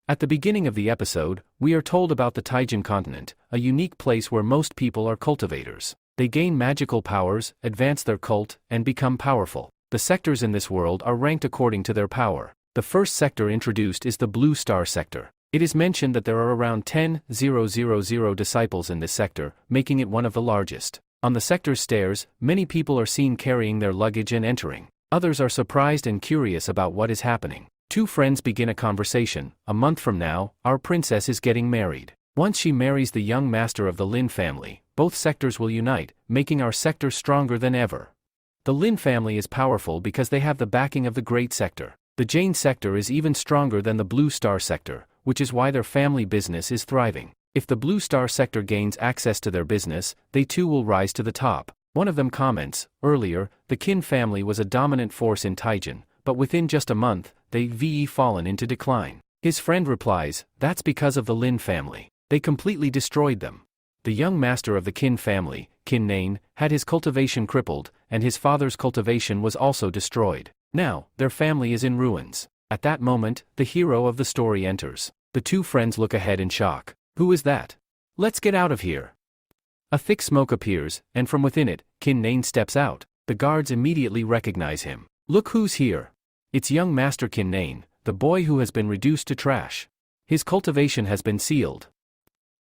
At the beginning of the episode, we are told about the Taijin continent, a unique place where most people are cultivators. They gain magical powers, advance their cult, and become powerful. The sectors in this world are ranked according to their power. The first sector introduced is the Blue Star sector. It is mentioned that there are around 10,000 disciples in this sector, making it one of the largest. On the sector's stairs, many people are seen carrying their luggage and entering. Others are surprised and curious about what is happening. Two friends begin a conversation. A month from now, our princess is getting married. Once she marries the young master of the Lin family, both sectors will unite, making our sector stronger than ever. The Lin family is powerful because they have the backing of the Great Sector. The Jane sector is even stronger than the Blue Star sector, which is why their family business is thriving. If the Blue Star sector gains access to their business, they too will rise to the top. One of them comments, earlier, the Qin family was a dominant force in Taijin, but within just a month, they've fallen into decline. His friend replies, that's because of the Lin family. They completely destroyed them. The young master of the Qin family, Qin Nain, had his cultivation crippled, and his father's cultivation was also destroyed. Now, their family is in ruins. At that moment, the hero of the story enters. The two friends look ahead in shock. Who is that? Let's get out of here. A thick smoke appears, and from within it, Qin Nain steps out. The guards immediately recognize him. Look who's here. It's young Master Qin Nain, the boy who has been reduced to trash. His cultivation has been sealed.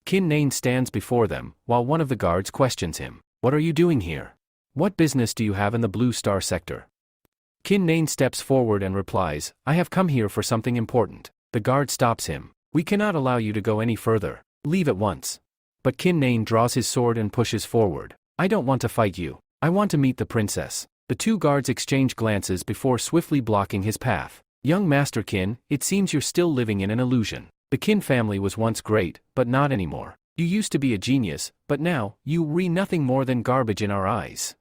Qin Nain stands before them, while one of the guards questions him. What are you doing here? What business do you have in the Blue Star sector? Qin Nain steps forward and replies, I have come here for something important. The guard stops him. We cannot allow you to go any further. Leave at once. But Qin Nain draws his sword and pushes forward. I don't want to fight you. I want to meet the princess. The two guards exchange glances before swiftly blocking his path. Young Master Qin, it seems you're still living in an illusion. The Qin family was once great, but not anymore. You used to be a genius, but now, you re nothing more than garbage in our eyes.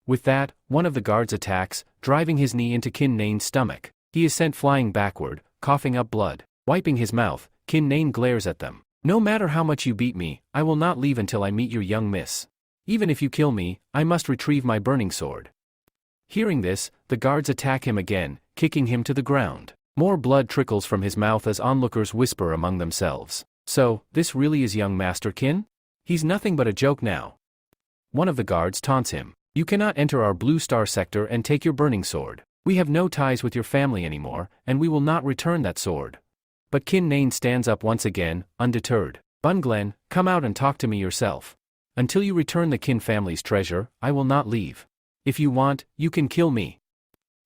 With that, one of the guards attacks, driving his knee into Qin Nain's stomach. He is sent flying backward, coughing up blood. Wiping his mouth, Qin Nain glares at them. No matter how much you beat me, I will not leave until I meet your young miss. Even if you kill me, I must retrieve my burning sword. Hearing this, the guards attack him again, kicking him to the ground. More blood trickles from his mouth as onlookers whisper among themselves. So, this really is young Master Qin? He's nothing but a joke now. One of the guards taunts him. You cannot enter our Blue Star sector and take your burning sword. We have no ties with your family anymore, and we will not return that sword. But Qin Nain stands up once again, undeterred. Bun Glen, come out and talk to me yourself. Until you return the Qin family's treasure, I will not leave. If you want, you can kill me.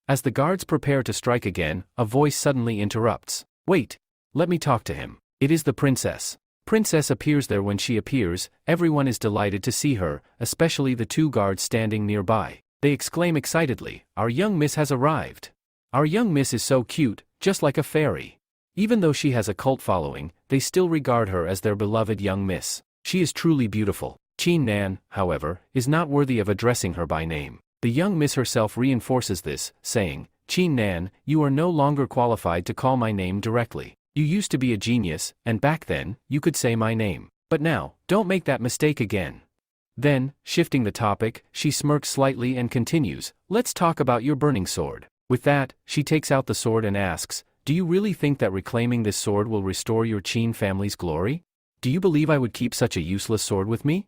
As the guards prepare to strike again, a voice suddenly interrupts. Wait. Let me talk to him. It is the princess. Princess appears there. When she appears, everyone is delighted to see her, especially the two guards standing nearby. They exclaim excitedly, our young miss has arrived. Our young miss is so cute, just like a fairy. Even though she has a cult following, they still regard her as their beloved young miss. She is truly beautiful. Qin Nan, however, is not worthy of addressing her by name. The young miss herself reinforces this, saying, Qin Nan, you are no longer qualified to call my name directly. You used to be a genius, and back then, you could say my name. But now, don't make that mistake again. Then, shifting the topic, she smirks slightly and continues, let's talk about your burning sword. With that, she takes out the sword and asks, do you really think that reclaiming this sword will restore your Qin family's glory? Do you believe I would keep such a useless sword with me?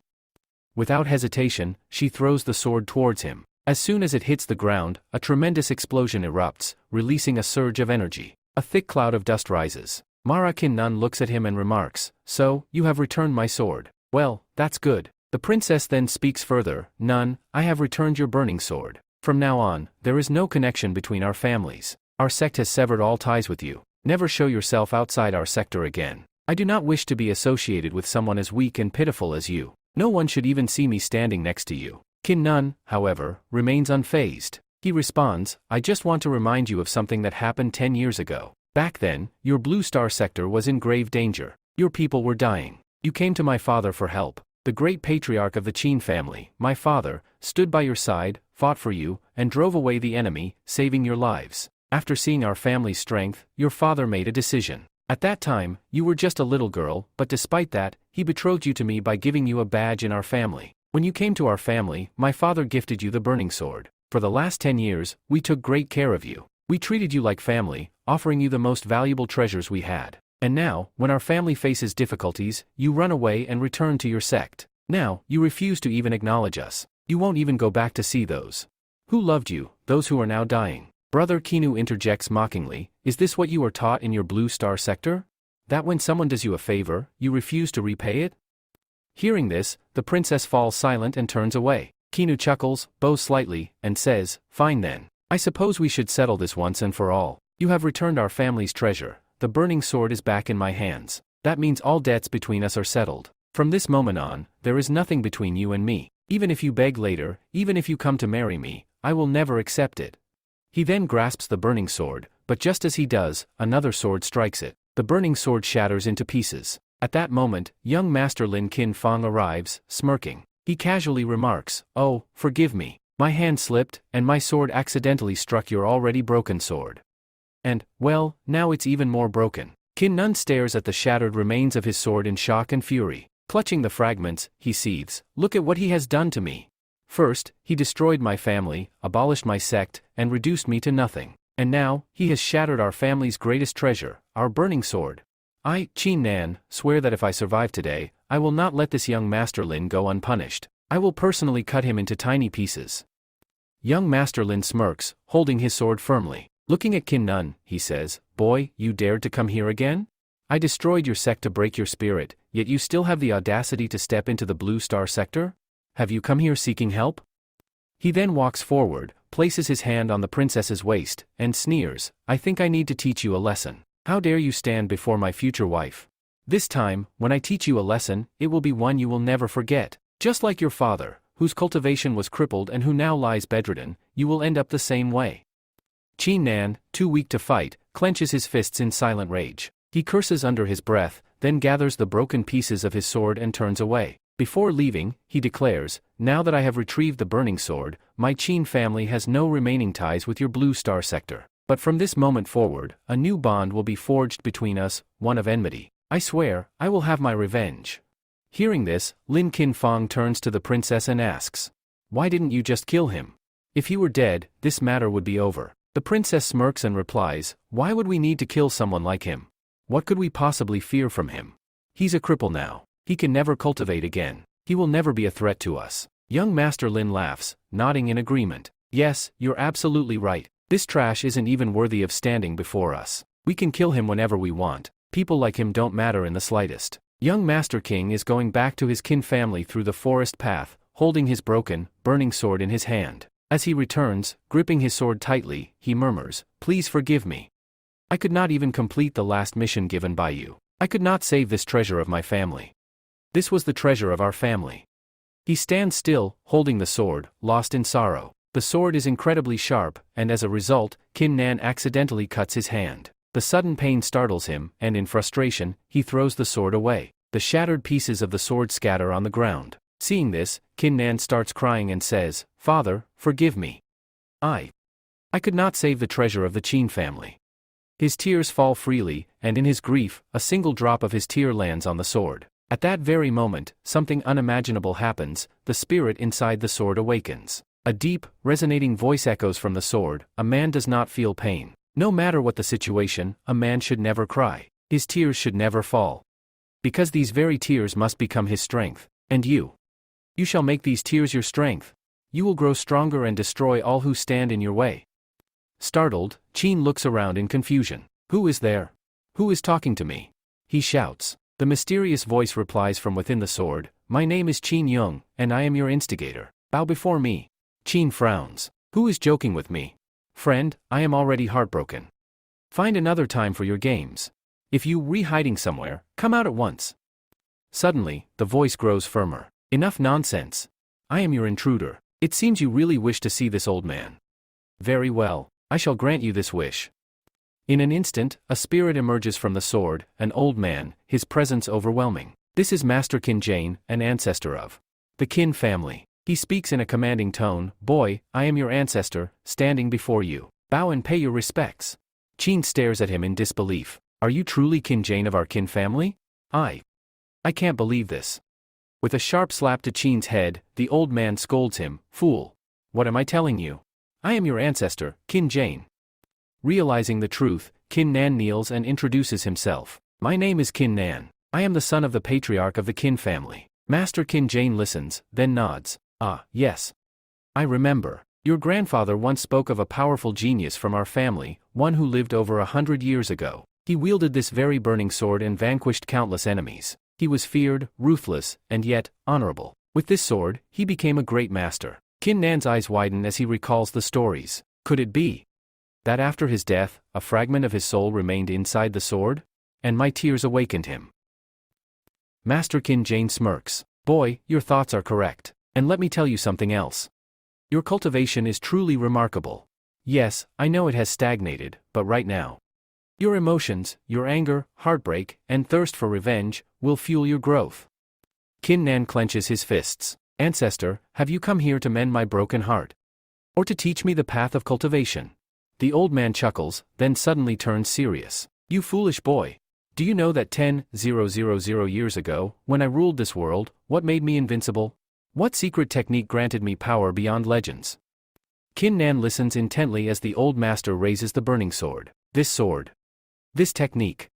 Without hesitation, she throws the sword towards him. As soon as it hits the ground, a tremendous explosion erupts, releasing a surge of energy. A thick cloud of dust rises. Mara Qin Nun looks at him and remarks, so, you have returned my sword. Well, that's good. The princess then speaks further, Nun, I have returned your burning sword. From now on, there is no connection between our families. Our sect has severed all ties with you. Never show yourself outside our sector again. I do not wish to be associated with someone as weak and pitiful as you. No one should even see me standing next to you. Qin Nun, however, remains unfazed. He responds, I just want to remind you of something that happened 10 years ago. Back then, your Blue Star sector was in grave danger. Your people were dying. You came to my father for help. The great patriarch of the Qin family, my father, stood by your side, fought for you, and drove away the enemy, saving your lives. After seeing our family's strength, your father made a decision. At that time, you were just a little girl, but despite that, he betrothed you to me by giving you a badge in our family. When you came to our family, my father gifted you the burning sword. For the last 10 years, we took great care of you. We treated you like family, offering you the most valuable treasures we had. And now, when our family faces difficulties, you run away and return to your sect. Now, you refuse to even acknowledge us. You won't even go back to see those who loved you, those who are now dying. Brother Kinu interjects mockingly, is this what you are taught in your Blue Star sector? That when someone does you a favor, you refuse to repay it? Hearing this, the princess falls silent and turns away. Kinu chuckles, bows slightly, and says, fine then. I suppose we should settle this once and for all. You have returned our family's treasure. The burning sword is back in my hands. That means all debts between us are settled. From this moment on, there is nothing between you and me. Even if you beg later, even if you come to marry me, I will never accept it. He then grasps the burning sword, but just as he does, another sword strikes it. The burning sword shatters into pieces. At that moment, young Master Lin Kin Fong arrives, smirking. He casually remarks, oh, forgive me. My hand slipped, and my sword accidentally struck your already broken sword. And, well, now it's even more broken. Kin Nun stares at the shattered remains of his sword in shock and fury. Clutching the fragments, he seethes, look at what he has done to me. First, he destroyed my family, abolished my sect, and reduced me to nothing. And now, he has shattered our family's greatest treasure, our burning sword. I, Qin Nan, swear that if I survive today, I will not let this young Master Lin go unpunished. I will personally cut him into tiny pieces. Young Master Lin smirks, holding his sword firmly. Looking at Qin Nun, he says, boy, you dared to come here again? I destroyed your sect to break your spirit, yet you still have the audacity to step into the Blue Star sector? Have you come here seeking help? He then walks forward, places his hand on the princess's waist, and sneers, I think I need to teach you a lesson. How dare you stand before my future wife? This time, when I teach you a lesson, it will be one you will never forget. Just like your father, whose cultivation was crippled and who now lies bedridden, you will end up the same way. Qin Nan, too weak to fight, clenches his fists in silent rage. He curses under his breath, then gathers the broken pieces of his sword and turns away. Before leaving, he declares, now that I have retrieved the burning sword, my Qin family has no remaining ties with your Blue Star sector. But from this moment forward, a new bond will be forged between us, one of enmity. I swear, I will have my revenge. Hearing this, Lin Kin Fong turns to the princess and asks, why didn't you just kill him? If he were dead, this matter would be over. The princess smirks and replies, why would we need to kill someone like him? What could we possibly fear from him? He's a cripple now. He can never cultivate again. He will never be a threat to us. Young Master Lin laughs, nodding in agreement. Yes, you're absolutely right. This trash isn't even worthy of standing before us. We can kill him whenever we want. People like him don't matter in the slightest. Young Master King is going back to his kin family through the forest path, holding his broken, burning sword in his hand. As he returns, gripping his sword tightly, he murmurs, please forgive me. I could not even complete the last mission given by you. I could not save this treasure of my family. This was the treasure of our family. He stands still, holding the sword, lost in sorrow. The sword is incredibly sharp, and as a result, Qin Nan accidentally cuts his hand. The sudden pain startles him, and in frustration, he throws the sword away. The shattered pieces of the sword scatter on the ground. Seeing this, Qin Nan starts crying and says, Father, forgive me. I could not save the treasure of the Qin family. His tears fall freely, and in his grief, a single drop of his tear lands on the sword. At that very moment, something unimaginable happens, the spirit inside the sword awakens. A deep, resonating voice echoes from the sword, a man does not feel pain. No matter what the situation, a man should never cry. His tears should never fall. Because these very tears must become his strength. And you shall make these tears your strength. You will grow stronger and destroy all who stand in your way. Startled, Qin looks around in confusion. Who is there? Who is talking to me? He shouts. The mysterious voice replies from within the sword, my name is Qin Yung, and I am your instigator. Bow before me. Qin frowns. Who is joking with me? Friend, I am already heartbroken. Find another time for your games. If you re-hiding somewhere, come out at once. Suddenly, the voice grows firmer. Enough nonsense. I am your intruder. It seems you really wish to see this old man. Very well, I shall grant you this wish. In an instant, a spirit emerges from the sword, an old man, his presence overwhelming. This is Master Qin Jane, an ancestor of the Qin family. He speaks in a commanding tone, boy, I am your ancestor, standing before you. Bow and pay your respects. Qin stares at him in disbelief. Are you truly Qin Jane of our Qin family? I can't believe this. With a sharp slap to Qin's head, the old man scolds him, fool. What am I telling you? I am your ancestor, Qin Jane. Realizing the truth, Qin Nan kneels and introduces himself. My name is Qin Nan. I am the son of the patriarch of the Qin family. Master Qin Jane listens, then nods. Ah, yes. I remember. Your grandfather once spoke of a powerful genius from our family, one who lived over 100 years ago. He wielded this very burning sword and vanquished countless enemies. He was feared, ruthless, and yet, honorable. With this sword, he became a great master. Qin Nan's eyes widen as he recalls the stories. Could it be that after his death, a fragment of his soul remained inside the sword? And my tears awakened him. Master Qin Jane smirks. Boy, your thoughts are correct. And let me tell you something else. Your cultivation is truly remarkable. Yes, I know it has stagnated, but right now, your emotions, your anger, heartbreak, and thirst for revenge, will fuel your growth. Qin Nan clenches his fists. Ancestor, have you come here to mend my broken heart? Or to teach me the path of cultivation? The old man chuckles, then suddenly turns serious. You foolish boy. Do you know that 10,000 years ago, when I ruled this world, what made me invincible? What secret technique granted me power beyond legends? Qin Nan listens intently as the old master raises the burning sword. This sword. This technique.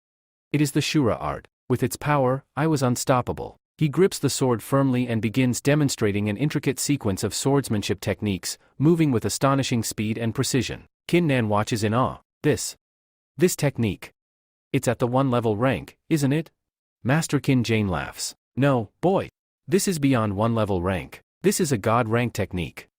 It is the Shura art. With its power, I was unstoppable. He grips the sword firmly and begins demonstrating an intricate sequence of swordsmanship techniques, moving with astonishing speed and precision. Qin Nan watches in awe. This technique. It's at the 1-level rank, isn't it? Master Qin Jane laughs. No, boy. This is beyond 1-level rank. This is a god rank technique.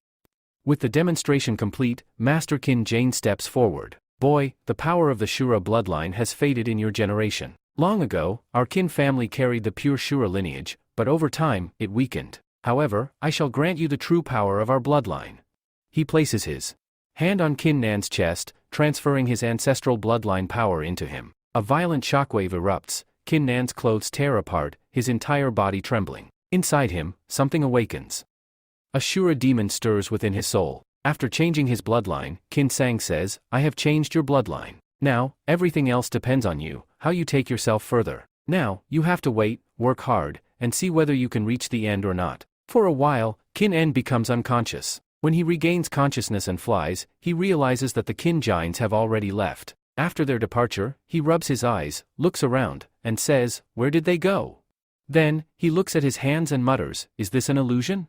With the demonstration complete, Master Qin Jane steps forward. Boy, the power of the Shura bloodline has faded in your generation. Long ago, our Qin family carried the pure Shura lineage, but over time, it weakened. However, I shall grant you the true power of our bloodline. He places his hand on Qin Nan's chest, transferring his ancestral bloodline power into him. A violent shockwave erupts, Qin Nan's clothes tear apart, his entire body trembling. Inside him, something awakens. A Shura demon stirs within his soul. After changing his bloodline, Qin Sang says, I have changed your bloodline. Now, everything else depends on you, how you take yourself further. Now, you have to wait, work hard, and see whether you can reach the end or not. For a while, Qin N becomes unconscious. When he regains consciousness and flies, he realizes that the Qin giants have already left. After their departure, he rubs his eyes, looks around, and says, where did they go? Then, he looks at his hands and mutters, is this an illusion?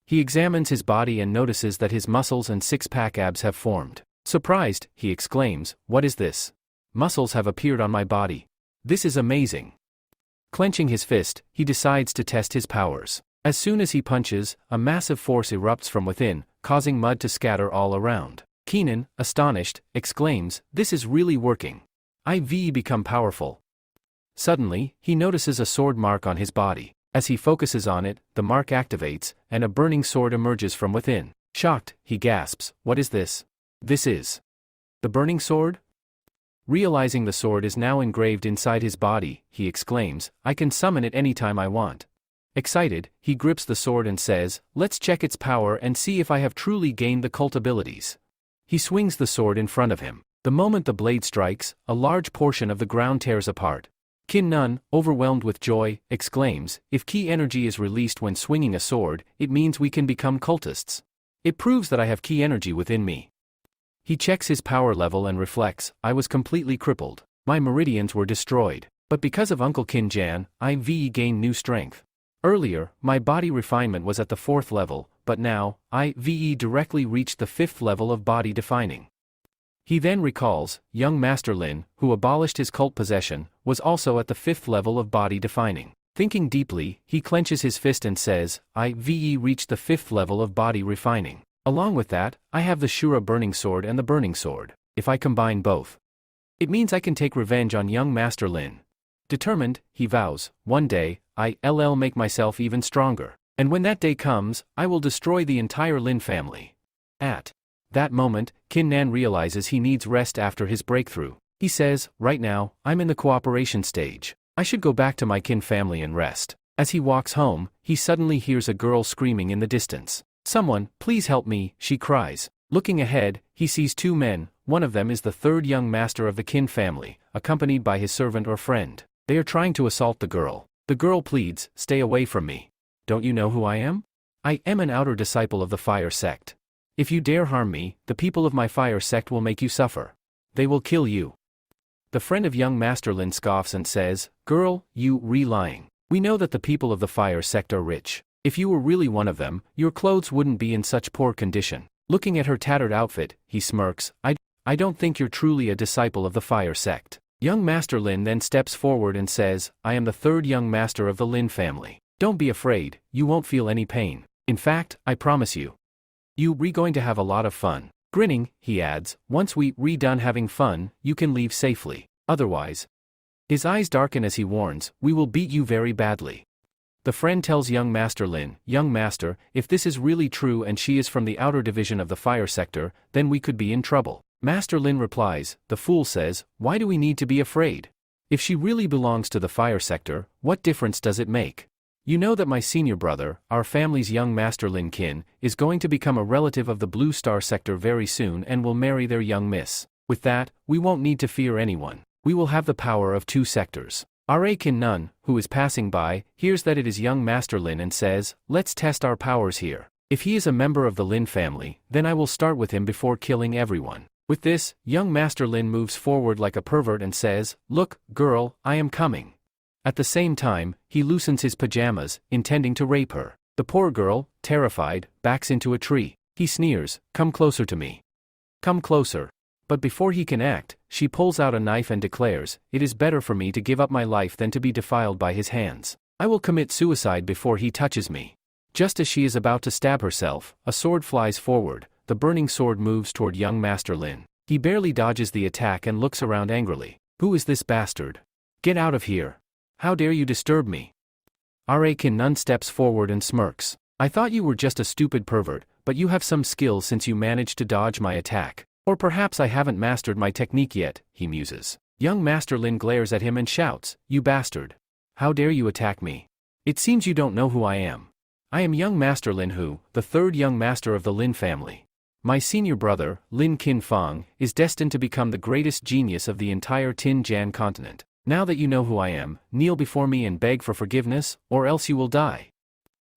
He examines his body and notices that his muscles and six-pack abs have formed. Surprised, he exclaims, what is this? Muscles have appeared on my body. This is amazing. Clenching his fist, he decides to test his powers. As soon as he punches, a massive force erupts from within, causing mud to scatter all around. Keenan, astonished, exclaims, this is really working. I've become powerful. Suddenly, he notices a sword mark on his body. As he focuses on it, the mark activates, and a burning sword emerges from within. Shocked, he gasps, what is this? This is the burning sword? Realizing the sword is now engraved inside his body, he exclaims, I can summon it anytime I want. Excited, he grips the sword and says, let's check its power and see if I have truly gained the cult abilities. He swings the sword in front of him. The moment the blade strikes, a large portion of the ground tears apart. Qin Nun, overwhelmed with joy, exclaims, if ki energy is released when swinging a sword, it means we can become cultists. It proves that I have ki energy within me. He checks his power level and reflects, I was completely crippled. My meridians were destroyed. But because of Uncle Qin Jan, I've gained new strength. Earlier, my body refinement was at the 4th level, but now, I've directly reached the 5th level of body defining. He then recalls, young Master Lin, who abolished his cult possession, was also at the 5th level of body defining. Thinking deeply, he clenches his fist and says, I've reached the 5th level of body refining. Along with that, I have the Shura burning sword and the burning sword. If I combine both, it means I can take revenge on young Master Lin. Determined, he vows, one day, I'll make myself even stronger. And when that day comes, I will destroy the entire Lin family. At that moment, Qin Nan realizes he needs rest after his breakthrough. He says, right now, I'm in the cooperation stage. I should go back to my Qin family and rest. As he walks home, he suddenly hears a girl screaming in the distance. Someone, please help me, she cries. Looking ahead, he sees 2 men, one of them is the 3rd young master of the Qin family, accompanied by his servant or friend. They are trying to assault the girl. The girl pleads, stay away from me. Don't you know who I am? I am an outer disciple of the fire sect. If you dare harm me, the people of my fire sect will make you suffer. They will kill you. The friend of young Master Lin scoffs and says, "Girl, you lying. We know that the people of the fire sect are rich. If you were really one of them, your clothes wouldn't be in such poor condition." Looking at her tattered outfit, he smirks, I don't think you're truly a disciple of the fire sect." Young Master Lin then steps forward and says, "I am the third young master of the Lin family. Don't be afraid, you won't feel any pain. In fact, I promise you. You're going to have a lot of fun." Grinning, he adds, "Once we're done having fun, you can leave safely. Otherwise." His eyes darken as he warns, "We will beat you very badly." The friend tells young Master Lin, "Young master, if this is really true and she is from the outer division of the fire sector, then we could be in trouble." Master Lin replies, "The fool says, why do we need to be afraid? If she really belongs to the fire sector, what difference does it make? You know that my senior brother, our family's young Master Lin Kin, is going to become a relative of the Blue Star sector very soon and will marry their young miss. With that, we won't need to fear anyone. We will have the power of 2 sectors." Ra Kin Nun, who is passing by, hears that it is young Master Lin and says, "Let's test our powers here. If he is a member of the Lin family, then I will start with him before killing everyone." With this, young Master Lin moves forward like a pervert and says, "Look, girl, I am coming." At the same time, he loosens his pajamas, intending to rape her. The poor girl, terrified, backs into a tree. He sneers, "Come closer to me. Come closer." But before he can act, she pulls out a knife and declares, "It is better for me to give up my life than to be defiled by his hands. I will commit suicide before he touches me." Just as she is about to stab herself, a sword flies forward. The burning sword moves toward young Master Lin. He barely dodges the attack and looks around angrily. "Who is this bastard? Get out of here. How dare you disturb me?" Ra Kin Nun steps forward and smirks. "I thought you were just a stupid pervert, but you have some skill since you managed to dodge my attack. Or perhaps I haven't mastered my technique yet," he muses. Young Master Lin glares at him and shouts, "You bastard. How dare you attack me? It seems you don't know who I am. I am young Master Lin Hu, the third young master of the Lin family. My senior brother, Lin Kin Fang, is destined to become the greatest genius of the entire Tin Jan continent. Now that you know who I am, kneel before me and beg for forgiveness, or else you will die."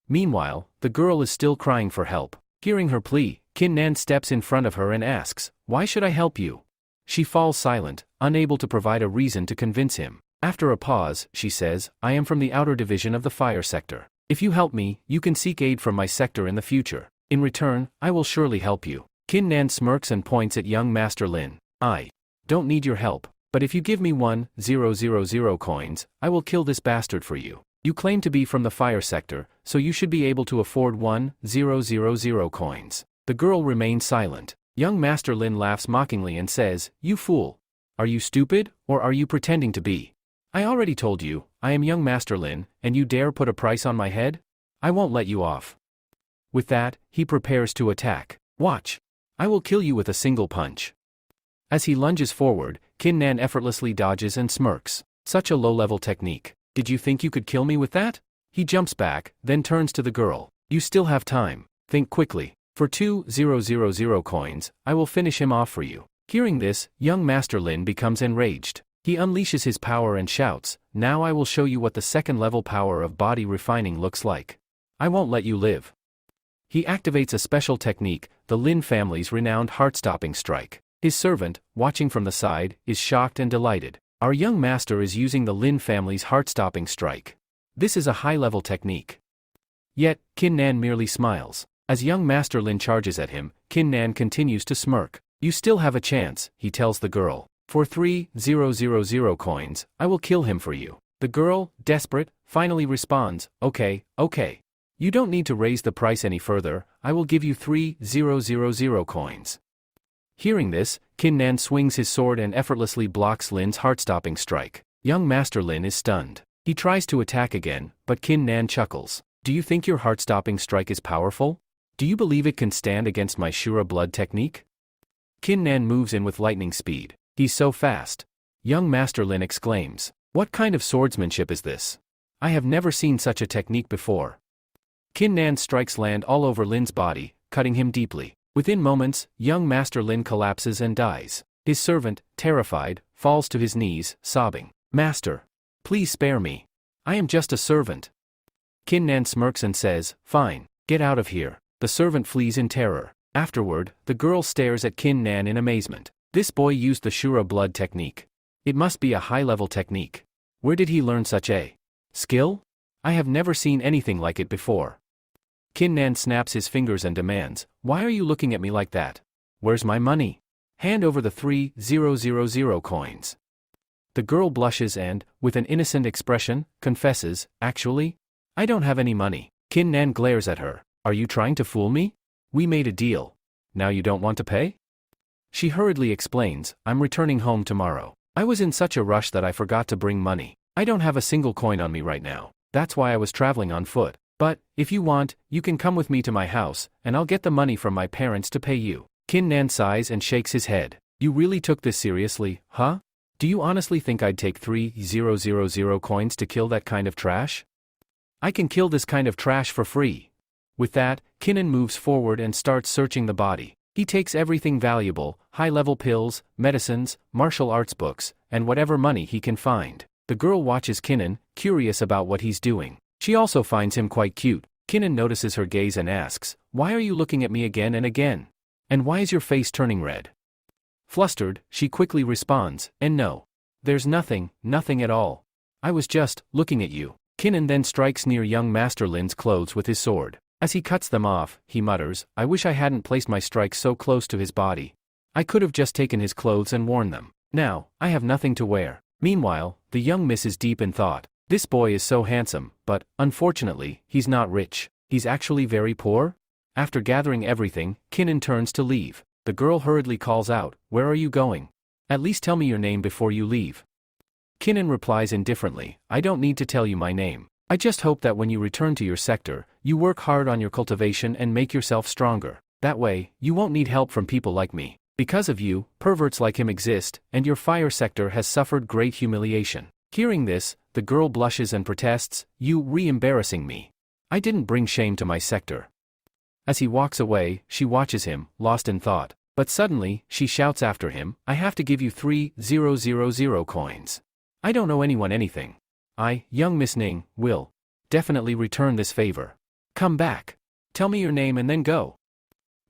Meanwhile, the girl is still crying for help. Hearing her plea, Kin Nan steps in front of her and asks, "Why should I help you?" She falls silent, unable to provide a reason to convince him. After a pause, she says, "I am from the outer division of the fire sector. If you help me, you can seek aid from my sector in the future. In return, I will surely help you." Kin Nan smirks and points at young Master Lin. "I don't need your help, but if you give me 1,000 coins, I will kill this bastard for you. You claim to be from the fire sector, so you should be able to afford 1,000 coins." The girl remains silent. Young Master Lin laughs mockingly and says, "You fool. Are you stupid, or are you pretending to be? I already told you, I am young Master Lin, and you dare put a price on my head? I won't let you off." With that, he prepares to attack. "Watch. I will kill you with a single punch." As he lunges forward, Kin Nan effortlessly dodges and smirks. "Such a low-level technique. Did you think you could kill me with that?" He jumps back, then turns to the girl. "You still have time. Think quickly. For 2,000 coins, I will finish him off for you." Hearing this, young Master Lin becomes enraged. He unleashes his power and shouts, "Now I will show you what the second-level power of body refining looks like. I won't let you live." He activates a special technique, the Lin family's renowned heart-stopping strike. His servant, watching from the side, is shocked and delighted. Our young master is using the Lin family's heart-stopping strike. This is a high-level technique. Yet, Kin Nan merely smiles. As young Master Lin charges at him, Kin Nan continues to smirk. "You still have a chance," he tells the girl. "For 3,000 coins, I will kill him for you." The girl, desperate, finally responds, Okay. You don't need to raise the price any further, I will give you 3,000 coins." Hearing this, Kin Nan swings his sword and effortlessly blocks Lin's heart-stopping strike. Young Master Lin is stunned. He tries to attack again, but Kin Nan chuckles. "Do you think your heart-stopping strike is powerful? Do you believe it can stand against my Shura blood technique?" Kin Nan moves in with lightning speed. He's so fast. Young Master Lin exclaims, "What kind of swordsmanship is this? I have never seen such a technique before." Kin Nan's strikes land all over Lin's body, cutting him deeply. Within moments, young Master Lin collapses and dies. His servant, terrified, falls to his knees, sobbing, "Master, please spare me. I am just a servant." Kin Nan smirks and says, "Fine, get out of here." The servant flees in terror. Afterward, the girl stares at Kin Nan in amazement. This boy used the Shura blood technique. It must be a high-level technique. Where did he learn such a skill? I have never seen anything like it before. Kin Nan snaps his fingers and demands, "Why are you looking at me like that? Where's my money? Hand over the 3,000 coins." The girl blushes and, with an innocent expression, confesses, "Actually, I don't have any money." Kin Nan glares at her. "Are you trying to fool me? We made a deal. Now you don't want to pay?" She hurriedly explains, "I'm returning home tomorrow. I was in such a rush that I forgot to bring money. I don't have a single coin on me right now. That's why I was traveling on foot. But, if you want, you can come with me to my house, and I'll get the money from my parents to pay you." Kin Nan sighs and shakes his head. "You really took this seriously, huh? Do you honestly think I'd take 3,000 coins to kill that kind of trash? I can kill this kind of trash for free." With that, Kinnan moves forward and starts searching the body. He takes everything valuable, high-level pills, medicines, martial arts books, and whatever money he can find. The girl watches Kinnan, curious about what he's doing. She also finds him quite cute. Kinnan notices her gaze and asks, "Why are you looking at me again and again? And why is your face turning red?" Flustered, she quickly responds, "And no. There's nothing at all. I was just looking at you." Kinnan then strikes near young Master Lin's clothes with his sword. As he cuts them off, he mutters, "I wish I hadn't placed my strike so close to his body. I could have just taken his clothes and worn them. Now, I have nothing to wear." Meanwhile, the young miss is deep in thought. This boy is so handsome, but, unfortunately, he's not rich. He's actually very poor? After gathering everything, Kinnan turns to leave. The girl hurriedly calls out, "Where are you going? At least tell me your name before you leave." Kinnan replies indifferently, "I don't need to tell you my name. I just hope that when you return to your sector, you work hard on your cultivation and make yourself stronger. That way, you won't need help from people like me. Because of you, perverts like him exist, and your fire sector has suffered great humiliation." Hearing this, the girl blushes and protests, "You re-embarrassing me. I didn't bring shame to my sector." As he walks away, she watches him, lost in thought. But suddenly, she shouts after him, "I have to give you 3,000 coins. I don't owe anyone anything. I, young Miss Ning, will definitely return this favor. Come back. Tell me your name and then go."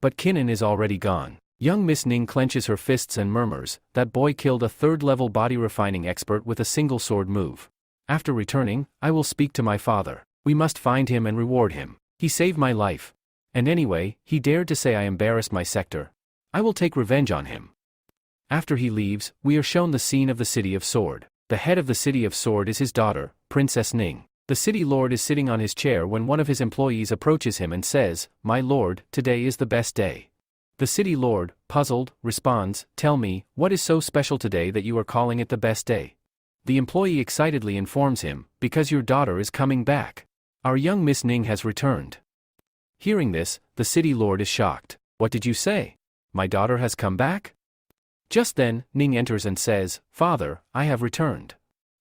But Kinnan is already gone. Young Miss Ning clenches her fists and murmurs, "That boy killed a third-level body refining expert with a single sword move. After returning, I will speak to my father. We must find him and reward him. He saved my life. And anyway, he dared to say I embarrassed my sector. I will take revenge on him." After he leaves, we are shown the scene of the City of Sword. The head of the City of Sword is his daughter, Princess Ning. The city lord is sitting on his chair when one of his employees approaches him and says, "My lord, today is the best day." The city lord, puzzled, responds, "Tell me, what is so special today that you are calling it the best day?" The employee excitedly informs him, "Because your daughter is coming back. Our young Miss Ning has returned." Hearing this, the city lord is shocked. "What did you say? My daughter has come back?" Just then, Ning enters and says, "Father, I have returned."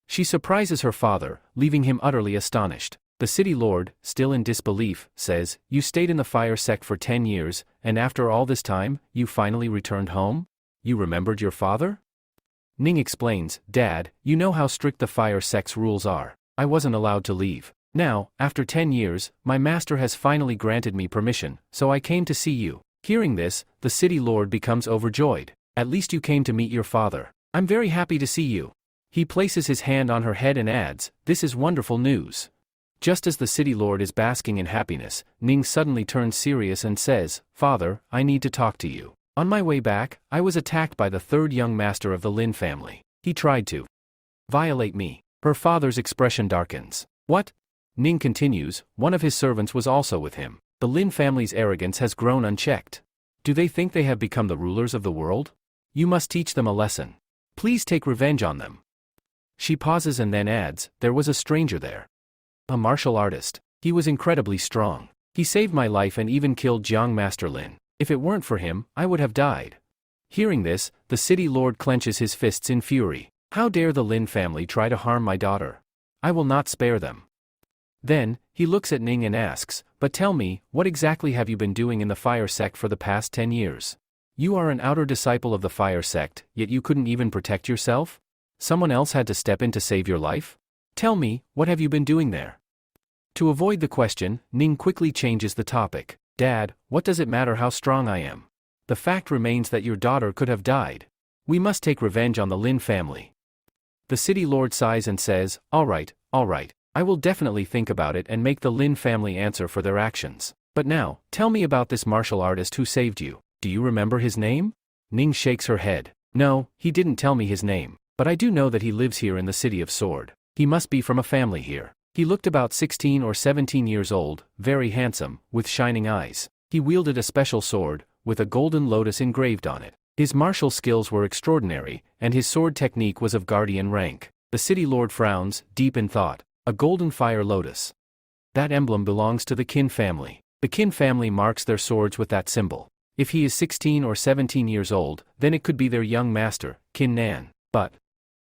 She surprises her father, leaving him utterly astonished. The city lord, still in disbelief, says, "You stayed in the fire sect for 10 years, and after all this time, you finally returned home? You remembered your father?" Ning explains, "Dad, you know how strict the fire sect's rules are. I wasn't allowed to leave. Now, after 10 years, my master has finally granted me permission, so I came to see you." Hearing this, the city lord becomes overjoyed. "At least you came to meet your father. I'm very happy to see you." He places his hand on her head and adds, "This is wonderful news." Just as the city lord is basking in happiness, Ning suddenly turns serious and says, "Father, I need to talk to you. On my way back, I was attacked by the third young master of the Lin family. He tried to violate me." Her father's expression darkens. "What?" Ning continues, "One of his servants was also with him. The Lin family's arrogance has grown unchecked. Do they think they have become the rulers of the world? You must teach them a lesson. Please take revenge on them." She pauses and then adds, "There was a stranger there. A martial artist. He was incredibly strong. He saved my life and even killed Jiang Master Lin. If it weren't for him, I would have died." Hearing this, the city lord clenches his fists in fury. "How dare the Lin family try to harm my daughter? I will not spare them." Then, he looks at Ning and asks, "But tell me, what exactly have you been doing in the fire sect for the past 10 years? You are an outer disciple of the fire sect, yet you couldn't even protect yourself? Someone else had to step in to save your life? Tell me, what have you been doing there?" To avoid the question, Ning quickly changes the topic. "Dad, what does it matter how strong I am? The fact remains that your daughter could have died. We must take revenge on the Lin family." The city lord sighs and says, all right, I will definitely think about it and make the Lin family answer for their actions. But now, tell me about this martial artist who saved you. Do you remember his name? Ning shakes her head. No, he didn't tell me his name, but I do know that he lives here in the City of Sword. He must be from a family here. He looked about 16 or 17 years old, very handsome, with shining eyes. He wielded a special sword, with a golden lotus engraved on it. His martial skills were extraordinary, and his sword technique was of guardian rank. The city lord frowns, deep in thought. A golden fire lotus. That emblem belongs to the Qin family. The Qin family marks their swords with that symbol. If he is 16 or 17 years old, then it could be their young master, Qin Nan. But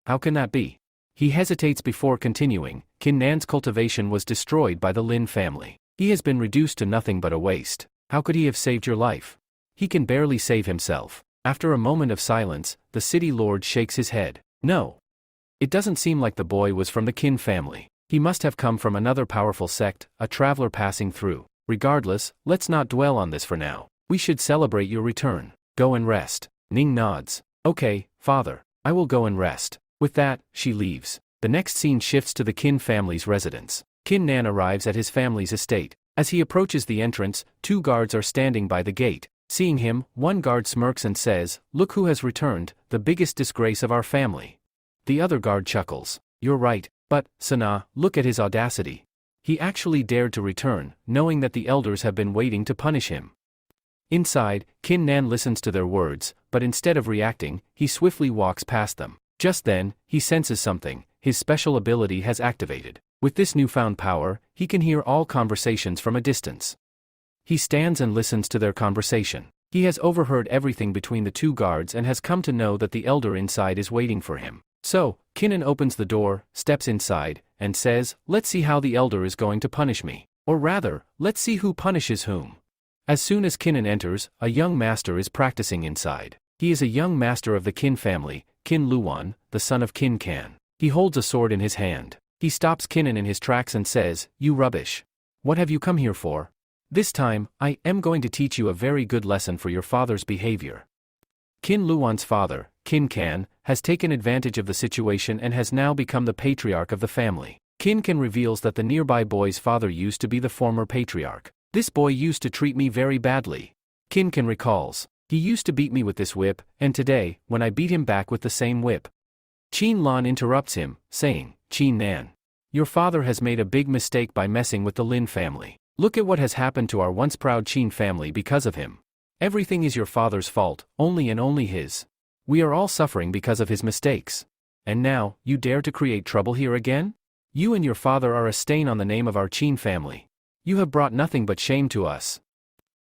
how can that be? He hesitates before continuing. Qin Nan's cultivation was destroyed by the Lin family. He has been reduced to nothing but a waste. How could he have saved your life? He can barely save himself. After a moment of silence, the city lord shakes his head. No. It doesn't seem like the boy was from the Qin family. He must have come from another powerful sect, a traveler passing through. Regardless, let's not dwell on this for now. We should celebrate your return. Go and rest. Ning nods. Okay, father. I will go and rest. With that, she leaves. The next scene shifts to the Qin family's residence. Qin Nan arrives at his family's estate. As he approaches the entrance, 2 guards are standing by the gate. Seeing him, one guard smirks and says, "Look who has returned, the biggest disgrace of our family." The other guard chuckles. "You're right, but, Sana, look at his audacity. He actually dared to return, knowing that the elders have been waiting to punish him." Inside, Qin Nan listens to their words, but instead of reacting, he swiftly walks past them. Just then, he senses something. His special ability has activated. With this newfound power, he can hear all conversations from a distance. He stands and listens to their conversation. He has overheard everything between the 2 guards and has come to know that the elder inside is waiting for him. So, Kinnan opens the door, steps inside, and says, "Let's see how the elder is going to punish me. Or rather, let's see who punishes whom." As soon as Kinnan enters, a young master is practicing inside. He is a young master of the Qin family, Qin Luan, the son of Qin Kan. He holds a sword in his hand. He stops Kinnan in his tracks and says, "You rubbish. What have you come here for? This time, I am going to teach you a very good lesson for your father's behavior." Qin Luan's father, Qin Kan, has taken advantage of the situation and has now become the patriarch of the family. Qin Kan reveals that the nearby boy's father used to be the former patriarch. "This boy used to treat me very badly." Qin Kan recalls. "He used to beat me with this whip, and today, when I beat him back with the same whip." Qin Lan interrupts him, saying, "Qin Nan, your father has made a big mistake by messing with the Lin family. Look at what has happened to our once proud Qin family because of him. Everything is your father's fault, only and only his. We are all suffering because of his mistakes. And now, you dare to create trouble here again? You and your father are a stain on the name of our Qin family. You have brought nothing but shame to us."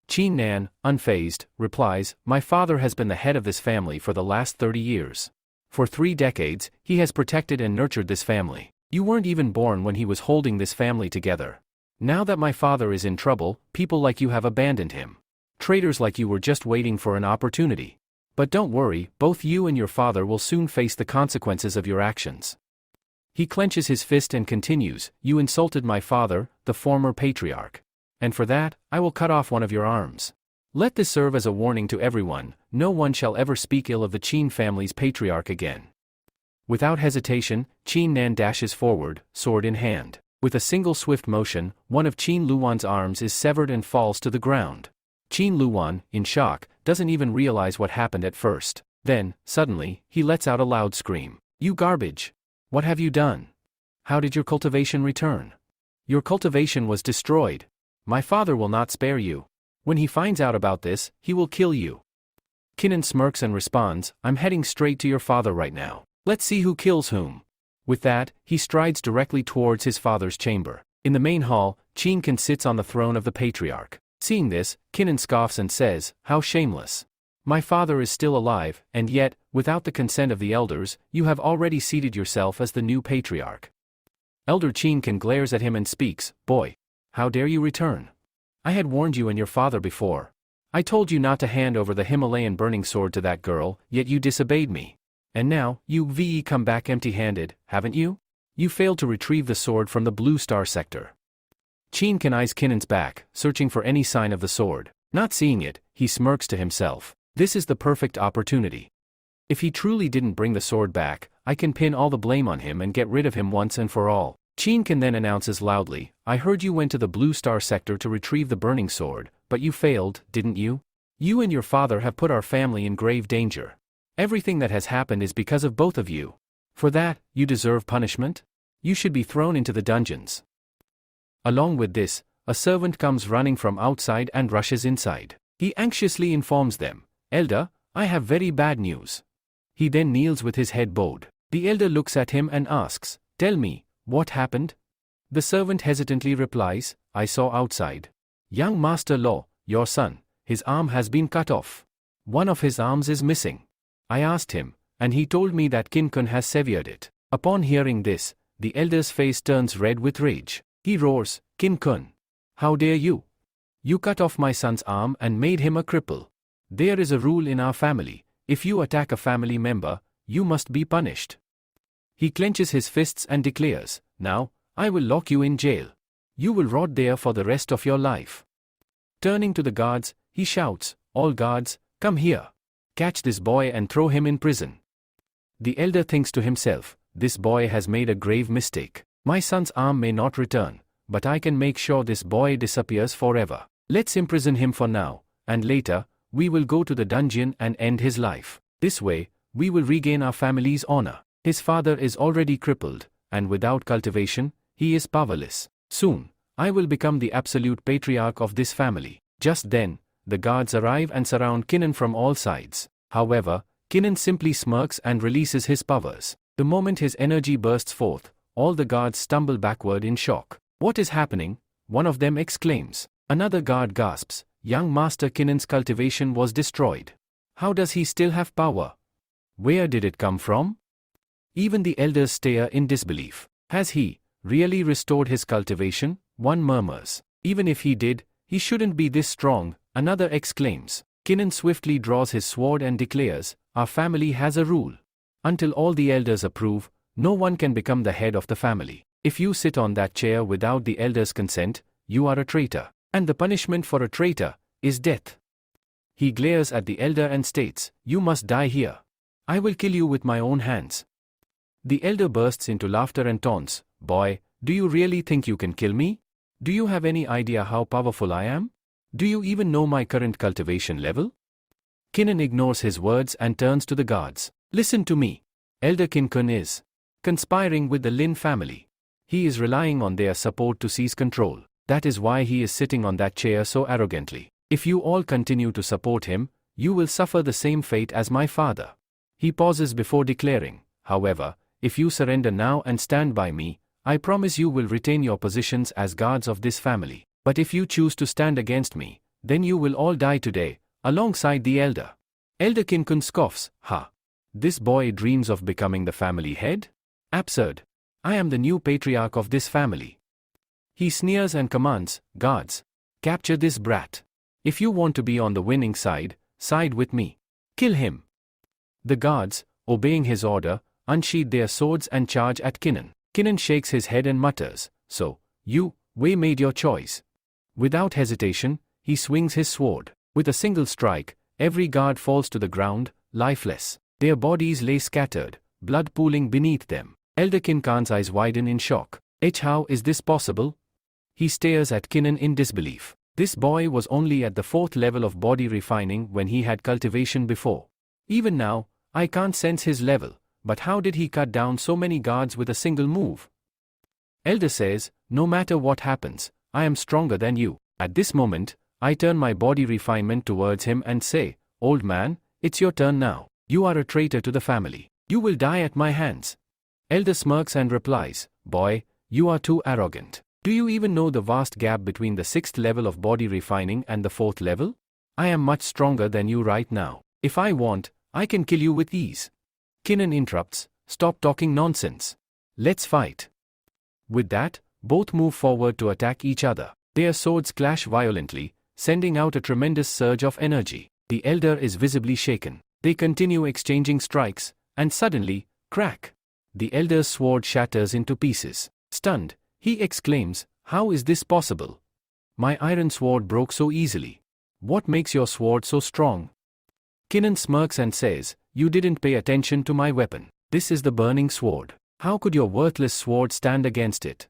Qin Nan, unfazed, replies, "My father has been the head of this family for the last 30 years. For 3 decades, he has protected and nurtured this family. You weren't even born when he was holding this family together. Now that my father is in trouble, people like you have abandoned him. Traitors like you were just waiting for an opportunity. But don't worry, both you and your father will soon face the consequences of your actions." He clenches his fist and continues, "You insulted my father, the former patriarch. And for that, I will cut off one of your arms. Let this serve as a warning to everyone, no one shall ever speak ill of the Qin family's patriarch again." Without hesitation, Qin Nan dashes forward, sword in hand. With a single swift motion, one of Qin Luan's arms is severed and falls to the ground. Qin Luan, in shock, doesn't even realize what happened at first. Then, suddenly, he lets out a loud scream. "You garbage! What have you done? How did your cultivation return? Your cultivation was destroyed. My father will not spare you. When he finds out about this, he will kill you." Kinnan smirks and responds, "I'm heading straight to your father right now. Let's see who kills whom." With that, he strides directly towards his father's chamber. In the main hall, Qin Kan sits on the throne of the patriarch. Seeing this, Kinnan scoffs and says, "How shameless. My father is still alive, and yet, without the consent of the elders, you have already seated yourself as the new patriarch." Elder Qin Kan glares at him and speaks, "Boy, how dare you return? I had warned you and your father before. I told you not to hand over the Himalayan burning sword to that girl, yet you disobeyed me. And now, you've come back empty-handed, haven't you? You failed to retrieve the sword from the Blue Star sector." Qin Kan eyes Kinnan's back, searching for any sign of the sword. Not seeing it, he smirks to himself. This is the perfect opportunity. If he truly didn't bring the sword back, I can pin all the blame on him and get rid of him once and for all. Qin Kan then announces loudly, I heard you went to the Blue Star sector to retrieve the burning sword, but you failed, didn't you? You and your father have put our family in grave danger. Everything that has happened is because of both of you. For that, you deserve punishment? You should be thrown into the dungeons. Along with this, a servant comes running from outside and rushes inside. He anxiously informs them, Elder, I have very bad news. He then kneels with his head bowed. The elder looks at him and asks, Tell me, what happened? The servant hesitantly replies, I saw outside. Young Master Law, your son, his arm has been cut off. One of his arms is missing. I asked him, and he told me that Qin Kan has severed it. Upon hearing this, the elder's face turns red with rage. He roars, Qin Kan, how dare you? You cut off my son's arm and made him a cripple. There is a rule in our family, if you attack a family member, you must be punished. He clenches his fists and declares, Now, I will lock you in jail. You will rot there for the rest of your life. Turning to the guards, he shouts, All guards, come here. Catch this boy and throw him in prison. The elder thinks to himself, This boy has made a grave mistake. My son's arm may not return, but I can make sure this boy disappears forever. Let's imprison him for now, and later, we will go to the dungeon and end his life. This way, we will regain our family's honor. His father is already crippled, and without cultivation, he is powerless. Soon, I will become the absolute patriarch of this family. Just then, the guards arrive and surround Kinnan from all sides. However, Kinnan simply smirks and releases his powers. The moment his energy bursts forth, all the guards stumble backward in shock. What is happening? One of them exclaims. Another guard gasps, Young Master Kinnan's cultivation was destroyed. How does he still have power? Where did it come from? Even the elders stare in disbelief. Has he really restored his cultivation? One murmurs. Even if he did, he shouldn't be this strong, another exclaims. Kinnan swiftly draws his sword and declares, Our family has a rule. Until all the elders approve, no one can become the head of the family. If you sit on that chair without the elders' consent, you are a traitor. And the punishment for a traitor is death. He glares at the elder and states, You must die here. I will kill you with my own hands. The elder bursts into laughter and taunts, Boy, do you really think you can kill me? Do you have any idea how powerful I am? Do you even know my current cultivation level? Kinnan ignores his words and turns to the guards. Listen to me. Elder Qin Kan is conspiring with the Lin family. He is relying on their support to seize control. That is why he is sitting on that chair so arrogantly. If you all continue to support him, you will suffer the same fate as my father. He pauses before declaring, However, if you surrender now and stand by me, I promise you will retain your positions as guards of this family. But if you choose to stand against me, then you will all die today, alongside the elder. Elder Qin Kan scoffs, Ha! This boy dreams of becoming the family head? Absurd. I am the new patriarch of this family. He sneers and commands, Guards, capture this brat. If you want to be on the winning side, side with me. Kill him. The guards, obeying his order, unsheath their swords and charge at Kinnan. Kinnan shakes his head and mutters, So, you, Wei made your choice. Without hesitation, he swings his sword. With a single strike, every guard falls to the ground, lifeless. Their bodies lay scattered, blood pooling beneath them. Elder Qin Kan's eyes widen in shock. How is this possible? He stares at Kinnan in disbelief. This boy was only at the 4th level of body refining when he had cultivation before. Even now, I can't sense his level, but how did he cut down so many guards with a single move? Elder says, No matter what happens, I am stronger than you. At this moment, I turn my body refinement towards him and say, Old man, it's your turn now. You are a traitor to the family. You will die at my hands. Elder smirks and replies, Boy, you are too arrogant. Do you even know the vast gap between the 6th level of body refining and the 4th level? I am much stronger than you right now. If I want, I can kill you with ease. Kinnan interrupts, Stop talking nonsense. Let's fight. With that, both move forward to attack each other. Their swords clash violently, sending out a tremendous surge of energy. The elder is visibly shaken. They continue exchanging strikes, and suddenly, crack! The elder's sword shatters into pieces. Stunned, he exclaims, How is this possible? My iron sword broke so easily. What makes your sword so strong? Kinnan smirks and says, You didn't pay attention to my weapon. This is the burning sword. How could your worthless sword stand against it?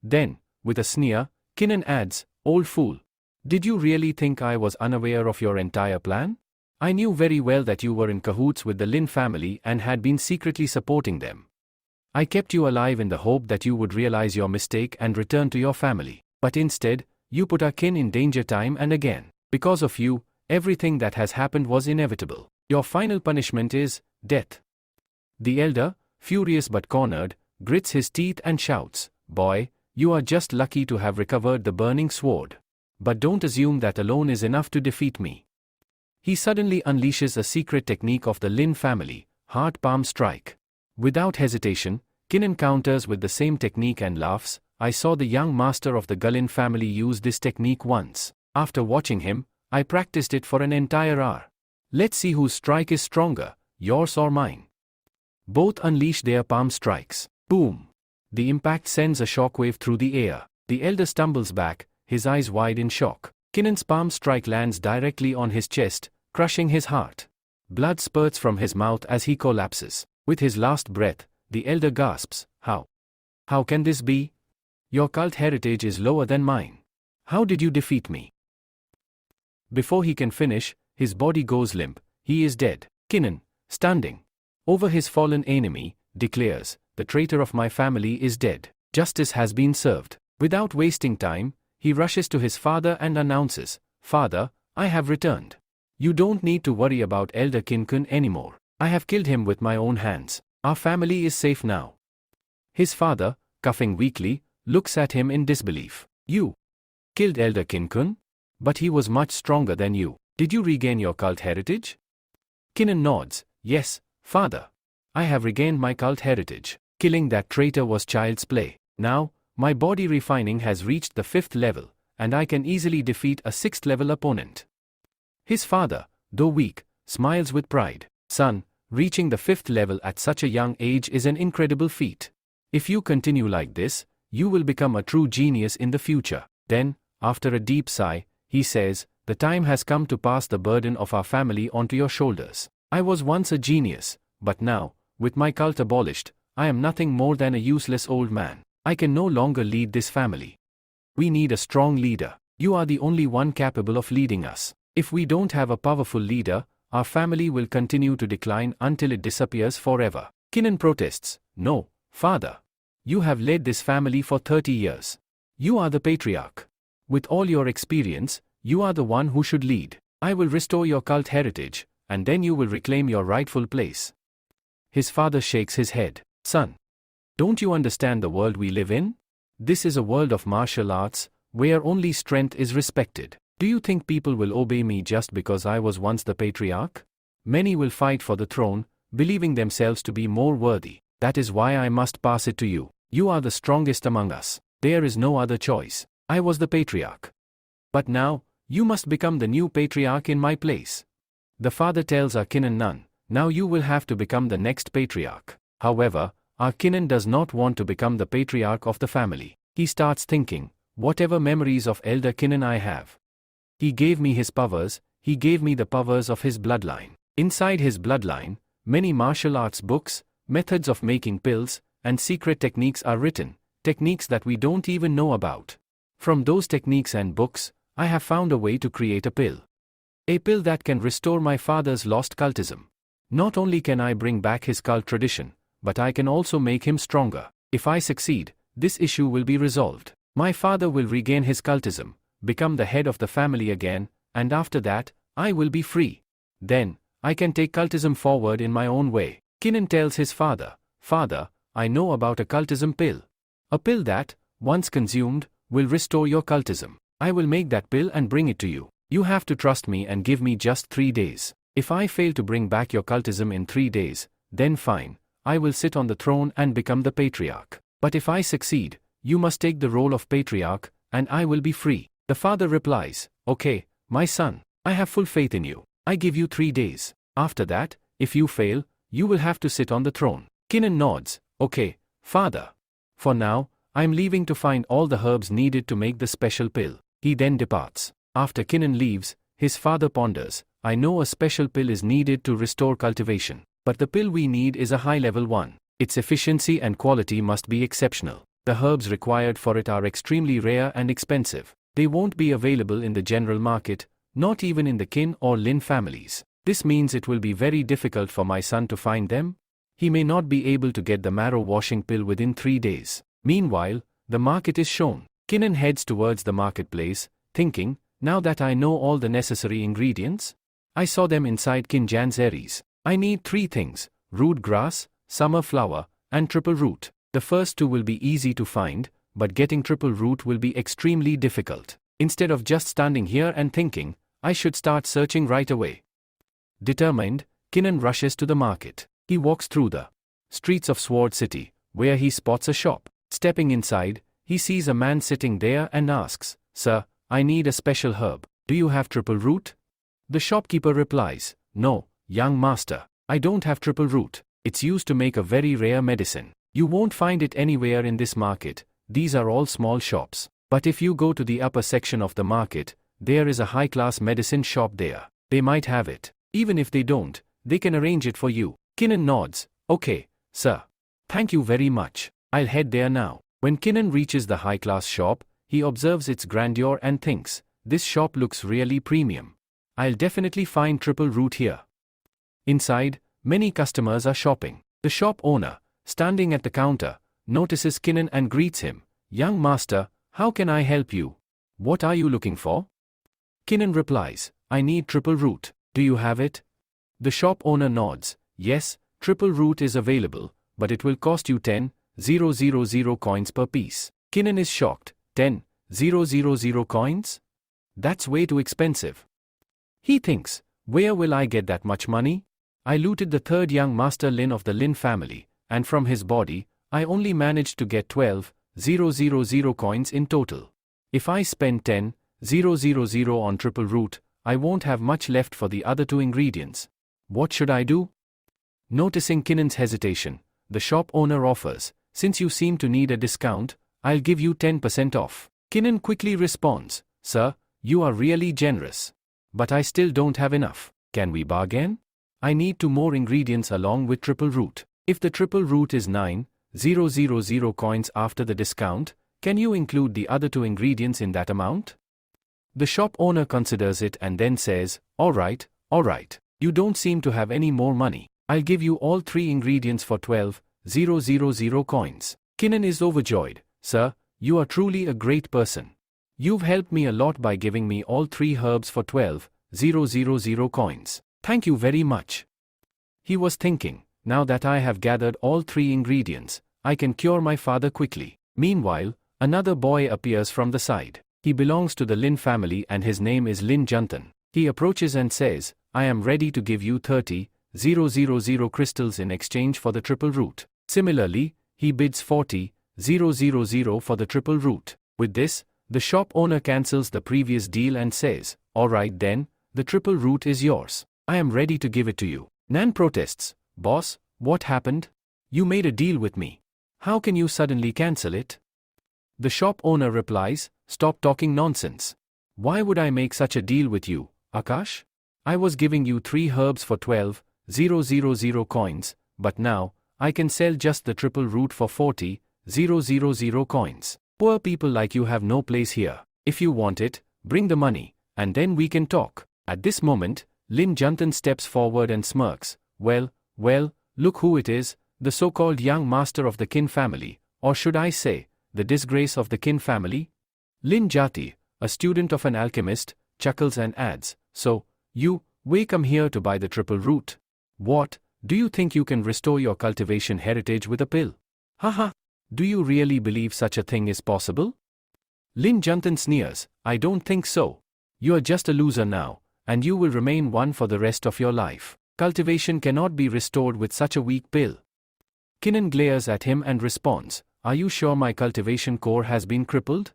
Then, with a sneer, Kinnan adds, old fool. Did you really think I was unaware of your entire plan? I knew very well that you were in cahoots with the Lin family and had been secretly supporting them. I kept you alive in the hope that you would realize your mistake and return to your family. But instead, you put our kin in danger time and again. Because of you, everything that has happened was inevitable. Your final punishment is death. The elder, furious but cornered, grits his teeth and shouts, Boy, you are just lucky to have recovered the burning sword. But don't assume that alone is enough to defeat me. He suddenly unleashes a secret technique of the Lin family, heart palm strike. Without hesitation, Kinnan counters with the same technique and laughs. I saw the young master of the Gullin family use this technique once. After watching him, I practiced it for an entire hour. Let's see whose strike is stronger, yours or mine. Both unleash their palm strikes. Boom! The impact sends a shockwave through the air. The elder stumbles back, his eyes wide in shock. Kinnan's palm strike lands directly on his chest, crushing his heart. Blood spurts from his mouth as he collapses. With his last breath, the elder gasps, How? How can this be? Your cult heritage is lower than mine. How did you defeat me? Before he can finish, his body goes limp. He is dead. Kinnan, standing over his fallen enemy, declares, The traitor of my family is dead. Justice has been served. Without wasting time, he rushes to his father and announces, Father, I have returned. You don't need to worry about Elder Kinkun anymore. I have killed him with my own hands. Our family is safe now. His father, coughing weakly, looks at him in disbelief. You killed Elder Kinkun? But he was much stronger than you. Did you regain your cult heritage? Kinnan nods, Yes, Father. I have regained my cult heritage. Killing that traitor was child's play. Now, my body refining has reached the 5th level, and I can easily defeat a 6th level opponent. His father, though weak, smiles with pride. Son, reaching the 5th level at such a young age is an incredible feat. If you continue like this, you will become a true genius in the future. Then, after a deep sigh, he says, The time has come to pass the burden of our family onto your shoulders. I was once a genius, but now, with my cult abolished, I am nothing more than a useless old man. I can no longer lead this family. We need a strong leader. You are the only one capable of leading us. If we don't have a powerful leader, our family will continue to decline until it disappears forever. Kinnan protests, No, Father. You have led this family for 30 years. You are the patriarch. With all your experience, you are the one who should lead. I will restore your cult heritage, and then you will reclaim your rightful place. His father shakes his head. Son, don't you understand the world we live in? This is a world of martial arts, where only strength is respected. Do you think people will obey me just because I was once the patriarch? Many will fight for the throne, believing themselves to be more worthy. That is why I must pass it to you. You are the strongest among us. There is no other choice. I was the patriarch. But now, you must become the new patriarch in my place. The father tells Kinnan none, now you will have to become the next patriarch. However, Kinnan does not want to become the patriarch of the family. He starts thinking, whatever memories of Elder Kinnan I have. He gave me his powers, he gave me the powers of his bloodline. Inside his bloodline, many martial arts books, methods of making pills, and secret techniques are written, techniques that we don't even know about. From those techniques and books, I have found a way to create a pill. A pill that can restore my father's lost cultism. Not only can I bring back his cult tradition, but I can also make him stronger. If I succeed, this issue will be resolved. My father will regain his cultism, become the head of the family again, and after that, I will be free. Then, I can take cultism forward in my own way. Kinnan tells his father, Father, I know about a cultism pill. A pill that, once consumed, will restore your cultism. I will make that pill and bring it to you. You have to trust me and give me just 3 days. If I fail to bring back your cultism in 3 days, then fine, I will sit on the throne and become the patriarch. But if I succeed, you must take the role of patriarch, and I will be free. The father replies, Okay, my son, I have full faith in you. I give you 3 days. After that, if you fail, you will have to sit on the throne. Kinnan nods, Okay, father. For now, I am leaving to find all the herbs needed to make the special pill. He then departs. After Kinnan leaves, his father ponders, I know a special pill is needed to restore cultivation. But the pill we need is a high-level one. Its efficiency and quality must be exceptional. The herbs required for it are extremely rare and expensive. They won't be available in the general market, not even in the Kin or Lin families. This means it will be very difficult for my son to find them. He may not be able to get the marrow washing pill within 3 days. Meanwhile, the market is shown. Kinnan heads towards the marketplace, thinking, now that I know all the necessary ingredients, I saw them inside Kin Jan's Aries. I need 3 things: root grass, summer flower, and triple root. The first 2 will be easy to find, but getting triple root will be extremely difficult. Instead of just standing here and thinking, I should start searching right away. Determined, Kinnan rushes to the market. He walks through the streets of Sword City, where he spots a shop. Stepping inside, he sees a man sitting there and asks, "Sir, I need a special herb. Do you have triple root?" The shopkeeper replies, "No, young master, I don't have triple root. It's used to make a very rare medicine. You won't find it anywhere in this market. These are all small shops. But if you go to the upper section of the market, there is a high-class medicine shop there. They might have it. Even if they don't, they can arrange it for you." Kinnan nods. "Okay, sir. Thank you very much. I'll head there now." When Kinnan reaches the high-class shop, he observes its grandeur and thinks, this shop looks really premium. I'll definitely find triple root here. Inside, many customers are shopping. The shop owner, standing at the counter, notices Kinnan and greets him. "Young master, how can I help you? What are you looking for?" Kinnan replies, "I need triple root. Do you have it?" The shop owner nods. "Yes, triple root is available, but it will cost you 10,000 coins per piece." Kinnan is shocked. 10,000 coins? That's way too expensive. He thinks, where will I get that much money? I looted the 3rd young master Lin of the Lin family, and from his body, I only managed to get 12,000 coins in total. If I spend 10,000 on triple root, I won't have much left for the other 2 ingredients. What should I do? Noticing Kinnan's hesitation, the shop owner offers, "Since you seem to need a discount, I'll give you 10% off." Kinnan quickly responds, "Sir, you are really generous. But I still don't have enough. Can we bargain? I need 2 more ingredients along with triple root. If the triple root is 9,000 coins after the discount, can you include the other 2 ingredients in that amount?" The shop owner considers it and then says, all right. You don't seem to have any more money. I'll give you all 3 ingredients for 12,000 coins. Kinnan is overjoyed. "Sir, you are truly a great person. You've helped me a lot by giving me all 3 herbs for 12,000 coins. Thank you very much." He was thinking, now that I have gathered all 3 ingredients, I can cure my father quickly. Meanwhile, another boy appears from the side. He belongs to the Lin family and his name is Lin Juntan. He approaches and says, "I am ready to give you 30,000 crystals in exchange for the triple root." Similarly, he bids 40,000 for the triple root. With this, the shop owner cancels the previous deal and says, "All right then, the triple root is yours. I am ready to give it to you." Nan protests, "Boss, what happened? You made a deal with me. How can you suddenly cancel it?" The shop owner replies, "Stop talking nonsense. Why would I make such a deal with you, Akash? I was giving you 3 herbs for 12,000 coins, but now, I can sell just the triple root for 40,000 coins. Poor people like you have no place here. If you want it, bring the money, and then we can talk." At this moment, Lin Juntan steps forward and smirks. Well, look who it is, the so-called young master of the Kin family, or should I say, the disgrace of the Kin family? Lin Jati, a student of an alchemist, chuckles and adds, "So, you, we come here to buy the triple root. What, do you think you can restore your cultivation heritage with a pill? Haha, do you really believe such a thing is possible?" Lin Juntan sneers, "I don't think so. You're just a loser now, and you will remain one for the rest of your life. Cultivation cannot be restored with such a weak pill." Kinnan glares at him and responds, "Are you sure my cultivation core has been crippled?"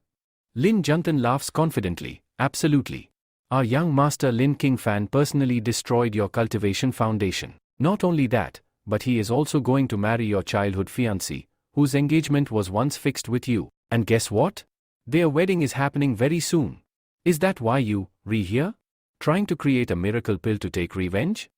Lin Juntan laughs confidently, "Absolutely. Our young master Lin Qingfan personally destroyed your cultivation foundation. Not only that, but he is also going to marry your childhood fiancée, whose engagement was once fixed with you. And guess what? Their wedding is happening very soon. Is that why you, here? Trying to create a miracle pill to take revenge?"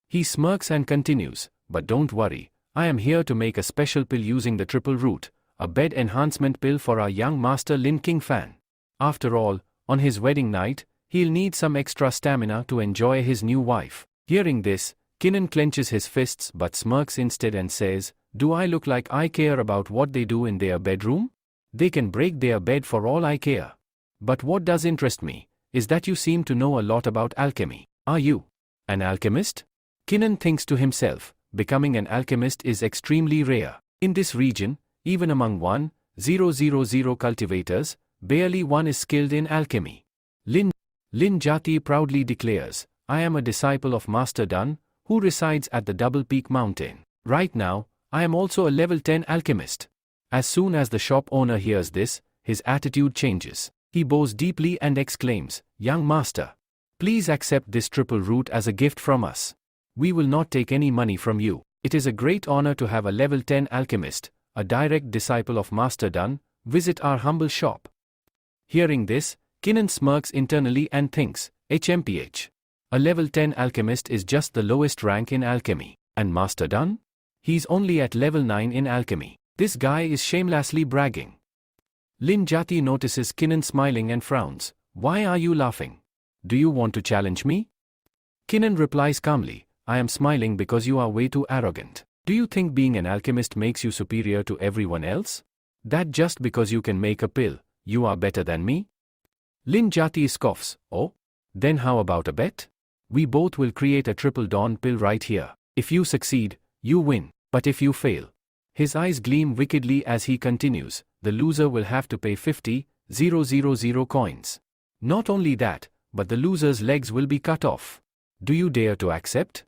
He smirks and continues, but don't worry, I am here to make a special pill using the triple root, a bed enhancement pill for our young master Lin King Fan. After all, on his wedding night, he'll need some extra stamina to enjoy his new wife. Hearing this, Kinnan clenches his fists but smirks instead and says, do I look like I care about what they do in their bedroom? They can break their bed for all I care. But what does interest me, is that you seem to know a lot about alchemy. Are you an alchemist? Kinnan thinks to himself, becoming an alchemist is extremely rare. In this region, even among 1,000 cultivators, barely one is skilled in alchemy. Lin Jati proudly declares, I am a disciple of Master Dan, who resides at the Double Peak Mountain. Right now, I am also a level 10 alchemist. As soon as the shop owner hears this, his attitude changes. He bows deeply and exclaims, young master, please accept this triple root as a gift from us. We will not take any money from you. It is a great honor to have a level 10 alchemist, a direct disciple of Master Dan, visit our humble shop. Hearing this, Kinnan smirks internally and thinks, HMPH. A level 10 alchemist is just the lowest rank in alchemy. And Master Dan? He's only at level 9 in alchemy. This guy is shamelessly bragging. Lin Jati notices Kinnan smiling and frowns. Why are you laughing? Do you want to challenge me? Kinnan replies calmly, I am smiling because you are way too arrogant. Do you think being an alchemist makes you superior to everyone else? That just because you can make a pill, you are better than me? Lin Jati scoffs, oh? Then how about a bet? We both will create a triple dawn pill right here. If you succeed, you win. But if you fail, his eyes gleam wickedly as he continues, the loser will have to pay 50,000 coins. Not only that, but the loser's legs will be cut off. Do you dare to accept?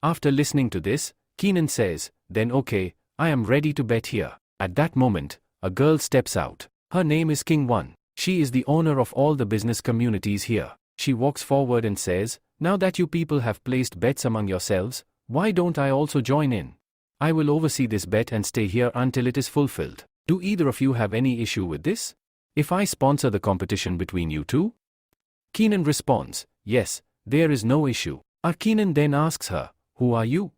After listening to this, Keenan says, then okay, I am ready to bet here. At that moment, a girl steps out. Her name is King One. She is the owner of all the business communities here. She walks forward and says, now that you people have placed bets among yourselves, why don't I also join in? I will oversee this bet and stay here until it is fulfilled. Do either of you have any issue with this? If I sponsor the competition between you two? Keenan responds, yes, there is no issue. Keenan then asks her, who are you?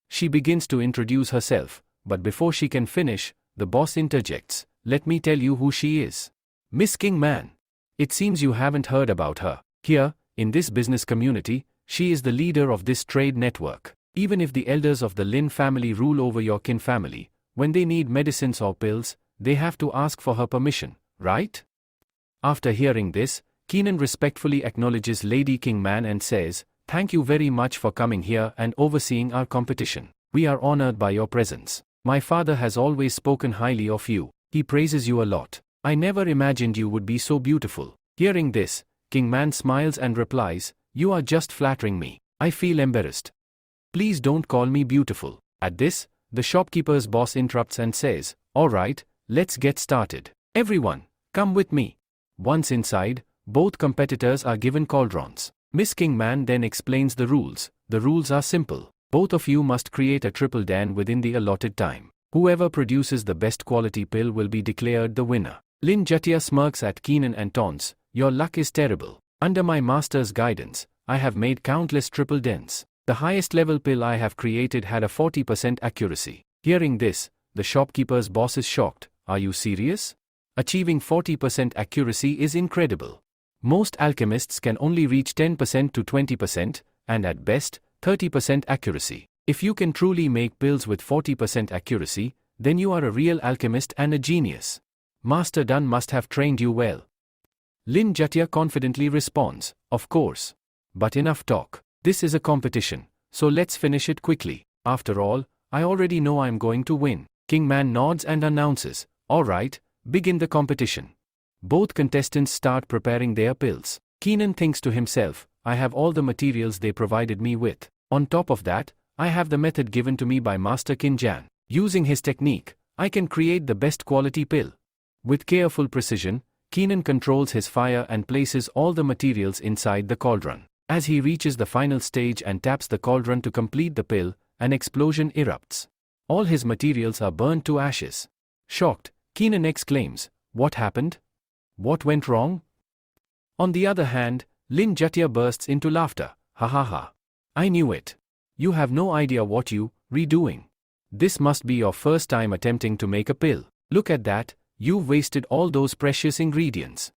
She begins to introduce herself, but before she can finish, the boss interjects, let me tell you who she is. Miss King Man. It seems you haven't heard about her. Here, in this business community, she is the leader of this trade network. Even if the elders of the Lin family rule over your kin family, when they need medicines or pills, they have to ask for her permission, right? After hearing this, Keenan respectfully acknowledges Lady King Man and says, thank you very much for coming here and overseeing our competition. We are honored by your presence. My father has always spoken highly of you. He praises you a lot. I never imagined you would be so beautiful. Hearing this, King Man smiles and replies, you are just flattering me. I feel embarrassed. Please don't call me beautiful. At this, the shopkeeper's boss interrupts and says, all right, let's get started. Everyone, come with me. Once inside, both competitors are given cauldrons. Miss King Man then explains the rules. The rules are simple. Both of you must create a triple dan within the allotted time. Whoever produces the best quality pill will be declared the winner. Lin Jatia smirks at Keenan and taunts, your luck is terrible. Under my master's guidance, I have made countless triple dens. The highest level pill I have created had a 40% accuracy. Hearing this, the shopkeeper's boss is shocked. Are you serious? Achieving 40% accuracy is incredible. Most alchemists can only reach 10% to 20%, and at best, 30% accuracy. If you can truly make pills with 40% accuracy, then you are a real alchemist and a genius. Master Dan must have trained you well. Lin Jatia confidently responds, of course. But enough talk. This is a competition, so let's finish it quickly. After all, I already know I'm going to win. King Man nods and announces, all right, begin the competition. Both contestants start preparing their pills. Keenan thinks to himself, I have all the materials they provided me with. On top of that, I have the method given to me by Master Kin Jan. Using his technique, I can create the best quality pill. With careful precision, Keenan controls his fire and places all the materials inside the cauldron. As he reaches the final stage and taps the cauldron to complete the pill, an explosion erupts. All his materials are burned to ashes. Shocked, Keenan exclaims, what happened? What went wrong? On the other hand, Lin Jatia bursts into laughter. Ha ha ha. I knew it. you have no idea what you redoing. This must be your first time attempting to make a pill. Look at that, you've wasted all those precious ingredients.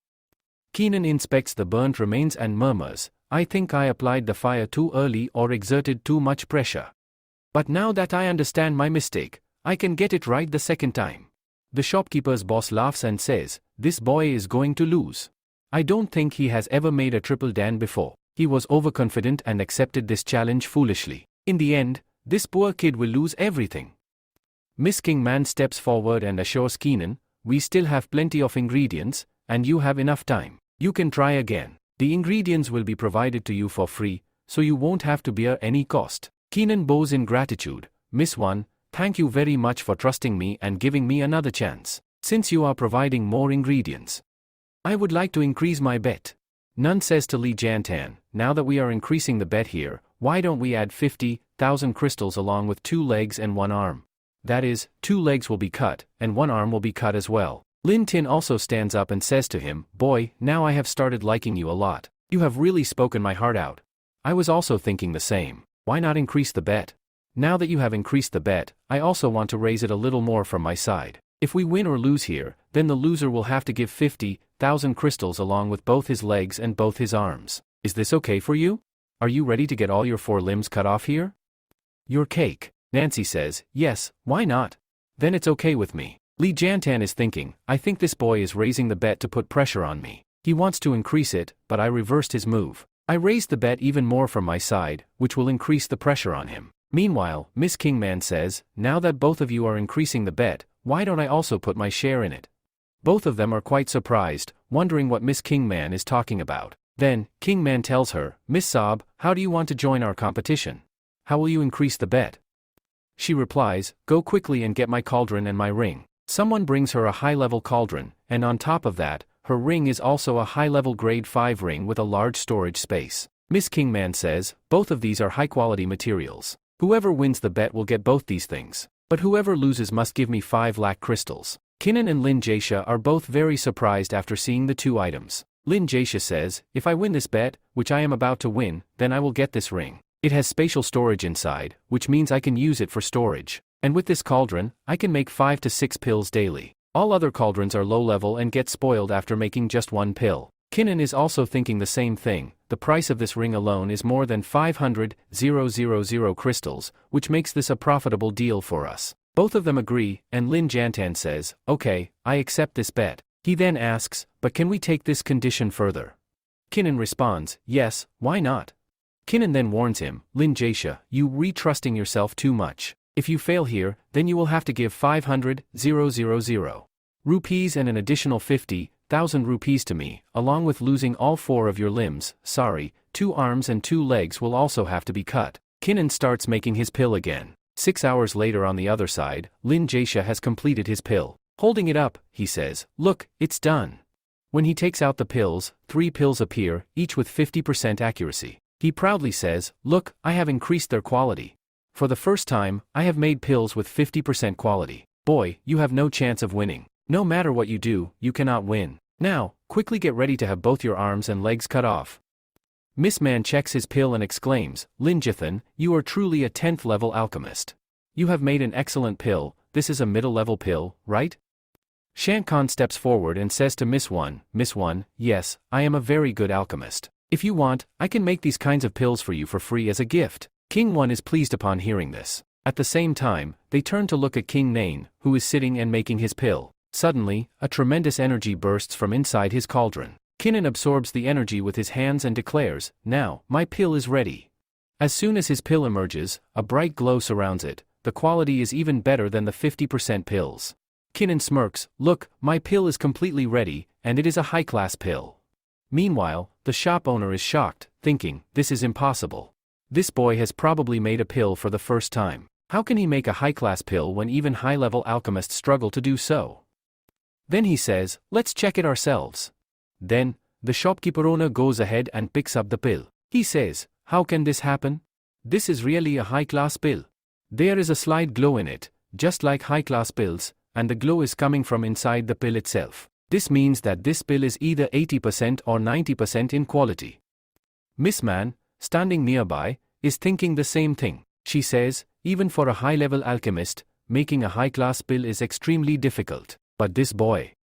Keenan inspects the burnt remains and murmurs, I think I applied the fire too early or exerted too much pressure. But now that I understand my mistake, I can get it right the second time. The shopkeeper's boss laughs and says, this boy is going to lose. I don't think he has ever made a triple dan before. He was overconfident and accepted this challenge foolishly. In the end, this poor kid will lose everything. Miss Kingman steps forward and assures Keenan, we still have plenty of ingredients, and you have enough time. You can try again. The ingredients will be provided to you for free, so you won't have to bear any cost. Keenan bows in gratitude, Miss One, thank you very much for trusting me and giving me another chance. Since you are providing more ingredients, I would like to increase my bet. Nun says to Lee Jantan, now that we are increasing the bet here, why don't we add 50,000 crystals along with 2 legs and 1 arm? That is, 2 legs will be cut, and 1 arm will be cut as well. Lin Tin also stands up and says to him, boy, now I have started liking you a lot. You have really spoken my heart out. I was also thinking the same. Why not increase the bet? Now that you have increased the bet, I also want to raise it a little more from my side. If we win or lose here, then the loser will have to give 50,000 crystals along with both his legs and both his arms. Is this okay for you? Are you ready to get all your 4 limbs cut off here? Your cake. Nancy says, yes, why not? Then it's okay with me. Lee Jantan is thinking, I think this boy is raising the bet to put pressure on me. He wants to increase it, but I reversed his move. I raised the bet even more from my side, which will increase the pressure on him. Meanwhile, Miss Kingman says, now that both of you are increasing the bet, why don't I also put my share in it? Both of them are quite surprised, wondering what Miss Kingman is talking about. Then, Kingman tells her, Miss Saab, how do you want to join our competition? How will you increase the bet? She replies, go quickly and get my cauldron and my ring. Someone brings her a high-level cauldron, and on top of that, her ring is also a high-level grade 5 ring with a large storage space. Miss Kingman says, both of these are high-quality materials. Whoever wins the bet will get both these things. But whoever loses must give me 5 lakh crystals. Kinnan and Lin Jaisha are both very surprised after seeing the 2 items. Lin Jaisha says, if I win this bet, which I am about to win, then I will get this ring. It has spatial storage inside, which means I can use it for storage. And with this cauldron, I can make 5 to 6 pills daily. All other cauldrons are low level and get spoiled after making just 1 pill. Kinnan is also thinking the same thing. The price of this ring alone is more than 500,000 crystals, which makes this a profitable deal for us. Both of them agree, and Lin Jantan says, okay, I accept this bet. He then asks, but can we take this condition further? Kinnan responds, yes, why not? Kinnan then warns him, Lin Jaisha, you re-trusting yourself too much. If you fail here, then you will have to give 500,000 rupees and an additional 50,000 rupees to me, along with losing all 4 of your limbs, 2 arms and 2 legs will also have to be cut. Kinnan starts making his pill again. 6 hours later on the other side, Lin Jaisha has completed his pill. Holding it up, he says, look, it's done. When he takes out the pills, 3 pills appear, each with 50% accuracy. He proudly says, look, I have increased their quality. For the first time, I have made pills with 50% quality. Boy, you have no chance of winning. No matter what you do, you cannot win. Now, quickly get ready to have both your arms and legs cut off. Miss Man checks his pill and exclaims, Lin Jithan, you are truly a 10th level alchemist. You have made an excellent pill. This is a middle level pill, right? Shan Khan steps forward and says to Miss One, yes, I am a very good alchemist. If you want, I can make these kinds of pills for you for free as a gift. King One is pleased upon hearing this. At the same time, they turn to look at King Nain, who is sitting and making his pill. Suddenly, a tremendous energy bursts from inside his cauldron. Kinnan absorbs the energy with his hands and declares, now, my pill is ready. As soon as his pill emerges, a bright glow surrounds it. The quality is even better than the 50% pills. Kinnan smirks, look, my pill is completely ready, and it is a high-class pill. Meanwhile, the shop owner is shocked, thinking, this is impossible. This boy has probably made a pill for the first time. How can he make a high-class pill when even high-level alchemists struggle to do so? Then he says, let's check it ourselves. Then, the shopkeeper owner goes ahead and picks up the pill. He says, how can this happen? This is really a high-class pill. There is a slight glow in it, just like high-class pills, and the glow is coming from inside the pill itself. This means that this pill is either 80% or 90% in quality. Miss Man, standing nearby, is thinking the same thing. She says, even for a high-level alchemist, making a high-class pill is extremely difficult. But this boy,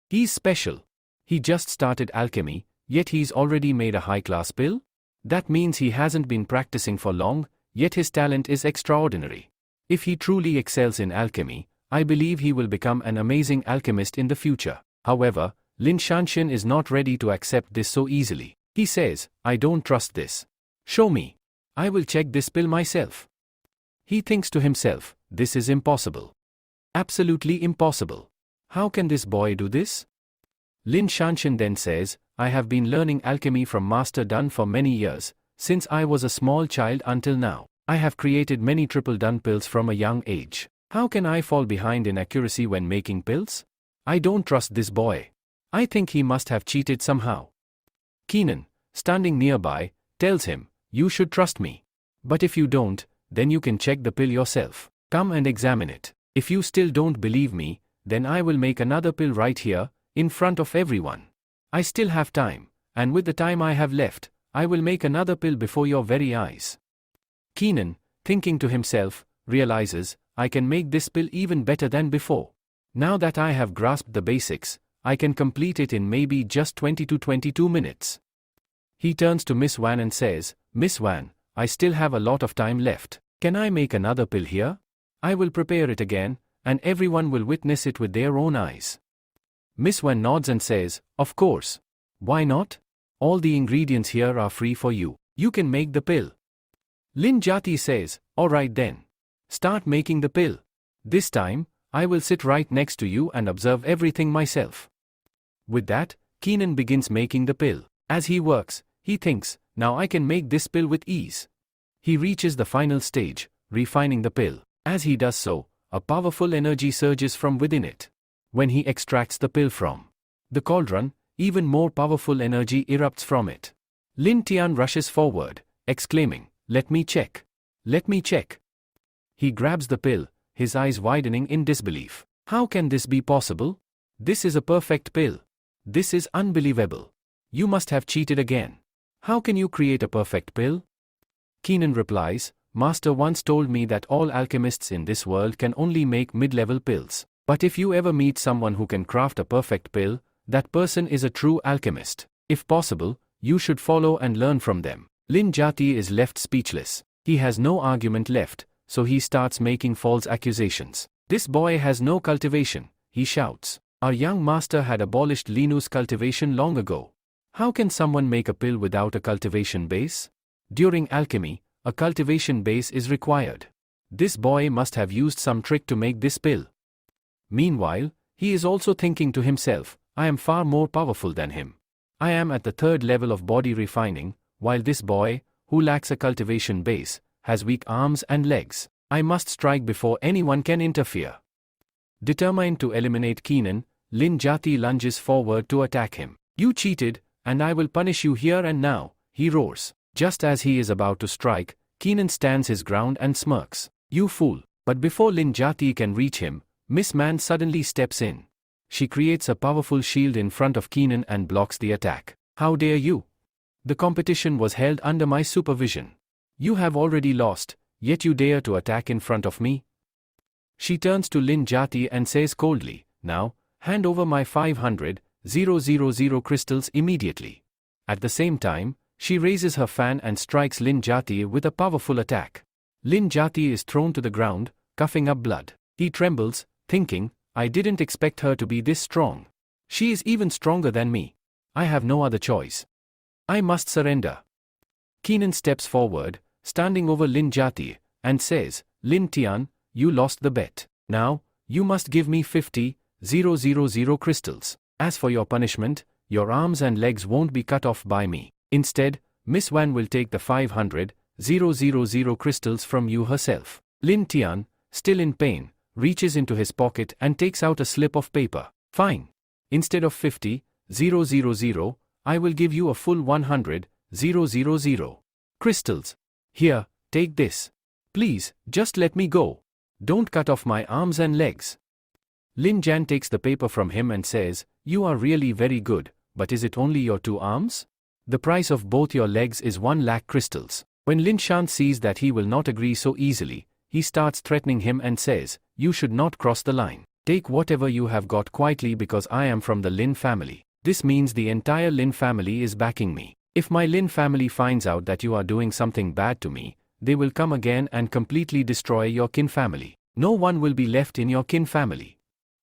he's special. He just started alchemy, yet he's already made a high-class pill? That means he hasn't been practicing for long, yet his talent is extraordinary. If he truly excels in alchemy, I believe he will become an amazing alchemist in the future. However, Lin Shanshan is not ready to accept this so easily. He says, I don't trust this. Show me. I will check this pill myself. He thinks to himself, this is impossible. Absolutely impossible. How can this boy do this? Lin Shanshan then says, I have been learning alchemy from Master Dun for many years, since I was a small child until now. I have created many triple Dun pills from a young age. How can I fall behind in accuracy when making pills? I don't trust this boy. I think he must have cheated somehow. Keenan, standing nearby, tells him, you should trust me. But if you don't, then you can check the pill yourself. Come and examine it. If you still don't believe me, then I will make another pill right here, in front of everyone. I still have time, and with the time I have left, I will make another pill before your very eyes. Keenan, thinking to himself, realizes, I can make this pill even better than before. Now that I have grasped the basics, I can complete it in maybe just 20 to 22 minutes. He turns to Miss Wan and says, Miss Wan, I still have a lot of time left. Can I make another pill here? I will prepare it again, and everyone will witness it with their own eyes. Miss Wan nods and says, of course. Why not? All the ingredients here are free for you. You can make the pill. Lin Jati says, alright then. Start making the pill. This time, I will sit right next to you and observe everything myself. With that, Keenan begins making the pill. As he works, he thinks, now I can make this pill with ease. He reaches the final stage, refining the pill. As he does so, a powerful energy surges from within it. When he extracts the pill from the cauldron, even more powerful energy erupts from it. Lin Tian rushes forward, exclaiming, let me check. Let me check. He grabs the pill, his eyes widening in disbelief. How can this be possible? This is a perfect pill. This is unbelievable. You must have cheated again. How can you create a perfect pill? Keenan replies, Master once told me that all alchemists in this world can only make mid-level pills. But if you ever meet someone who can craft a perfect pill, that person is a true alchemist. If possible, you should follow and learn from them. Lin Jati is left speechless. He has no argument left, so he starts making false accusations. This boy has no cultivation, he shouts. Our young master had abolished Linu's cultivation long ago. How can someone make a pill without a cultivation base? During alchemy, a cultivation base is required. This boy must have used some trick to make this pill. Meanwhile, he is also thinking to himself, I am far more powerful than him. I am at the third level of body refining, while this boy, who lacks a cultivation base, has weak arms and legs. I must strike before anyone can interfere. Determined to eliminate Keenan, Lin Jati lunges forward to attack him. You cheated, and I will punish you here and now, he roars. Just as he is about to strike, Keenan stands his ground and smirks. You fool. But before Lin Jati can reach him, Miss Man suddenly steps in. She creates a powerful shield in front of Keenan and blocks the attack. How dare you? The competition was held under my supervision. You have already lost, yet you dare to attack in front of me? She turns to Lin Jati and says coldly, now, hand over my 500,000 crystals immediately. At the same time, she raises her fan and strikes Lin Jati with a powerful attack. Lin Jati is thrown to the ground, coughing up blood. He trembles, thinking, I didn't expect her to be this strong. She is even stronger than me. I have no other choice. I must surrender. Keenan steps forward, standing over Lin Jati, and says, Lin Tian, you lost the bet. Now, you must give me 50,000 crystals. As for your punishment, your arms and legs won't be cut off by me. Instead, Miss Wan will take the 500,000 crystals from you herself. Lin Tian, still in pain, reaches into his pocket and takes out a slip of paper. Fine. Instead of 50,000, I will give you a full 100,000 crystals. Here, take this. Please, just let me go. Don't cut off my arms and legs. Lin Jan takes the paper from him and says, you are really very good, but is it only your 2 arms? The price of both your legs is 1 lakh crystals. When Lin Shan sees that he will not agree so easily, he starts threatening him and says, "You should not cross the line. Take whatever you have got quietly because I am from the Lin family. This means the entire Lin family is backing me. If my Lin family finds out that you are doing something bad to me, they will come again and completely destroy your kin family. No one will be left in your kin family."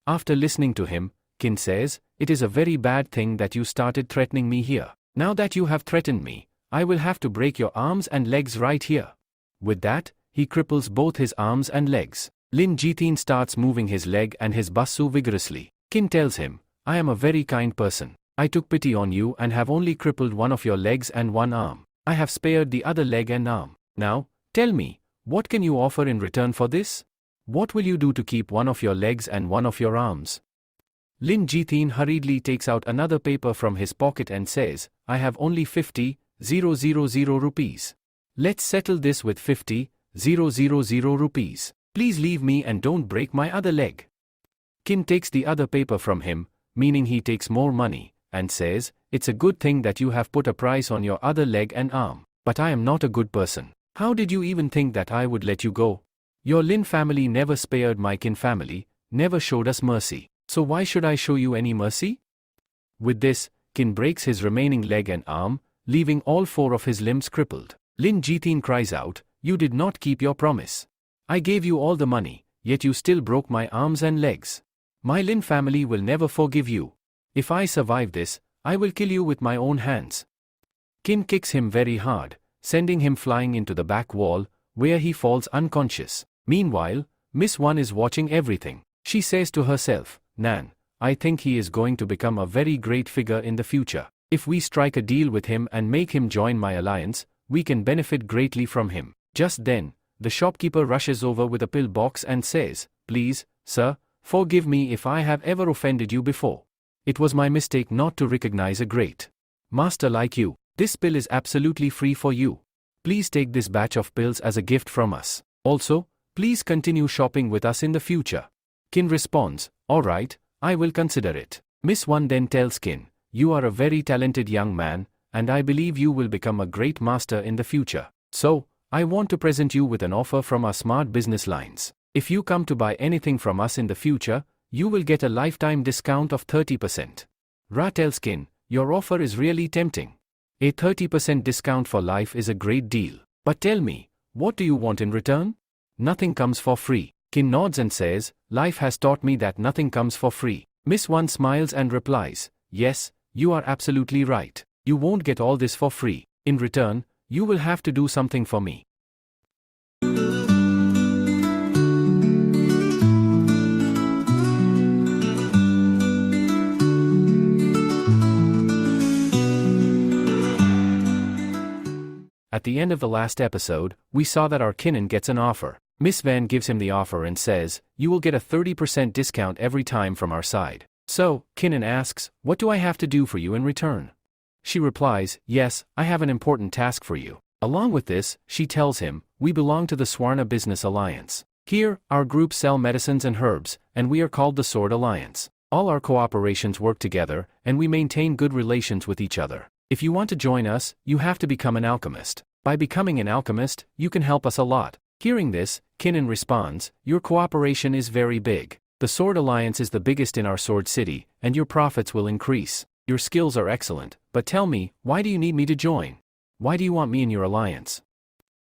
After listening to him, Kin says, "It is a very bad thing that you started threatening me here. Now that you have threatened me, I will have to break your arms and legs right here." With that, he cripples both his arms and legs. Lin Jithin starts moving his leg and his basu vigorously. Kin tells him, "I am a very kind person. I took pity on you and have only crippled one of your legs and one arm. I have spared the other leg and arm. Now, tell me, what can you offer in return for this? What will you do to keep one of your legs and one of your arms?" Lin Jithin hurriedly takes out another paper from his pocket and says, "I have only 50,000 rupees. Let's settle this with 50,000 rupees. Please leave me and don't break my other leg." Kin takes the other paper from him, meaning he takes more money, and says, "It's a good thing that you have put a price on your other leg and arm, but I am not a good person. How did you even think that I would let you go? Your Lin family never spared my kin family, never showed us mercy. So why should I show you any mercy?" With this, Kin breaks his remaining leg and arm, leaving all 4 of his limbs crippled. Lin Jithin cries out, "You did not keep your promise. I gave you all the money, yet you still broke my arms and legs. My Lin family will never forgive you. If I survive this, I will kill you with my own hands." Kin kicks him very hard, sending him flying into the back wall, where he falls unconscious. Meanwhile, Miss One is watching everything. She says to herself, "Nan, I think he is going to become a very great figure in the future. If we strike a deal with him and make him join my alliance, we can benefit greatly from him." Just then, the shopkeeper rushes over with a pill box and says, "Please, sir, forgive me if I have ever offended you before. It was my mistake not to recognize a great master like you. This pill is absolutely free for you. Please take this batch of pills as a gift from us. Also, please continue shopping with us in the future." Kin responds, "All right, I will consider it." Miss One then tells Kin, "You are a very talented young man, and I believe you will become a great master in the future. So, I want to present you with an offer from our smart business lines. If you come to buy anything from us in the future, you will get a lifetime discount of 30%. Ra tells Kin, "Your offer is really tempting. A 30% discount for life is a great deal. But tell me, what do you want in return?" "Nothing comes for free." Kin nods and says, "Life has taught me that nothing comes for free." Miss One smiles and replies, "Yes, you are absolutely right. You won't get all this for free. In return, you will have to do something for me." At the end of the last episode, we saw that our Kinnan gets an offer. Miss Van gives him the offer and says, "You will get a 30% discount every time from our side." So, Kinnan asks, "What do I have to do for you in return?" She replies, "Yes, I have an important task for you." Along with this, she tells him, "We belong to the Swarna Business Alliance. Here, our group sell medicines and herbs, and we are called the Sword Alliance. All our cooperations work together, and we maintain good relations with each other. If you want to join us, you have to become an alchemist. By becoming an alchemist, you can help us a lot." Hearing this, Kinnan responds, "Your cooperation is very big. The Sword Alliance is the biggest in our Sword City, and your profits will increase. Your skills are excellent, but tell me, why do you need me to join? Why do you want me in your alliance?"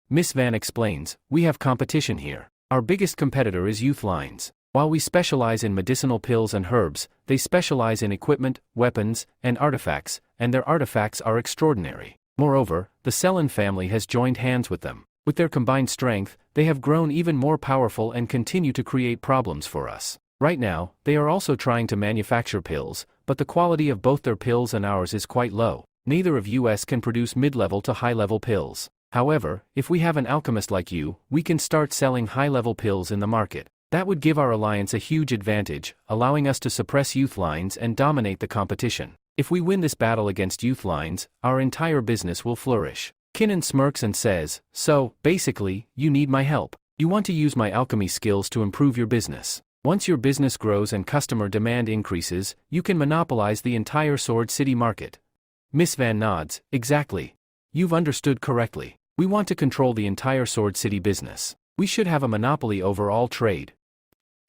Miss Van explains, "We have competition here. Our biggest competitor is Youth Lines. While we specialize in medicinal pills and herbs, they specialize in equipment, weapons, and artifacts, and their artifacts are extraordinary. Moreover, the Selen family has joined hands with them. With their combined strength, they have grown even more powerful and continue to create problems for us. Right now, they are also trying to manufacture pills, but the quality of both their pills and ours is quite low. Neither of us can produce mid-level to high-level pills. However, if we have an alchemist like you, we can start selling high-level pills in the market. That would give our alliance a huge advantage, allowing us to suppress Youth Lines and dominate the competition. If we win this battle against Youth Lines, our entire business will flourish." Kinnan smirks and says, "So, basically, you need my help. You want to use my alchemy skills to improve your business. Once your business grows and customer demand increases, you can monopolize the entire Sword City market." Miss Van nods, "Exactly. You've understood correctly. We want to control the entire Sword City business. We should have a monopoly over all trade.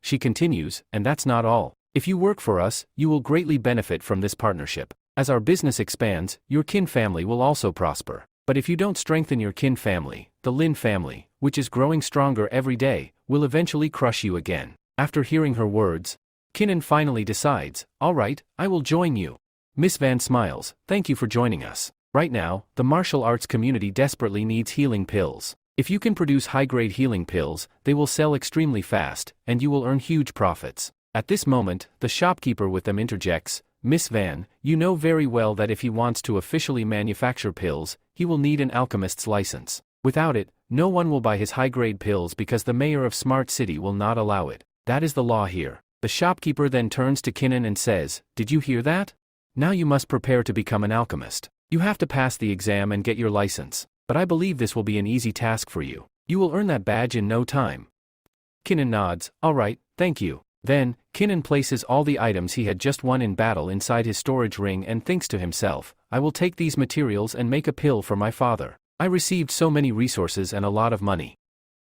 She continues, and that's not all. If you work for us, you will greatly benefit from this partnership. As our business expands, your kin family will also prosper. But if you don't strengthen your kin family, the Lin family, which is growing stronger every day, will eventually crush you again. After hearing her words, Kinnan finally decides, all right, I will join you. Miss Van smiles, thank you for joining us. Right now, the martial arts community desperately needs healing pills. If you can produce high-grade healing pills, they will sell extremely fast, and you will earn huge profits. At this moment, the shopkeeper with them interjects, Miss Van, you know very well that if he wants to officially manufacture pills, he will need an alchemist's license. Without it, no one will buy his high-grade pills because the mayor of Smart City will not allow it. That is the law here. The shopkeeper then turns to Kinnan and says, did you hear that? Now you must prepare to become an alchemist. You have to pass the exam and get your license. But I believe this will be an easy task for you. You will earn that badge in no time. Kinnan nods, all right, thank you. Then, Kinnan places all the items he had just won in battle inside his storage ring and thinks to himself, I will take these materials and make a pill for my father. I received so many resources and a lot of money.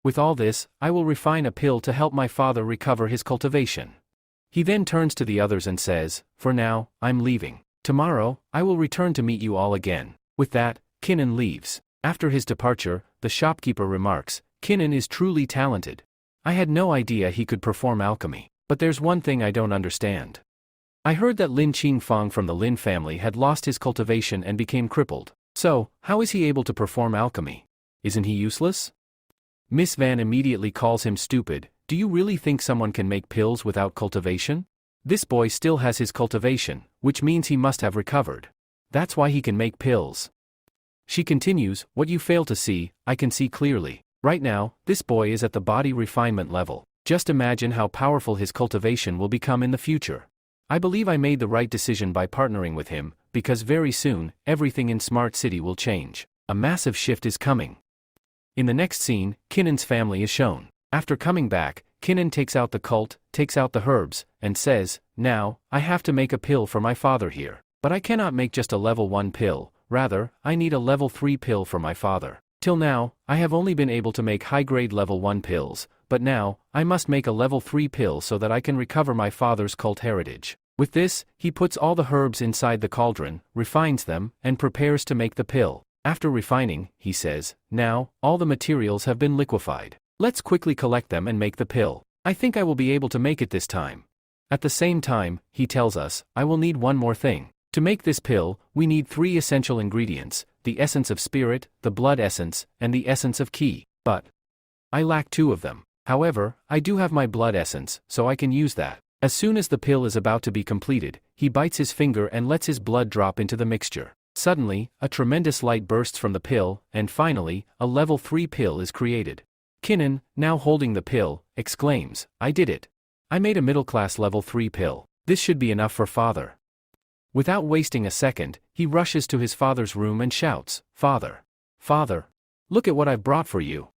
With all this, I will refine a pill to help my father recover his cultivation. He then turns to the others and says, for now, I'm leaving. Tomorrow, I will return to meet you all again. With that, Kinnan leaves. After his departure, the shopkeeper remarks, Kinnan is truly talented. I had no idea he could perform alchemy. But there's one thing I don't understand. I heard that Lin Qingfang from the Lin family had lost his cultivation and became crippled. So, how is he able to perform alchemy? Isn't he useless? Miss Van immediately calls him stupid. Do you really think someone can make pills without cultivation? This boy still has his cultivation, which means he must have recovered. That's why he can make pills. She continues, what you fail to see, I can see clearly. Right now, this boy is at the body refinement level. Just imagine how powerful his cultivation will become in the future. I believe I made the right decision by partnering with him, because very soon, everything in Smart City will change. A massive shift is coming. In the next scene, Kinnan's family is shown. After coming back, Kinnan takes out the cult, takes out the herbs, and says, now, I have to make a pill for my father here. But I cannot make just a level 1 pill, rather, I need a level 3 pill for my father. Till now, I have only been able to make high-grade level 1 pills, but now, I must make a level 3 pill so that I can recover my father's cult heritage. With this, he puts all the herbs inside the cauldron, refines them, and prepares to make the pill. After refining, he says, now, all the materials have been liquefied. Let's quickly collect them and make the pill. I think I will be able to make it this time. At the same time, he tells us, I will need one more thing. To make this pill, we need 3 essential ingredients, the essence of spirit, the blood essence, and the essence of ki. But I lack 2 of them. However, I do have my blood essence, so I can use that. As soon as the pill is about to be completed, he bites his finger and lets his blood drop into the mixture. Suddenly, a tremendous light bursts from the pill, and finally, a level 3 pill is created. Kinnan, now holding the pill, exclaims, I did it. I made a middle-class level 3 pill. This should be enough for father. Without wasting a second, he rushes to his father's room and shouts, Father! Father! Look at what I've brought for you.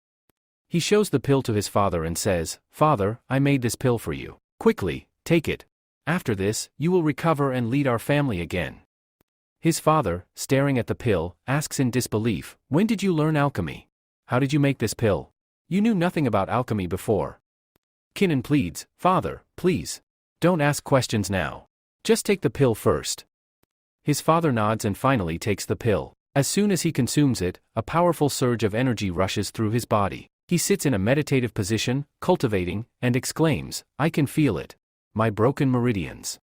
He shows the pill to his father and says, Father, I made this pill for you. Quickly, take it. After this, you will recover and lead our family again. His father, staring at the pill, asks in disbelief, when did you learn alchemy? How did you make this pill? You knew nothing about alchemy before. Kinnan pleads, Father, please. Don't ask questions now. Just take the pill first. His father nods and finally takes the pill. As soon as he consumes it, a powerful surge of energy rushes through his body. He sits in a meditative position, cultivating, and exclaims, I can feel it. My broken meridians.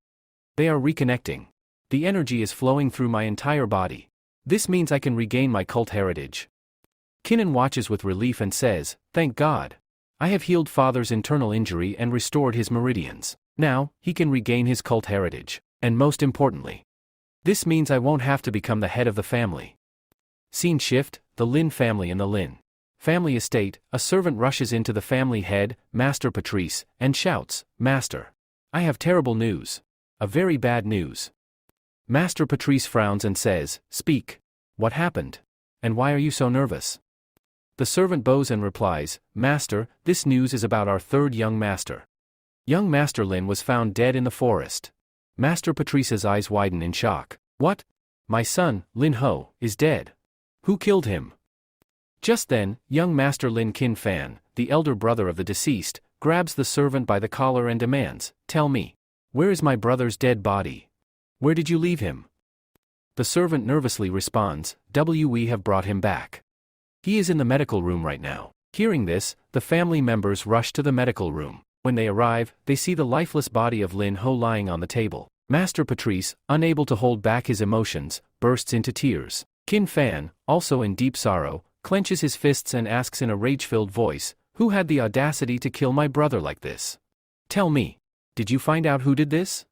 They are reconnecting. The energy is flowing through my entire body. This means I can regain my cult heritage. Kinnan watches with relief and says, Thank God. I have healed father's internal injury and restored his meridians. Now, he can regain his cult heritage. And most importantly, this means I won't have to become the head of the family. Scene shift, the Lin family in the Lin family estate. A servant rushes into the family head, Master Patrice, and shouts, Master, I have terrible news. A very bad news. Master Patrice frowns and says, Speak. What happened? And why are you so nervous? The servant bows and replies, Master, this news is about our 3rd young master. Young Master Lin was found dead in the forest. Master Patrice's eyes widen in shock. What? My son, Lin Ho, is dead. Who killed him? Just then, young Master Lin Kin Fan, the elder brother of the deceased, grabs the servant by the collar and demands, "Tell me, where is my brother's dead body? Where did you leave him?" The servant nervously responds, "We have brought him back. He is in the medical room right now." Hearing this, the family members rush to the medical room. When they arrive, they see the lifeless body of Lin Ho lying on the table. Master Patrice, unable to hold back his emotions, bursts into tears. Kin Fan, also in deep sorrow, clenches his fists and asks in a rage-filled voice, "Who had the audacity to kill my brother like this? Tell me, did you find out who did this?"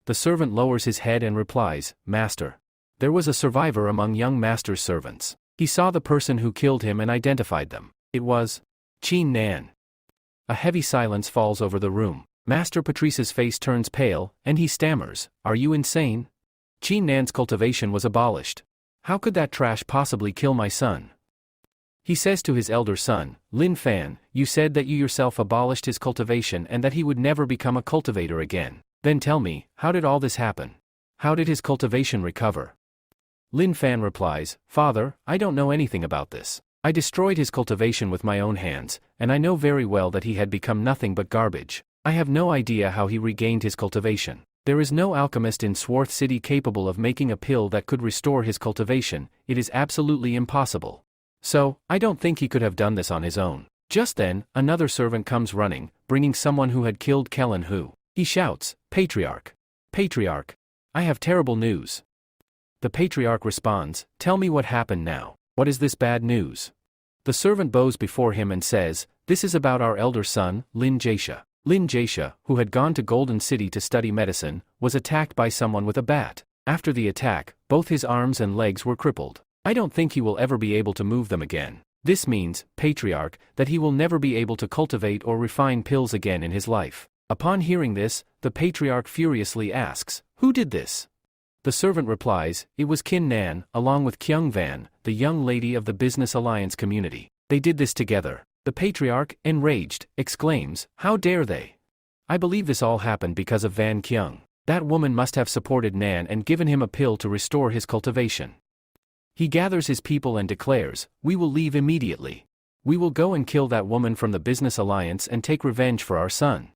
The servant lowers his head and replies, "Master. There was a survivor among young master's servants. He saw the person who killed him and identified them. It was Qin Nan." A heavy silence falls over the room. Master Patrice's face turns pale, and he stammers, "Are you insane? Qin Nan's cultivation was abolished. How could that trash possibly kill my son?" He says to his elder son, "Lin Fan, you said that you yourself abolished his cultivation and that he would never become a cultivator again. Then tell me, how did all this happen? How did his cultivation recover?" Lin Fan replies, "Father, I don't know anything about this. I destroyed his cultivation with my own hands, and I know very well that he had become nothing but garbage. I have no idea how he regained his cultivation. There is no alchemist in Swarth City capable of making a pill that could restore his cultivation. It is absolutely impossible. So, I don't think he could have done this on his own." Just then, another servant comes running, bringing someone who had killed Kellen Hu. He shouts, "Patriarch! Patriarch! I have terrible news." The Patriarch responds, "Tell me what happened now. What is this bad news?" The servant bows before him and says, "This is about our elder son, Lin Jaisha. Lin Jaisha, who had gone to Golden City to study medicine, was attacked by someone with a bat. After the attack, both his arms and legs were crippled. I don't think he will ever be able to move them again. This means, Patriarch, that he will never be able to cultivate or refine pills again in his life." Upon hearing this, the Patriarch furiously asks, "Who did this?" The servant replies, "It was Qin Nan, along with Kyung Van, the young lady of the Business Alliance community. They did this together." The Patriarch, enraged, exclaims, "How dare they? I believe this all happened because of Van Kyung. That woman must have supported Nan and given him a pill to restore his cultivation." He gathers his people and declares, "We will leave immediately. We will go and kill that woman from the Business Alliance and take revenge for our son."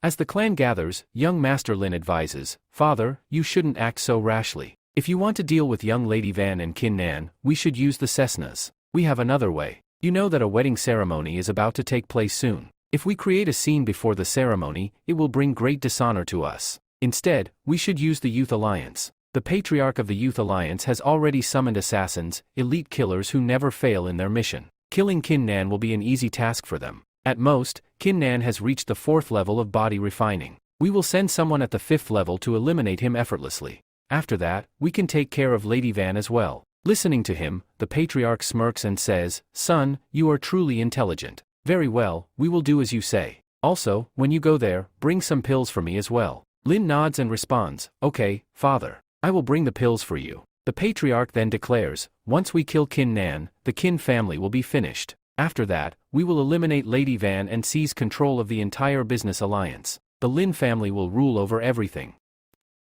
As the clan gathers, young Master Lin advises, "Father, you shouldn't act so rashly. If you want to deal with young Lady Van and Qin Nan, we should use the Cessnas. We have another way. You know that a wedding ceremony is about to take place soon. If we create a scene before the ceremony, it will bring great dishonor to us. Instead, we should use the Youth Alliance. The Patriarch of the Youth Alliance has already summoned assassins, elite killers who never fail in their mission. Killing Qin Nan will be an easy task for them. At most, Qin Nan has reached the 4th level of body refining. We will send someone at the 5th level to eliminate him effortlessly. After that, we can take care of Lady Van as well." Listening to him, the Patriarch smirks and says, "Son, you are truly intelligent. Very well, we will do as you say. Also, when you go there, bring some pills for me as well." Lin nods and responds, "Okay, father. I will bring the pills for you." The Patriarch then declares, "Once we kill Qin Nan, the Qin family will be finished. After that, we will eliminate Lady Van and seize control of the entire Business Alliance. The Lin family will rule over everything."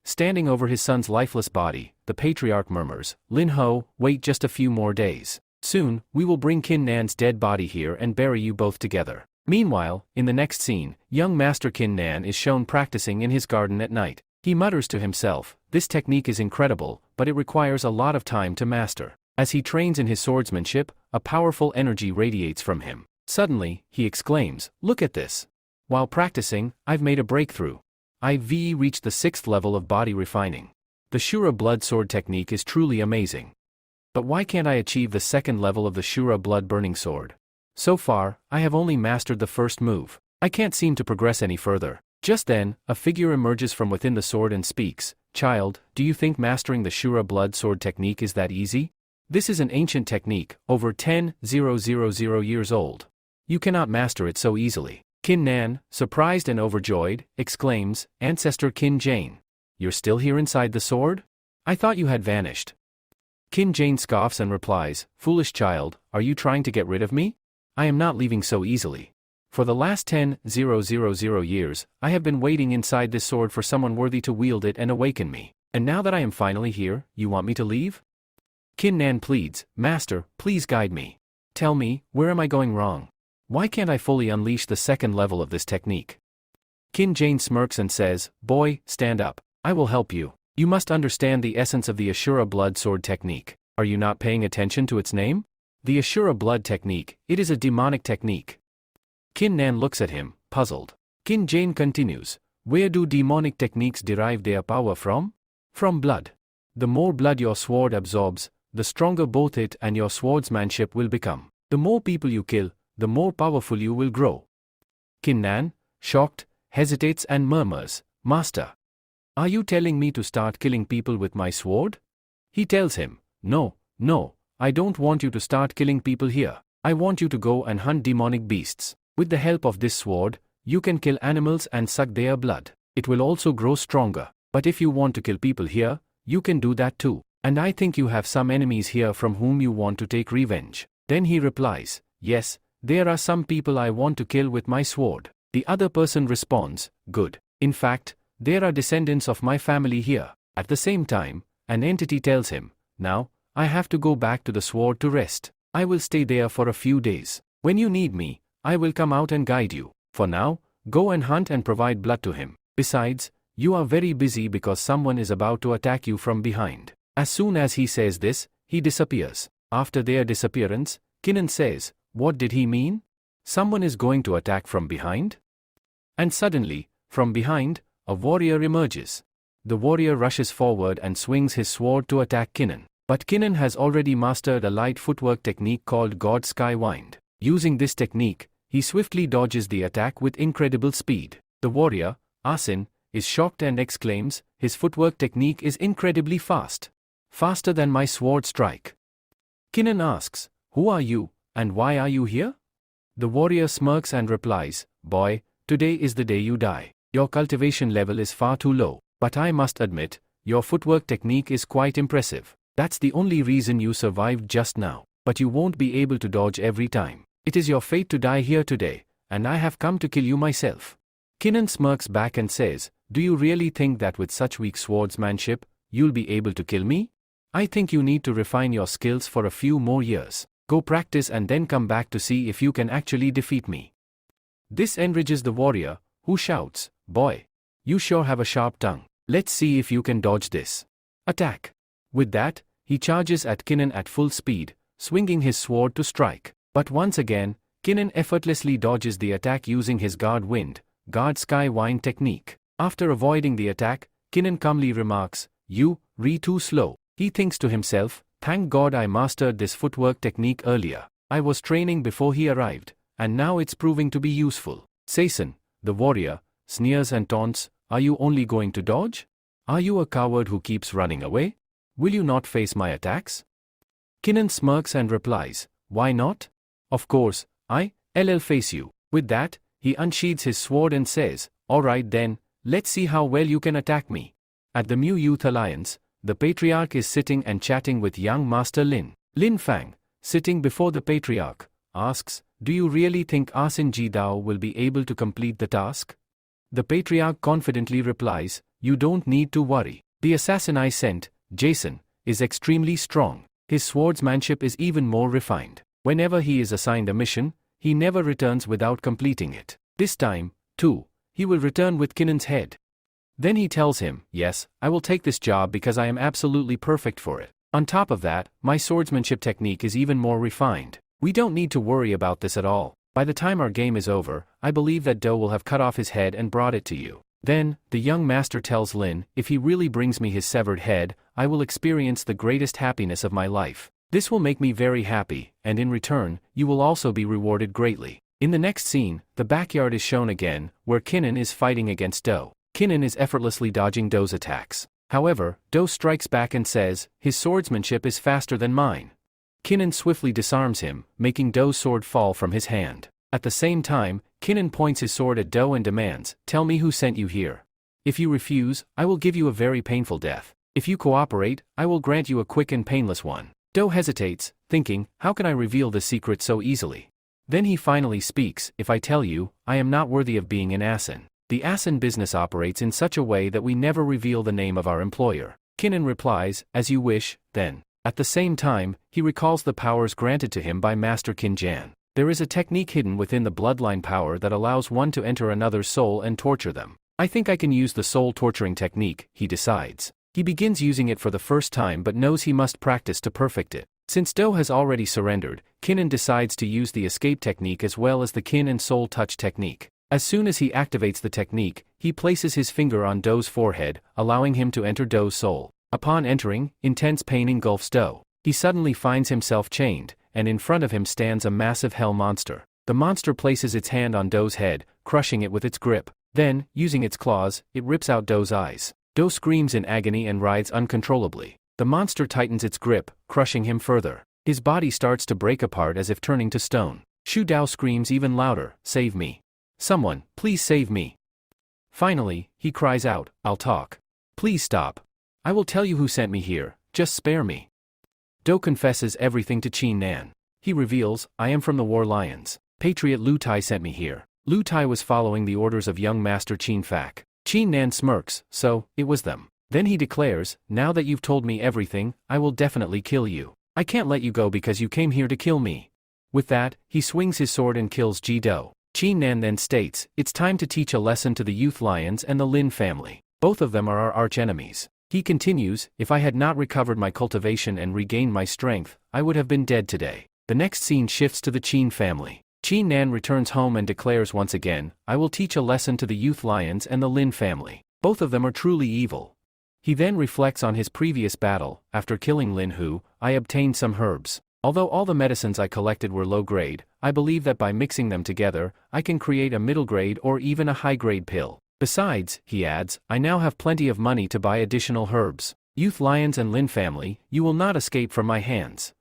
Standing over his son's lifeless body, the Patriarch murmurs, "Lin Ho, wait just a few more days. Soon, we will bring Qin Nan's dead body here and bury you both together." Meanwhile, in the next scene, young Master Qin Nan is shown practicing in his garden at night. He mutters to himself, "This technique is incredible, but it requires a lot of time to master." As he trains in his swordsmanship, a powerful energy radiates from him. Suddenly, he exclaims, "Look at this. While practicing, I've made a breakthrough. I've reached the 6th level of body refining. The Shura blood sword technique is truly amazing. But why can't I achieve the 2nd level of the Shura blood burning sword? So far, I have only mastered the first move. I can't seem to progress any further." Just then, a figure emerges from within the sword and speaks, "Child, do you think mastering the Shura blood sword technique is that easy? This is an ancient technique, over 10,000 years old. You cannot master it so easily." Qin Nan, surprised and overjoyed, exclaims, "Ancestor Qin Jane. You're still here inside the sword? I thought you had vanished." Qin Jane scoffs and replies, "Foolish child, are you trying to get rid of me? I am not leaving so easily. For the last 10,000 years, I have been waiting inside this sword for someone worthy to wield it and awaken me. And now that I am finally here, you want me to leave?" Qin Nan pleads, "Master, please guide me. Tell me, where am I going wrong? Why can't I fully unleash the second level of this technique? Qin Jane smirks and says, boy, stand up. I will help you. You must understand the essence of the Ashura blood sword technique. Are you not paying attention to its name? The Ashura blood technique, it is a demonic technique. Qin Nan looks at him, puzzled. Qin Jane continues, where do demonic techniques derive their power from? From blood. The more blood your sword absorbs, the stronger both it and your swordsmanship will become. The more people you kill, the more powerful you will grow. Qin Nan, shocked, hesitates and murmurs, Master, are you telling me to start killing people with my sword? He tells him, no, I don't want you to start killing people here. I want you to go and hunt demonic beasts. With the help of this sword, you can kill animals and suck their blood. It will also grow stronger. But if you want to kill people here, you can do that too. And I think you have some enemies here from whom you want to take revenge. Then he replies, yes, there are some people I want to kill with my sword. The other person responds, good. In fact, there are descendants of my family here. At the same time, an entity tells him, now, I have to go back to the sword to rest. I will stay there for a few days. When you need me, I will come out and guide you. For now, go and hunt and provide blood to him. Besides, you are very busy because someone is about to attack you from behind. As soon as he says this, he disappears. After their disappearance, Kinnan says, what did he mean? Someone is going to attack from behind? And suddenly, from behind, a warrior emerges. The warrior rushes forward and swings his sword to attack Kinnan. But Kinnan has already mastered a light footwork technique called God Sky Wind. Using this technique, he swiftly dodges the attack with incredible speed. The warrior, Asin, is shocked and exclaims, his footwork technique is incredibly fast. Faster than my sword strike. Kinnan asks, who are you, and why are you here? The warrior smirks and replies, boy, today is the day you die. Your cultivation level is far too low, but I must admit, your footwork technique is quite impressive. That's the only reason you survived just now, but you won't be able to dodge every time. It is your fate to die here today, and I have come to kill you myself. Kinnan smirks back and says, do you really think that with such weak swordsmanship, you'll be able to kill me? I think you need to refine your skills for a few more years. Go practice and then come back to see if you can actually defeat me. This enrages the warrior, who shouts, boy, you sure have a sharp tongue. Let's see if you can dodge this. Attack. With that, he charges at Kinnan at full speed, swinging his sword to strike. But once again, Kinnan effortlessly dodges the attack using his God Sky Wind technique. After avoiding the attack, Kinnan calmly remarks, you, too slow. He thinks to himself, thank God I mastered this footwork technique earlier. I was training before he arrived, and now it's proving to be useful. Saison, the warrior, sneers and taunts, are you only going to dodge? Are you a coward who keeps running away? Will you not face my attacks? Kinnan smirks and replies, why not? Of course, I'll face you. With that, he unsheathes his sword and says, alright then, let's see how well you can attack me. At the Mu Youth Alliance, the Patriarch is sitting and chatting with young Master Lin. Lin Fang, sitting before the Patriarch, asks, do you really think Asin Ji Dao will be able to complete the task? The Patriarch confidently replies, you don't need to worry. The assassin I sent, Jason, is extremely strong. His swordsmanship is even more refined. Whenever he is assigned a mission, he never returns without completing it. This time, too, he will return with Kinnan's head. Then he tells him, yes, I will take this job because I am absolutely perfect for it. On top of that, my swordsmanship technique is even more refined. We don't need to worry about this at all. By the time our game is over, I believe that Do will have cut off his head and brought it to you. Then, the young master tells Lin, if he really brings me his severed head, I will experience the greatest happiness of my life. This will make me very happy, and in return, you will also be rewarded greatly. In the next scene, the backyard is shown again, where Kinnan is fighting against Do. Kinnan is effortlessly dodging Do's attacks. However, Do strikes back and says, his swordsmanship is faster than mine. Kinnan swiftly disarms him, making Do's sword fall from his hand. At the same time, Kinnan points his sword at Do and demands, tell me who sent you here. If you refuse, I will give you a very painful death. If you cooperate, I will grant you a quick and painless one. Do hesitates, thinking, how can I reveal the secret so easily? Then he finally speaks, if I tell you, I am not worthy of being an Asin. The Asin business operates in such a way that we never reveal the name of our employer. Kinnan replies, as you wish, then. At the same time, he recalls the powers granted to him by Master Qin Jan. There is a technique hidden within the bloodline power that allows one to enter another's soul and torture them. I think I can use the soul torturing technique, he decides. He begins using it for the first time but knows he must practice to perfect it. Since Do has already surrendered, Kinnan decides to use the escape technique as well as the Qin and soul touch technique. As soon as he activates the technique, he places his finger on Do's forehead, allowing him to enter Do's soul. Upon entering, intense pain engulfs Do. He suddenly finds himself chained, and in front of him stands a massive hell monster. The monster places its hand on Do's head, crushing it with its grip. Then, using its claws, it rips out Do's eyes. Do screams in agony and writhes uncontrollably. The monster tightens its grip, crushing him further. His body starts to break apart as if turning to stone. Shu Dao screams even louder, "Save me! Someone, please save me!" Finally, he cries out, "I'll talk. Please stop. I will tell you who sent me here, just spare me." Do confesses everything to Qin Nan. He reveals, "I am from the War Lions. Patriot Lu Tai sent me here." Lu Tai was following the orders of young Master Qin Fak. Qin Nan smirks, "So, it was them." Then he declares, "Now that you've told me everything, I will definitely kill you. I can't let you go because you came here to kill me." With that, he swings his sword and kills Ji Do. Qin Nan then states, "It's time to teach a lesson to the youth lions and the Lin family. Both of them are our arch-enemies." He continues, "If I had not recovered my cultivation and regained my strength, I would have been dead today." The next scene shifts to the Qin family. Qin Nan returns home and declares once again, "I will teach a lesson to the youth lions and the Lin family. Both of them are truly evil." He then reflects on his previous battle. "After killing Lin Hu, I obtained some herbs. Although all the medicines I collected were low grade, I believe that by mixing them together, I can create a middle grade or even a high grade pill. Besides," he adds, "I now have plenty of money to buy additional herbs. Youth lions and Lin family, you will not escape from my hands."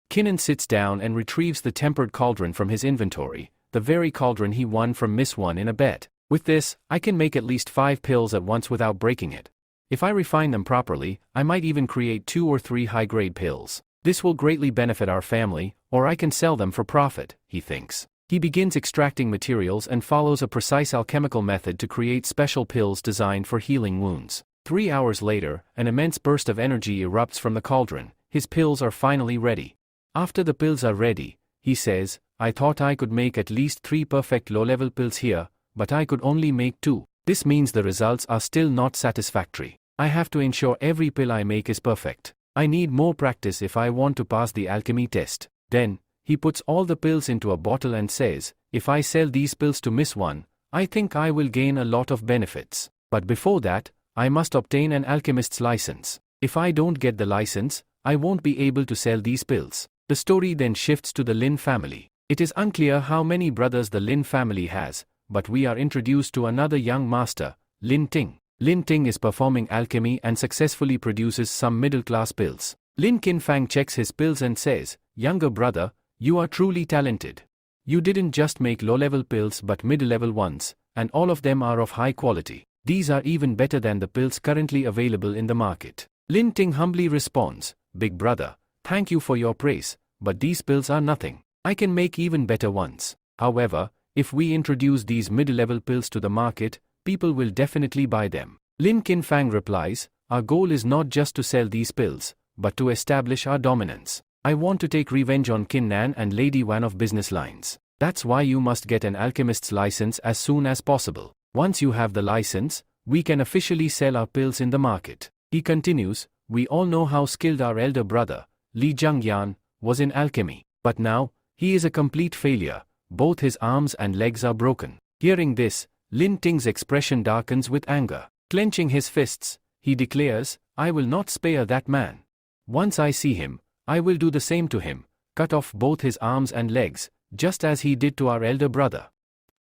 Kinnan sits down and retrieves the tempered cauldron from his inventory, the very cauldron he won from Miss One in a bet. "With this, I can make at least 5 pills at once without breaking it. If I refine them properly, I might even create 2 or 3 high-grade pills. This will greatly benefit our family, or I can sell them for profit," he thinks. He begins extracting materials and follows a precise alchemical method to create special pills designed for healing wounds. 3 hours later, an immense burst of energy erupts from the cauldron. His pills are finally ready. After the pills are ready, he says, "I thought I could make at least 3 perfect low-level pills here, but I could only make 2. This means the results are still not satisfactory. I have to ensure every pill I make is perfect. I need more practice if I want to pass the alchemy test." Then, he puts all the pills into a bottle and says, "If I sell these pills to Miss One, I think I will gain a lot of benefits. But before that, I must obtain an alchemist's license. If I don't get the license, I won't be able to sell these pills." The story then shifts to the Lin family. It is unclear how many brothers the Lin family has, but we are introduced to another young master, Lin Ting. Lin Ting is performing alchemy and successfully produces some middle-class pills. Lin Qinfang checks his pills and says, "Younger brother, you are truly talented. You didn't just make low-level pills but mid-level ones, and all of them are of high quality. These are even better than the pills currently available in the market." Lin Ting humbly responds, "Big brother, thank you for your praise, but these pills are nothing. I can make even better ones. However, if we introduce these mid-level pills to the market, people will definitely buy them." Lin Qinfang replies, "Our goal is not just to sell these pills, but to establish our dominance. I want to take revenge on Qin Nan and Lady Wan of business lines. That's why you must get an alchemist's license as soon as possible. Once you have the license, we can officially sell our pills in the market." He continues, "We all know how skilled our elder brother, Li Zhangyan, was in alchemy. But now, he is a complete failure. Both his arms and legs are broken." Hearing this, Lin Ting's expression darkens with anger. Clenching his fists, he declares, "I will not spare that man. Once I see him, I will do the same to him, cut off both his arms and legs, just as he did to our elder brother."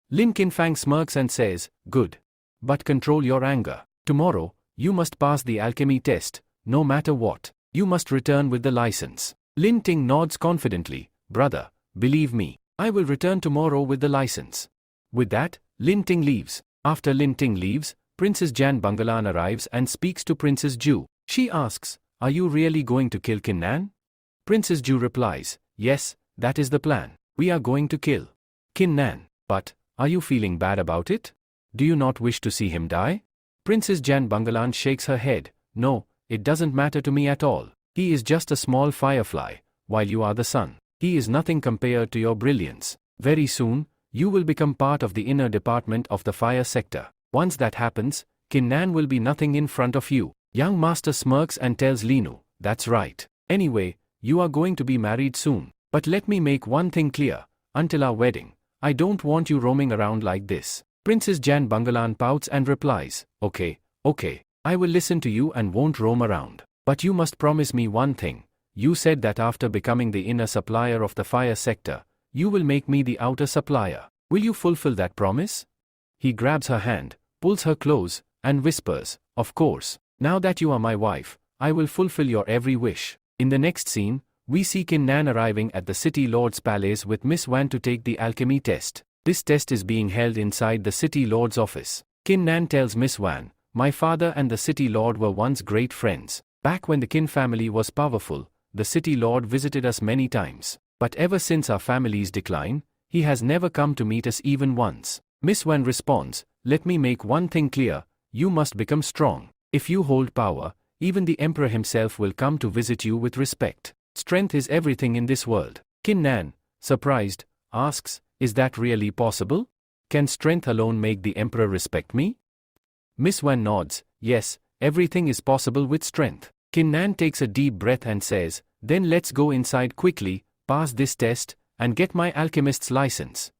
Lin Qinfang smirks and says, "Good. But control your anger. Tomorrow, you must pass the alchemy test, no matter what. You must return with the license." Lin Ting nods confidently, "Brother, believe me, I will return tomorrow with the license." With that, Lin Ting leaves. After Lin Ting leaves, Princess Jan Bungalan arrives and speaks to Princess Ju. She asks, "Are you really going to kill Qin Nan?" Princess Ju replies, "Yes, that is the plan. We are going to kill Qin Nan. But, are you feeling bad about it? Do you not wish to see him die?" Princess Jan Bungalan shakes her head, "No, it doesn't matter to me at all. He is just a small firefly, while you are the sun. He is nothing compared to your brilliance. Very soon, you will become part of the inner department of the fire sector. Once that happens, Kin Nan will be nothing in front of you. Young master smirks and tells Linu, that's right. Anyway, you are going to be married soon. But let me make one thing clear, until our wedding, I don't want you roaming around like this. Princess Jan Bungalan pouts and replies, okay, I will listen to you and won't roam around. But you must promise me one thing. You said that after becoming the inner supplier of the fire sector, you will make me the outer supplier. Will you fulfill that promise? He grabs her hand, pulls her close, and whispers, of course. Now that you are my wife, I will fulfill your every wish. In the next scene, we see Kin Nan arriving at the City Lord's palace with Miss Wan to take the alchemy test. This test is being held inside the City Lord's office. Kin Nan tells Miss Wan, my father and the City Lord were once great friends. Back when the Kin family was powerful, the City Lord visited us many times. But ever since our family's decline, he has never come to meet us even once. Miss Wan responds, let me make one thing clear, you must become strong. If you hold power, even the Emperor himself will come to visit you with respect. Strength is everything in this world. Kin Nan, surprised, asks, is that really possible? Can strength alone make the Emperor respect me? Miss Wan nods, yes, everything is possible with strength. Kin Nan takes a deep breath and says, then let's go inside quickly, pass this test, and get my alchemist's license.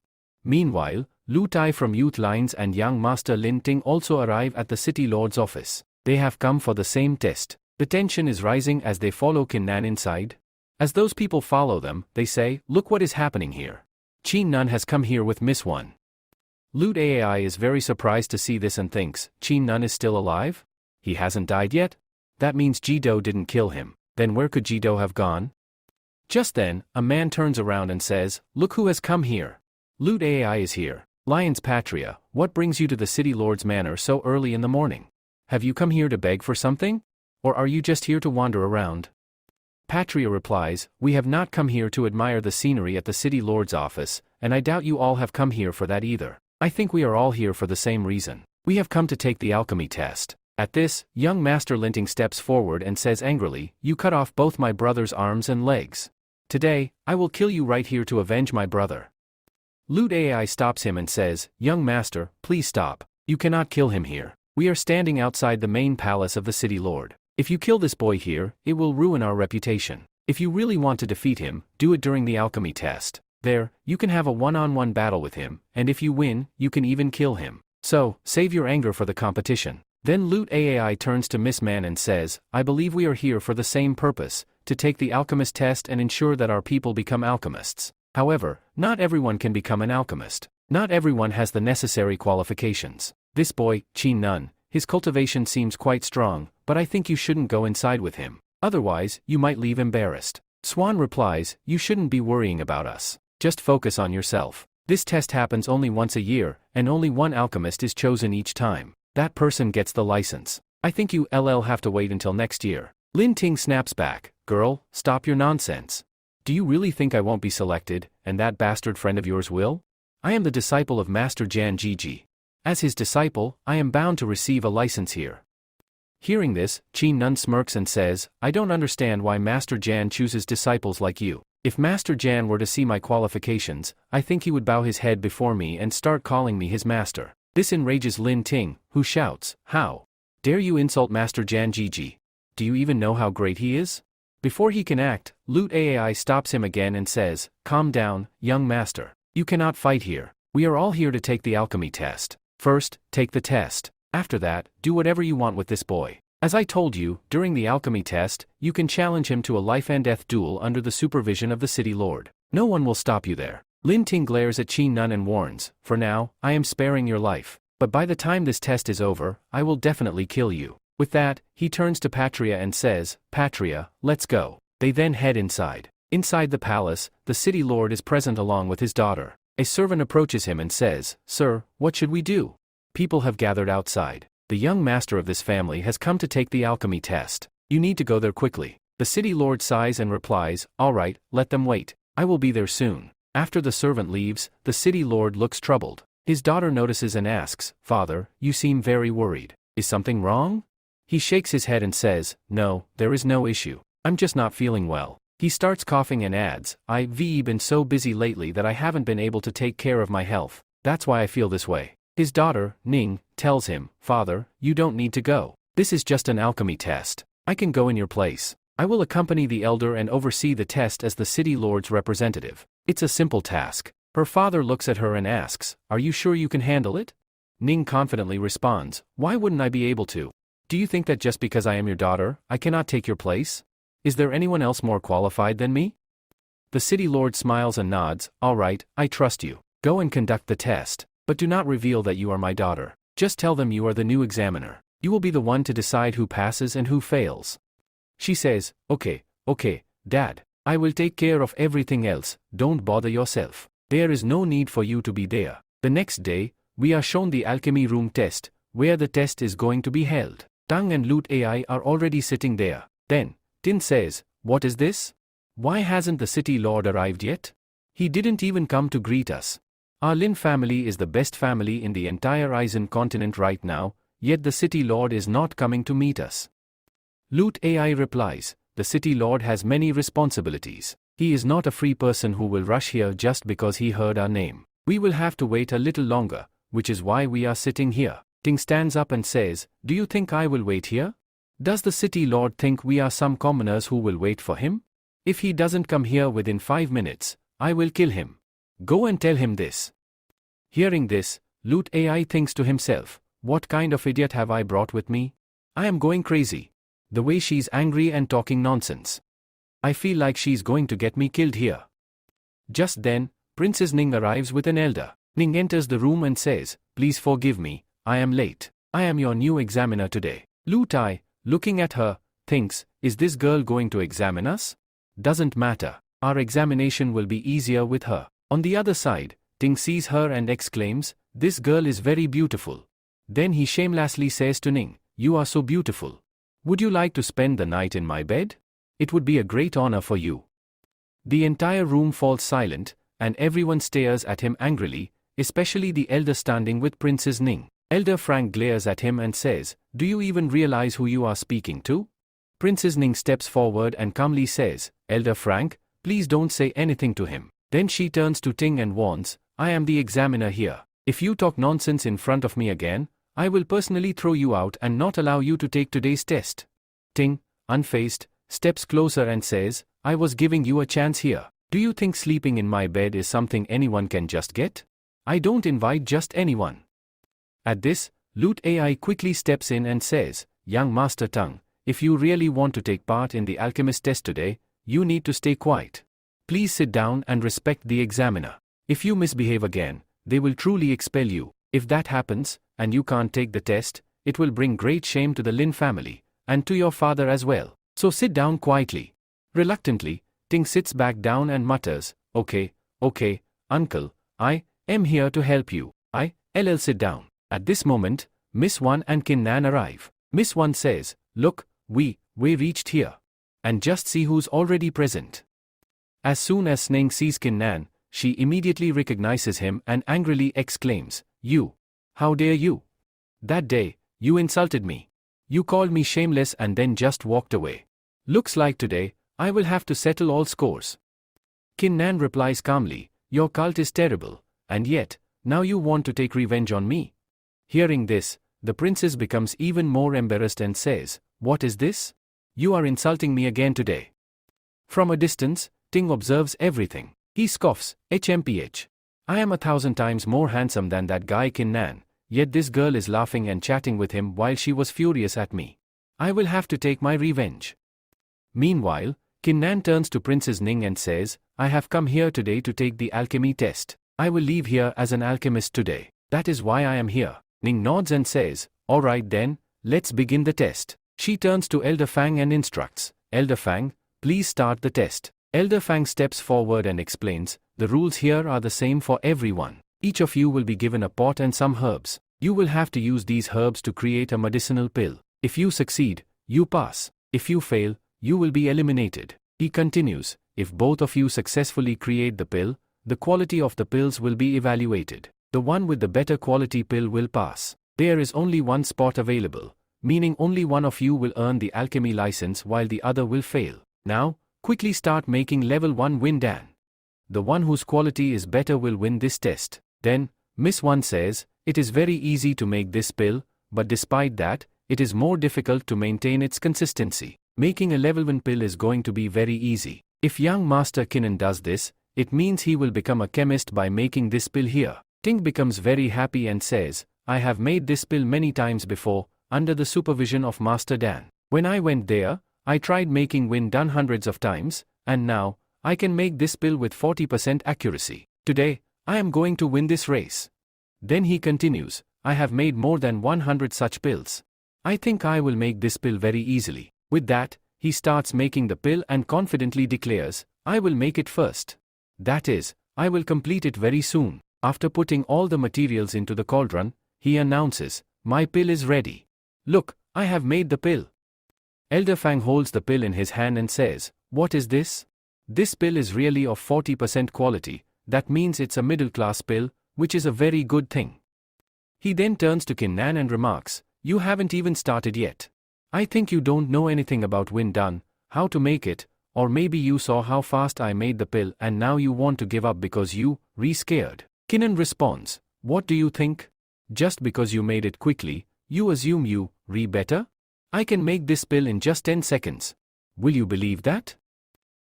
Meanwhile, Lu Tai from Youth Lines and young Master Lin Ting also arrive at the City Lord's office. They have come for the same test. The tension is rising as they follow Kin Nan inside. As those people follow them, they say, look what is happening here. Qin Nun has come here with Miss Wan. Lu Tai is very surprised to see this and thinks, Qin Nun is still alive? He hasn't died yet? That means Jido didn't kill him. Then where could Jido have gone? Just then, a man turns around and says, look who has come here. Lu Tai is here. Lion's Patria, what brings you to the City Lord's manor so early in the morning? Have you come here to beg for something? Or are you just here to wander around? Patria replies, we have not come here to admire the scenery at the City Lord's office, and I doubt you all have come here for that either. I think we are all here for the same reason. We have come to take the alchemy test. At this, young Master Linting steps forward and says angrily, you cut off both my brother's arms and legs. Today, I will kill you right here to avenge my brother. Lu Tai stops him and says, young master, please stop. You cannot kill him here. We are standing outside the main palace of the City Lord. If you kill this boy here, it will ruin our reputation. If you really want to defeat him, do it during the alchemy test. There, you can have a one-on-one battle with him, and if you win, you can even kill him. So, save your anger for the competition. Then Lu Tai turns to Miss Man and says, I believe we are here for the same purpose, to take the alchemist test and ensure that our people become alchemists. However, not everyone can become an alchemist. Not everyone has the necessary qualifications. This boy, Qin Nun, his cultivation seems quite strong, but I think you shouldn't go inside with him. Otherwise, you might leave embarrassed. Swan replies, you shouldn't be worrying about us. Just focus on yourself. This test happens only once a year, and only one alchemist is chosen each time. That person gets the license. I think you have to wait until next year. Lin Ting snaps back, girl, stop your nonsense. Do you really think I won't be selected, and that bastard friend of yours will? I am the disciple of Master Jan Jiji. As his disciple, I am bound to receive a license here. Hearing this, Qin Nun smirks and says, I don't understand why Master Jan chooses disciples like you. If Master Jan were to see my qualifications, I think he would bow his head before me and start calling me his master. This enrages Lin Ting, who shouts, how dare you insult Master Jan Jiji? Do you even know how great he is? Before he can act, Lu Tai stops him again and says, calm down, young master. You cannot fight here. We are all here to take the alchemy test. First, take the test. After that, do whatever you want with this boy. As I told you, during the alchemy test, you can challenge him to a life-and-death duel under the supervision of the City Lord. No one will stop you there. Lin Ting glares at Qin Nun and warns, for now, I am sparing your life. But by the time this test is over, I will definitely kill you. With that, he turns to Patria and says, Patria, let's go. They then head inside. Inside the palace, the City Lord is present along with his daughter. A servant approaches him and says, Sir, what should we do? People have gathered outside. The young master of this family has come to take the alchemy test. You need to go there quickly. The City Lord sighs and replies, all right, let them wait. I will be there soon. After the servant leaves, the City Lord looks troubled. His daughter notices and asks, Father, you seem very worried. Is something wrong? He shakes his head and says, no, there is no issue. I'm just not feeling well. He starts coughing and adds, I've been so busy lately that I haven't been able to take care of my health. That's why I feel this way. His daughter, Ning, tells him, Father, you don't need to go. This is just an alchemy test. I can go in your place. I will accompany the elder and oversee the test as the city lord's representative. It's a simple task. Her father looks at her and asks, Are you sure you can handle it? Ning confidently responds, Why wouldn't I be able to? Do you think that just because I am your daughter, I cannot take your place? Is there anyone else more qualified than me? The city lord smiles and nods, All right, I trust you. Go and conduct the test, but do not reveal that you are my daughter. Just tell them you are the new examiner. You will be the one to decide who passes and who fails. She says, Okay, Dad. I will take care of everything else, don't bother yourself. There is no need for you to be there. The next day, we are shown the alchemy room test, where the test is going to be held. Tang and Loot AI are already sitting there. Then, Tin says, What is this? Why hasn't the city lord arrived yet? He didn't even come to greet us. Our Lin family is the best family in the entire Eisen continent right now, yet the city lord is not coming to meet us. Loot AI replies, The city lord has many responsibilities. He is not a free person who will rush here just because he heard our name. We will have to wait a little longer, which is why we are sitting here. Ting stands up and says, Do you think I will wait here? Does the city lord think we are some commoners who will wait for him? If he doesn't come here within 5 minutes, I will kill him. Go and tell him this. Hearing this, Loot AI thinks to himself, What kind of idiot have I brought with me? I am going crazy. The way she's angry and talking nonsense. I feel like she's going to get me killed here. Just then, Princess Ning arrives with an elder. Ning enters the room and says, Please forgive me, I am late. I am your new examiner today. Loot AI, looking at her, thinks, Is this girl going to examine us? Doesn't matter. Our examination will be easier with her. On the other side, Ting sees her and exclaims, This girl is very beautiful. Then he shamelessly says to Ning, You are so beautiful. Would you like to spend the night in my bed? It would be a great honor for you. The entire room falls silent, and everyone stares at him angrily, especially the elder standing with Princess Ning. Elder Frank glares at him and says, Do you even realize who you are speaking to? Princess Ning steps forward and calmly says, Elder Frank, please don't say anything to him. Then she turns to Ting and warns, I am the examiner here. If you talk nonsense in front of me again, I will personally throw you out and not allow you to take today's test. Ting, unfazed, steps closer and says, I was giving you a chance here. Do you think sleeping in my bed is something anyone can just get? I don't invite just anyone. At this, Loot AI quickly steps in and says, Young Master Tang, if you really want to take part in the alchemist test today, you need to stay quiet. Please sit down and respect the examiner. If you misbehave again, they will truly expel you. If that happens, and you can't take the test, it will bring great shame to the Lin family, and to your father as well. So sit down quietly. Reluctantly, Ting sits back down and mutters, Okay, uncle, I am here to help you. I'll sit down. At this moment, Miss Wan and Kin Nan arrive. Miss Wan says, Look, we reached here. And just see who's already present. As soon as Sneng sees Kin Nan, she immediately recognizes him and angrily exclaims, You! How dare you? That day, you insulted me. You called me shameless and then just walked away. Looks like today, I will have to settle all scores. Kin Nan replies calmly, Your cult is terrible, and yet, now you want to take revenge on me. Hearing this, the princess becomes even more embarrassed and says, What is this? You are insulting me again today. From a distance, Ting observes everything. He scoffs, HMPH. I am 1,000 times more handsome than that guy Kin Nan, yet this girl is laughing and chatting with him while she was furious at me. I will have to take my revenge. Meanwhile, Kin Nan turns to Princess Ning and says, I have come here today to take the alchemy test. I will leave here as an alchemist today. That is why I am here. Ning nods and says, Alright then, let's begin the test. She turns to Elder Fang and instructs, Elder Fang, please start the test. Elder Fang steps forward and explains, the rules here are the same for everyone. Each of you will be given a pot and some herbs. You will have to use these herbs to create a medicinal pill. If you succeed, you pass. If you fail, you will be eliminated. He continues, if both of you successfully create the pill, the quality of the pills will be evaluated. The one with the better quality pill will pass. There is only one spot available, meaning only one of you will earn the alchemy license while the other will fail. Now, quickly start making level 1 Win Dan. The one whose quality is better will win this test. Then, Miss One says, it is very easy to make this pill, but despite that, it is more difficult to maintain its consistency. Making a level 1 pill is going to be very easy. If young Master Kinnan does this, it means he will become a chemist by making this pill here. Tink becomes very happy and says, I have made this pill many times before, under the supervision of Master Dan. When I went there, I tried making Win Dan hundreds of times, and now, I can make this pill with 40% accuracy. Today, I am going to win this race. Then he continues, I have made more than 100 such pills. I think I will make this pill very easily. With that, he starts making the pill and confidently declares, I will make it first. That is, I will complete it very soon. After putting all the materials into the cauldron, he announces, my pill is ready. Look, I have made the pill. Elder Fang holds the pill in his hand and says, what is this? This pill is really of 40% quality, that means it's a middle-class pill, which is a very good thing. He then turns to Kinnan and remarks, you haven't even started yet. I think you don't know anything about Win Dan, how to make it, or maybe you saw how fast I made the pill and now you want to give up because you, scared. Kinnan responds, what do you think? Just because you made it quickly, you assume you, better? I can make this pill in just 10 seconds. Will you believe that?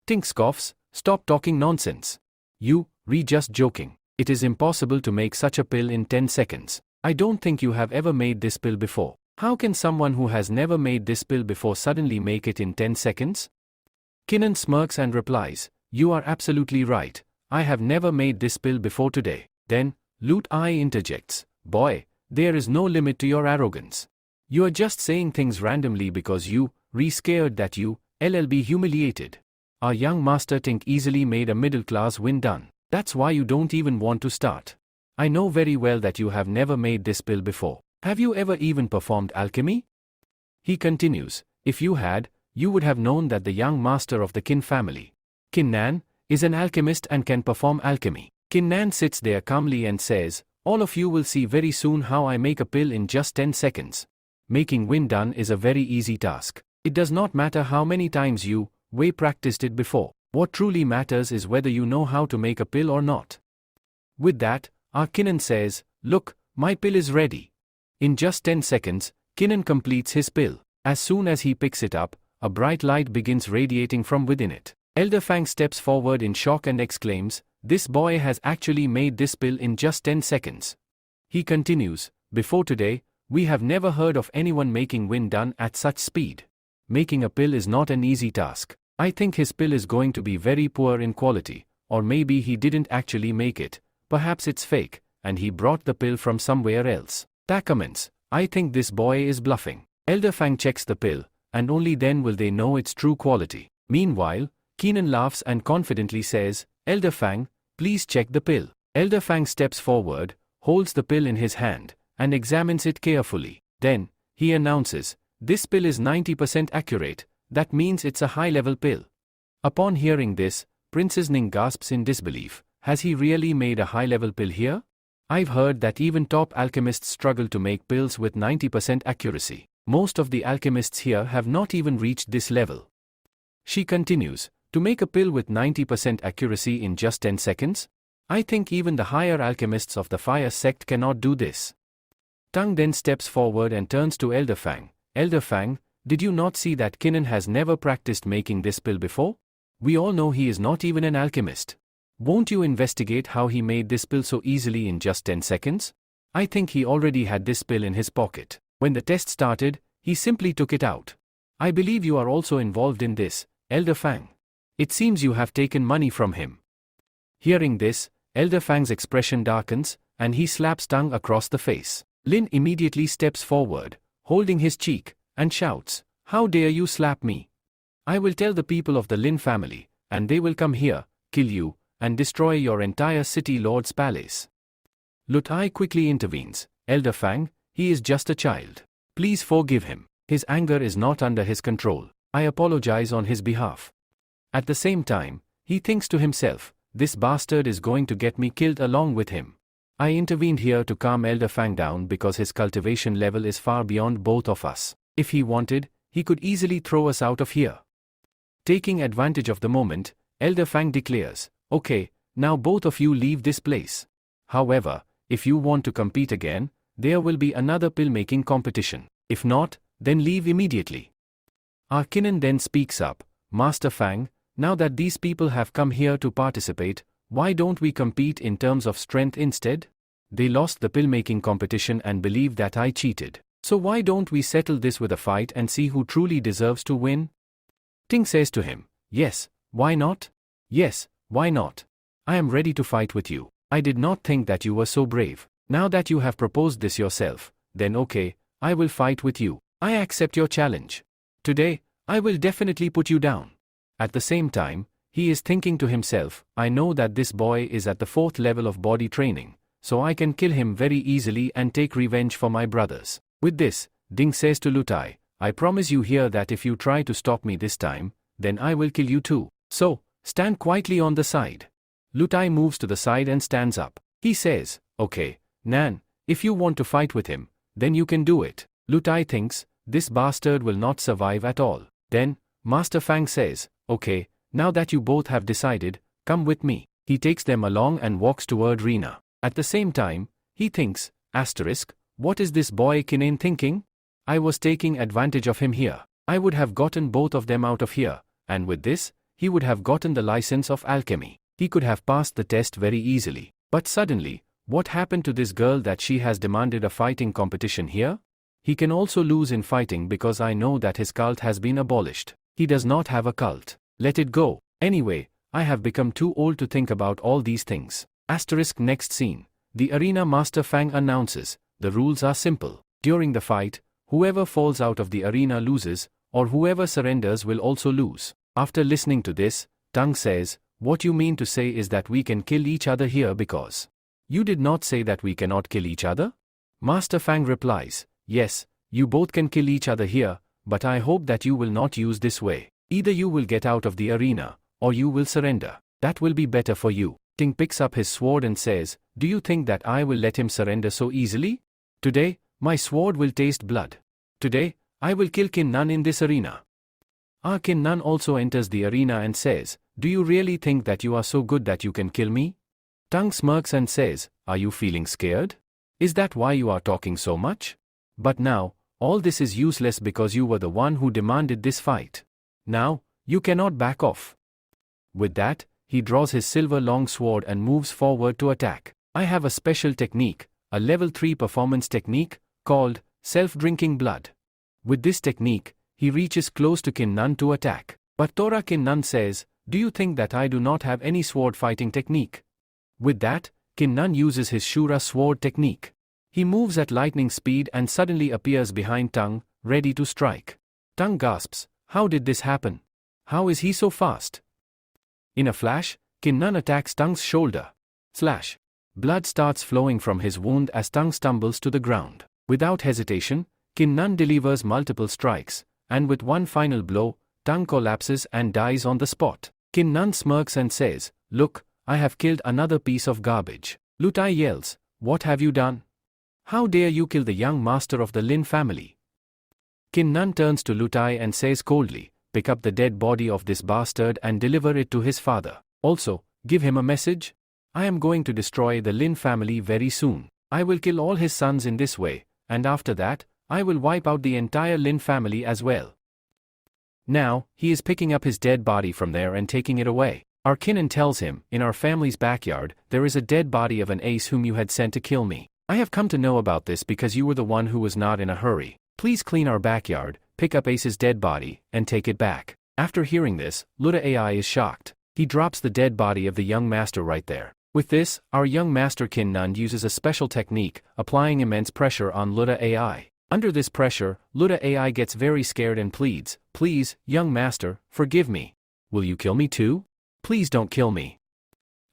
Tink scoffs, stop talking nonsense. You, just joking. It is impossible to make such a pill in 10 seconds. I don't think you have ever made this pill before. How can someone who has never made this pill before suddenly make it in 10 seconds? Kinnan smirks and replies, you are absolutely right. I have never made this pill before today. Then, Lut Ai interjects, boy, there is no limit to your arrogance. You are just saying things randomly because you, scared that you, be humiliated. Our young Master Tink easily made a middle-class Win Dan. That's why you don't even want to start. I know very well that you have never made this pill before. Have you ever even performed alchemy? He continues, if you had, you would have known that the young master of the Kin family, Kinnan, is an alchemist and can perform alchemy. Kinnan sits there calmly and says, all of you will see very soon how I make a pill in just 10 seconds. Making Win Dan is a very easy task. It does not matter how many times you, practiced it before. What truly matters is whether you know how to make a pill or not. With that, our Kinnan says, look, my pill is ready. In just 10 seconds, Kinnan completes his pill. As soon as he picks it up, a bright light begins radiating from within it. Elder Fang steps forward in shock and exclaims, this boy has actually made this pill in just 10 seconds. He continues, before today, we have never heard of anyone making Win Dan at such speed. Making a pill is not an easy task. I think his pill is going to be very poor in quality, or maybe he didn't actually make it, perhaps it's fake, and he brought the pill from somewhere else. Ta comments, I think this boy is bluffing. Elder Fang checks the pill, and only then will they know its true quality. Meanwhile, Kinnan laughs and confidently says, Elder Fang, please check the pill. Elder Fang steps forward, holds the pill in his hand, and examines it carefully. Then, he announces, this pill is 90% accurate, that means it's a high-level pill. Upon hearing this, Princess Ning gasps in disbelief, has he really made a high-level pill here? I've heard that even top alchemists struggle to make pills with 90% accuracy. Most of the alchemists here have not even reached this level. She continues, to make a pill with 90% accuracy in just 10 seconds? I think even the higher alchemists of the fire sect cannot do this. Tang then steps forward and turns to Elder Fang. Elder Fang, did you not see that Kinnan has never practiced making this pill before? We all know he is not even an alchemist. Won't you investigate how he made this pill so easily in just 10 seconds? I think he already had this pill in his pocket. When the test started, he simply took it out. I believe you are also involved in this, Elder Fang. It seems you have taken money from him. Hearing this, Elder Fang's expression darkens, and he slaps Tang across the face. Lin immediately steps forward, holding his cheek, and shouts, how dare you slap me? I will tell the people of the Lin family, and they will come here, kill you, and destroy your entire city lord's palace. Lut Ai quickly intervenes, Elder Fang, he is just a child. Please forgive him. His anger is not under his control. I apologize on his behalf. At the same time, he thinks to himself, this bastard is going to get me killed along with him. I intervened here to calm Elder Fang down because his cultivation level is far beyond both of us. If he wanted, he could easily throw us out of here. Taking advantage of the moment, Elder Fang declares, okay, now both of you leave this place. However, if you want to compete again, there will be another pill-making competition. If not, then leave immediately. Our Kinnan then speaks up, Master Fang, now that these people have come here to participate, why don't we compete in terms of strength instead? They lost the pill-making competition and believe that I cheated. So why don't we settle this with a fight and see who truly deserves to win? Ting says to him, yes, why not? Yes, why not? I am ready to fight with you. I did not think that you were so brave. Now that you have proposed this yourself, then okay, I will fight with you. I accept your challenge. Today, I will definitely put you down. At the same time, he is thinking to himself, I know that this boy is at the 4th level of body training, so I can kill him very easily and take revenge for my brothers. With this, Ding says to Lutai, I promise you here that if you try to stop me this time, then I will kill you too. So, stand quietly on the side. Lutai moves to the side and stands up. He says, okay, Nan, if you want to fight with him, then you can do it. Lutai thinks, this bastard will not survive at all. Then, Master Fang says, okay, now that you both have decided, come with me. He takes them along and walks toward Rina. At the same time, he thinks, what is this boy Kinnan thinking? I was taking advantage of him here. I would have gotten both of them out of here, and with this, he would have gotten the license of alchemy. He could have passed the test very easily. But suddenly, what happened to this girl that she has demanded a fighting competition here? He can also lose in fighting because I know that his cult has been abolished. He does not have a cult. Let it go. Anyway, I have become too old to think about all these things. Next scene. The arena Master Fang announces, the rules are simple. During the fight, whoever falls out of the arena loses, or whoever surrenders will also lose. After listening to this, Tang says, what you mean to say is that we can kill each other here because you did not say that we cannot kill each other? Master Fang replies, yes, you both can kill each other here, but I hope that you will not use this way. Either you will get out of the arena, or you will surrender. That will be better for you. Ting picks up his sword and says, do you think that I will let him surrender so easily? Today, my sword will taste blood. Today, I will kill Kinnan in this arena. Kinnan also enters the arena and says, do you really think that you are so good that you can kill me? Tang smirks and says, are you feeling scared? Is that why you are talking so much? But now, all this is useless because you were the one who demanded this fight. Now, you cannot back off. With that, he draws his silver long sword and moves forward to attack. I have a special technique, a level 3 performance technique, called self-drinking blood. With this technique, he reaches close to Kinnan to attack. But Tora Kinnan says, do you think that I do not have any sword fighting technique? With that, Kinnan uses his Shura sword technique. He moves at lightning speed and suddenly appears behind Tang, ready to strike. Tang gasps, how did this happen? How is he so fast? In a flash, Kinnan attacks Tang's shoulder. Slash. Blood starts flowing from his wound as Tang stumbles to the ground. Without hesitation, Kinnan delivers multiple strikes, and with one final blow, Tang collapses and dies on the spot. Kinnan smirks and says, look, I have killed another piece of garbage. Lutai yells, what have you done? How dare you kill the young master of the Lin family? Kinnan turns to Lutai and says coldly, pick up the dead body of this bastard and deliver it to his father. Also, give him a message. I am going to destroy the Lin family very soon. I will kill all his sons in this way, and after that, I will wipe out the entire Lin family as well. Now, he is picking up his dead body from there and taking it away. Our Kinnan tells him, in our family's backyard, there is a dead body of an ace whom you had sent to kill me. I have come to know about this because you were the one who was not in a hurry. Please clean our backyard, pick up Ace's dead body, and take it back. After hearing this, Luda AI is shocked. He drops the dead body of the young master right there. With this, our young master Kinnan uses a special technique, applying immense pressure on Luda AI. Under this pressure, Luda AI gets very scared and pleads, please, young master, forgive me. Will you kill me too? Please don't kill me.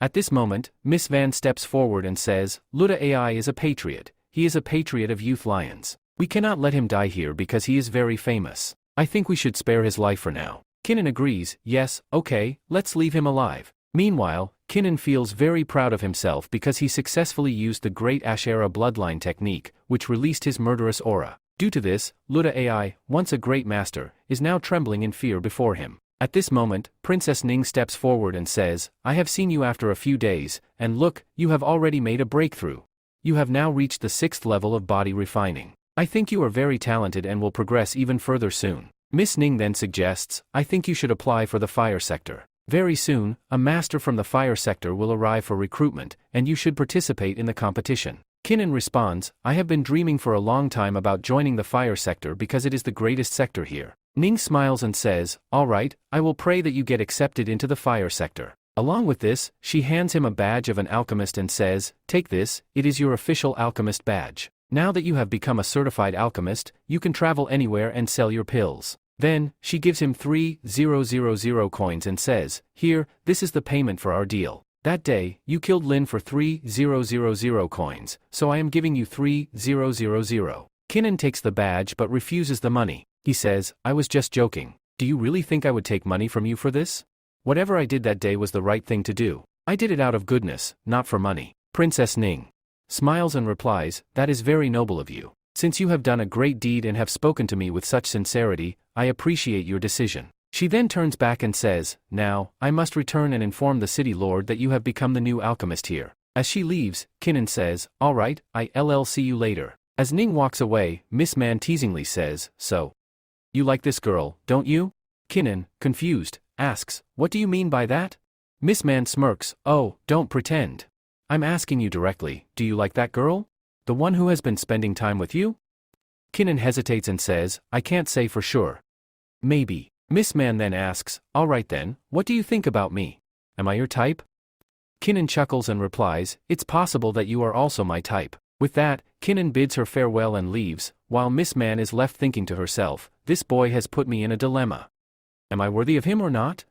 At this moment, Miss Van steps forward and says, Luda AI is a patriot. He is a patriot of Youth Lions. We cannot let him die here because he is very famous. I think we should spare his life for now. Kinnan agrees, yes, okay, let's leave him alive. Meanwhile, Kinnan feels very proud of himself because he successfully used the Great Ashera bloodline technique, which released his murderous aura. Due to this, Luda AI, once a great master, is now trembling in fear before him. At this moment, Princess Ning steps forward and says, I have seen you after a few days, and look, you have already made a breakthrough. You have now reached the 6th level of body refining. I think you are very talented and will progress even further soon. Miss Ning then suggests, I think you should apply for the fire sector. Very soon, a master from the fire sector will arrive for recruitment, and you should participate in the competition. Kinnan responds, I have been dreaming for a long time about joining the fire sector because it is the greatest sector here. Ning smiles and says, all right, I will pray that you get accepted into the fire sector. Along with this, she hands him a badge of an alchemist and says, take this, it is your official alchemist badge. Now that you have become a certified alchemist, you can travel anywhere and sell your pills. Then, she gives him 3,000 coins and says, here, this is the payment for our deal. That day, you killed Lin for 3,000 coins, so I am giving you 3,000. Kinnan takes the badge but refuses the money. He says, I was just joking. Do you really think I would take money from you for this? Whatever I did that day was the right thing to do. I did it out of goodness, not for money. Princess Ning smiles and replies, that is very noble of you. Since you have done a great deed and have spoken to me with such sincerity, I appreciate your decision. She then turns back and says, now, I must return and inform the city lord that you have become the new alchemist here. As she leaves, Kinnan says, all right, I'll see you later. As Ning walks away, Miss Man teasingly says, so, you like this girl, don't you? Kinnan, confused, asks, what do you mean by that? Miss Man smirks, oh, don't pretend. I'm asking you directly, do you like that girl? The one who has been spending time with you? Kinnan hesitates and says, I can't say for sure. Maybe. Miss Man then asks, all right then, what do you think about me? Am I your type? Kinnan chuckles and replies, it's possible that you are also my type. With that, Kinnan bids her farewell and leaves, while Miss Man is left thinking to herself, this boy has put me in a dilemma. Am I worthy of him or not?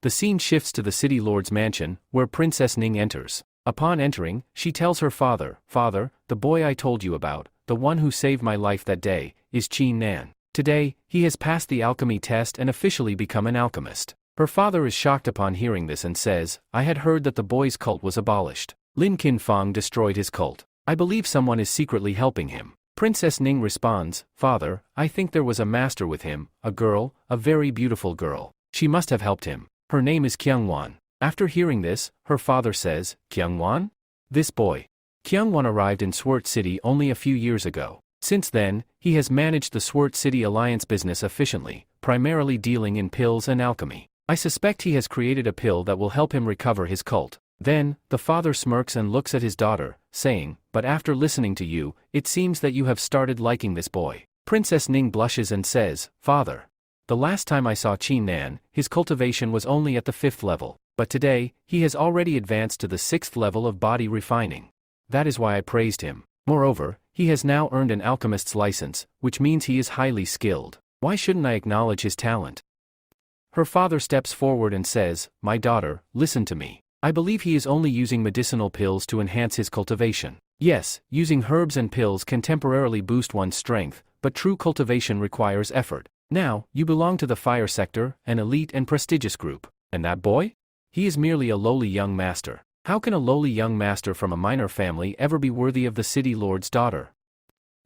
The scene shifts to the city lord's mansion, where Princess Ning enters. Upon entering, she tells her father, Father, the boy I told you about, the one who saved my life that day, is Qin Nan. Today, he has passed the alchemy test and officially become an alchemist. Her father is shocked upon hearing this and says, I had heard that the boy's cult was abolished. Lin Qinfang destroyed his cult. I believe someone is secretly helping him. Princess Ning responds, Father, I think there was a master with him, a girl, a very beautiful girl. She must have helped him. Her name is Kyungwon. After hearing this, her father says, Kyungwon? This boy. Kyungwon arrived in Swart City only a few years ago. Since then, he has managed the Swart City Alliance business efficiently, primarily dealing in pills and alchemy. I suspect he has created a pill that will help him recover his cult. Then, the father smirks and looks at his daughter, saying, but after listening to you, it seems that you have started liking this boy. Princess Ning blushes and says, Father. The last time I saw Qin Nan, his cultivation was only at the 5th level, but today, he has already advanced to the 6th level of body refining. That is why I praised him. Moreover, he has now earned an alchemist's license, which means he is highly skilled. Why shouldn't I acknowledge his talent? Her father steps forward and says, my daughter, listen to me. I believe he is only using medicinal pills to enhance his cultivation. Yes, using herbs and pills can temporarily boost one's strength, but true cultivation requires effort. Now, you belong to the fire sector, an elite and prestigious group. And that boy? He is merely a lowly young master. How can a lowly young master from a minor family ever be worthy of the city lord's daughter?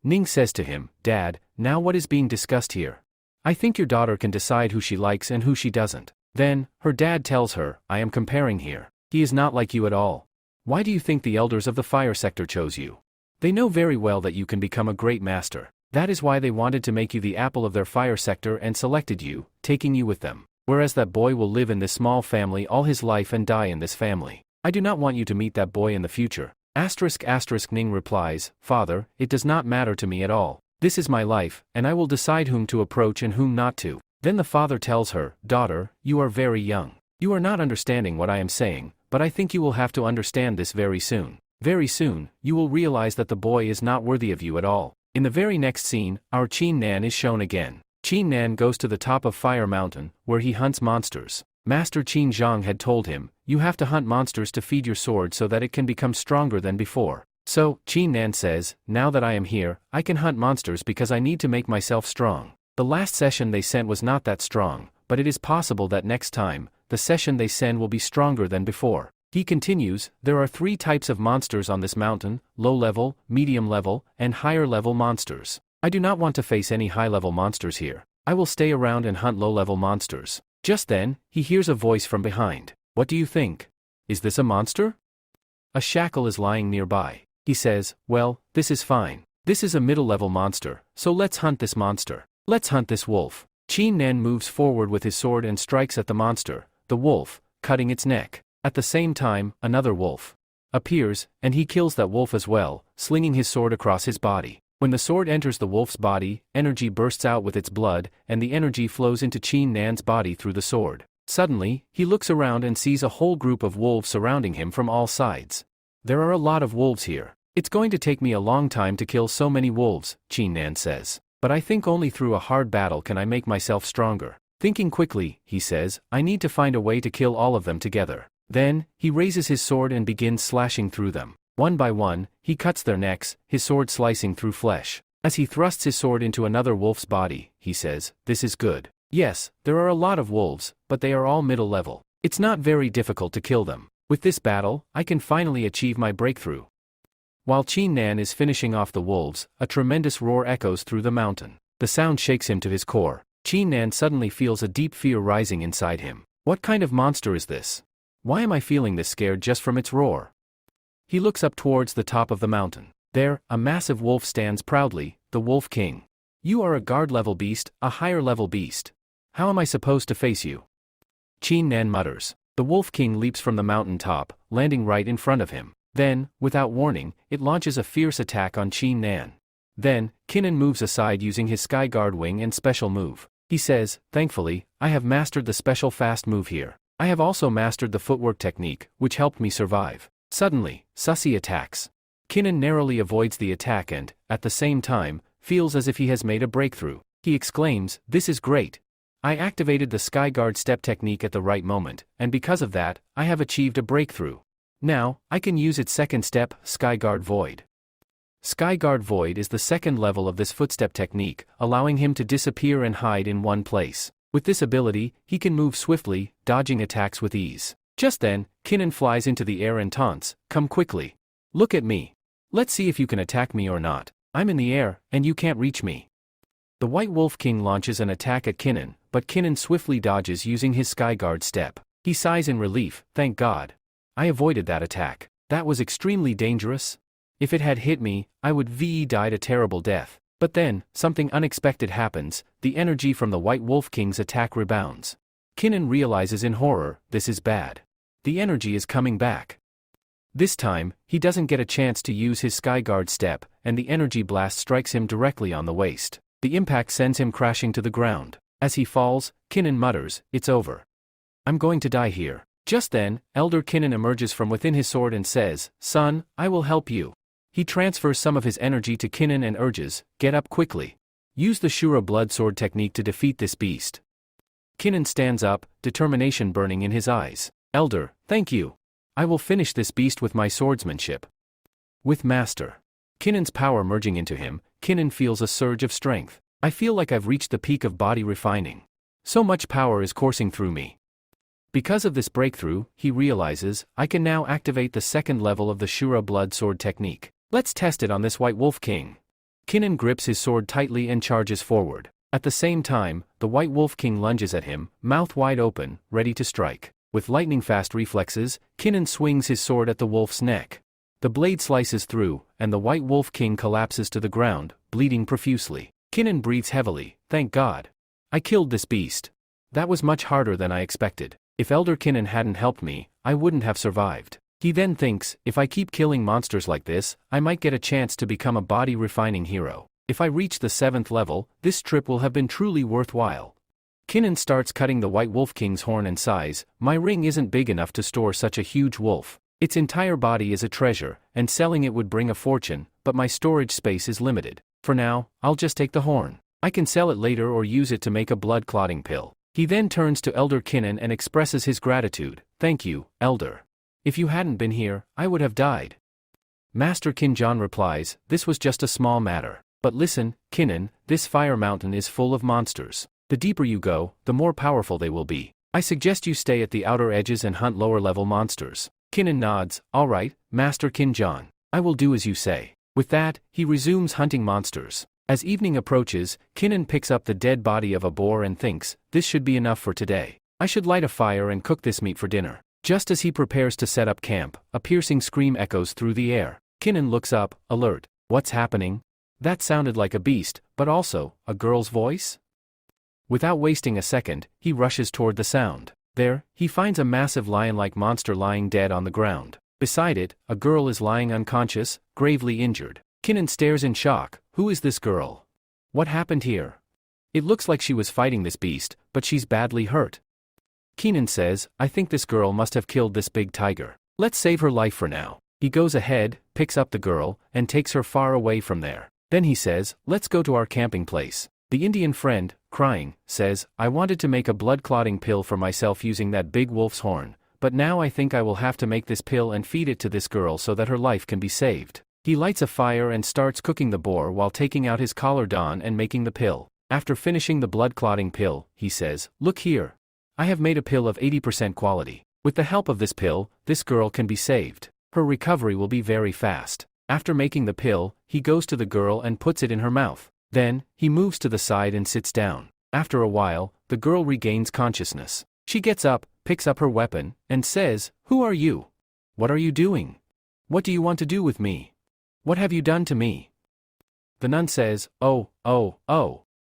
Ning says to him, Dad, now what is being discussed here? I think your daughter can decide who she likes and who she doesn't. Then, her dad tells her, I am comparing here. He is not like you at all. Why do you think the elders of the fire sector chose you? They know very well that you can become a great master. That is why they wanted to make you the apple of their fire sector and selected you, taking you with them. Whereas that boy will live in this small family all his life and die in this family. I do not want you to meet that boy in the future. Ning replies, Father, it does not matter to me at all. This is my life, and I will decide whom to approach and whom not to. Then the father tells her, Daughter, you are very young. You are not understanding what I am saying, but I think you will have to understand this very soon. Very soon, you will realize that the boy is not worthy of you at all. In the very next scene, our Qin Nan is shown again. Qin Nan goes to the top of Fire Mountain, where he hunts monsters. Master Qin Zhang had told him, you have to hunt monsters to feed your sword so that it can become stronger than before. So, Qin Nan says, now that I am here, I can hunt monsters because I need to make myself strong. The last session they sent was not that strong, but it is possible that next time, the session they send will be stronger than before. He continues, there are 3 types of monsters on this mountain, low level, medium level, and higher level monsters. I do not want to face any high level monsters here. I will stay around and hunt low level monsters. Just then, he hears a voice from behind. What do you think? Is this a monster? A shackle is lying nearby. He says, well, this is fine. This is a middle-level monster, so let's hunt this monster. Let's hunt this wolf. Qin Nan moves forward with his sword and strikes at the monster, the wolf, cutting its neck. At the same time, another wolf appears, and he kills that wolf as well, slinging his sword across his body. When the sword enters the wolf's body, energy bursts out with its blood, and the energy flows into Qin Nan's body through the sword. Suddenly, he looks around and sees a whole group of wolves surrounding him from all sides. There are a lot of wolves here. It's going to take me a long time to kill so many wolves, Qin Nan says. But I think only through a hard battle can I make myself stronger. Thinking quickly, he says, I need to find a way to kill all of them together. Then, he raises his sword and begins slashing through them. One by one, he cuts their necks, his sword slicing through flesh. As he thrusts his sword into another wolf's body, he says, this is good. Yes, there are a lot of wolves, but they are all middle level. It's not very difficult to kill them. With this battle, I can finally achieve my breakthrough. While Qin Nan is finishing off the wolves, a tremendous roar echoes through the mountain. The sound shakes him to his core. Qin Nan suddenly feels a deep fear rising inside him. What kind of monster is this? Why am I feeling this scared just from its roar? He looks up towards the top of the mountain. There, a massive wolf stands proudly, the Wolf King. You are a guard-level beast, a higher-level beast. How am I supposed to face you? Qin Nan mutters. The Wolf King leaps from the mountain top, landing right in front of him. Then, without warning, it launches a fierce attack on Qin Nan. Then, Kinnan moves aside using his Sky Guard wing and special move. He says, thankfully, I have mastered the special fast move here. I have also mastered the footwork technique, which helped me survive. Suddenly, Sussy attacks. Kinnan narrowly avoids the attack and, at the same time, feels as if he has made a breakthrough. He exclaims, this is great. I activated the Sky Guard step technique at the right moment, and because of that, I have achieved a breakthrough. Now, I can use its second step, Sky Guard Void. Sky Guard Void is the second level of this footstep technique, allowing him to disappear and hide in one place. With this ability, he can move swiftly, dodging attacks with ease. Just then, Kinnan flies into the air and taunts, come quickly. Look at me. Let's see if you can attack me or not. I'm in the air, and you can't reach me. The White Wolf King launches an attack at Kinnan, but Kinnan swiftly dodges using his Sky Guard step. He sighs in relief, thank God. I avoided that attack. That was extremely dangerous. If it had hit me, I would have died a terrible death. But then, something unexpected happens, the energy from the White Wolf King's attack rebounds. Kinnan realizes in horror, this is bad. The energy is coming back. This time, he doesn't get a chance to use his Sky Guard step, and the energy blast strikes him directly on the waist. The impact sends him crashing to the ground. As he falls, Kinnan mutters, it's over. I'm going to die here. Just then, Elder Kinnan emerges from within his sword and says, son, I will help you. He transfers some of his energy to Kinnan and urges, get up quickly. Use the Shura blood sword technique to defeat this beast. Kinnan stands up, determination burning in his eyes. Elder, thank you. I will finish this beast with my swordsmanship. With Master Kinnan's power merging into him, Kinnan feels a surge of strength. I feel like I've reached the peak of body refining. So much power is coursing through me. Because of this breakthrough, he realizes, I can now activate the second level of the Shura blood sword technique. Let's test it on this White Wolf King. Kinnan grips his sword tightly and charges forward. At the same time, the White Wolf King lunges at him, mouth wide open, ready to strike. With lightning-fast reflexes, Kinnan swings his sword at the wolf's neck. The blade slices through, and the White Wolf King collapses to the ground, bleeding profusely. Kinnan breathes heavily, thank God. I killed this beast. That was much harder than I expected. If Elder Kinnan hadn't helped me, I wouldn't have survived. He then thinks, if I keep killing monsters like this, I might get a chance to become a body-refining hero. If I reach the 7th level, this trip will have been truly worthwhile. Kinnan starts cutting the White Wolf King's horn and sighs, my ring isn't big enough to store such a huge wolf. Its entire body is a treasure, and selling it would bring a fortune, but my storage space is limited. For now, I'll just take the horn. I can sell it later or use it to make a blood-clotting pill. He then turns to Elder Kinnan and expresses his gratitude, thank you, Elder. If you hadn't been here, I would have died. Master Kinjan replies, this was just a small matter. But listen, Kinnan, this fire mountain is full of monsters. The deeper you go, the more powerful they will be. I suggest you stay at the outer edges and hunt lower-level monsters. Kinnan nods, all right, Master Kinjan. I will do as you say. With that, he resumes hunting monsters. As evening approaches, Kinnan picks up the dead body of a boar and thinks, this should be enough for today. I should light a fire and cook this meat for dinner. Just as he prepares to set up camp, a piercing scream echoes through the air. Kinnan looks up, alert. What's happening? That sounded like a beast, but also, a girl's voice? Without wasting a second, he rushes toward the sound. There, he finds a massive lion-like monster lying dead on the ground. Beside it, a girl is lying unconscious, gravely injured. Kinnan stares in shock. Who is this girl? What happened here? It looks like she was fighting this beast, but she's badly hurt. Kinnan says, I think this girl must have killed this big tiger. Let's save her life for now. He goes ahead, picks up the girl, and takes her far away from there. Then he says, let's go to our camping place. The Indian friend, crying, says, I wanted to make a blood-clotting pill for myself using that big wolf's horn, but now I think I will have to make this pill and feed it to this girl so that her life can be saved. He lights a fire and starts cooking the boar while taking out his collar don and making the pill. After finishing the blood-clotting pill, he says, look here. I have made a pill of 80% quality. With the help of this pill, this girl can be saved. Her recovery will be very fast. After making the pill, he goes to the girl and puts it in her mouth. Then, he moves to the side and sits down. After a while, the girl regains consciousness. She gets up, picks up her weapon, and says, Who are you? What are you doing? What do you want to do with me? What have you done to me? The nun says, Oh,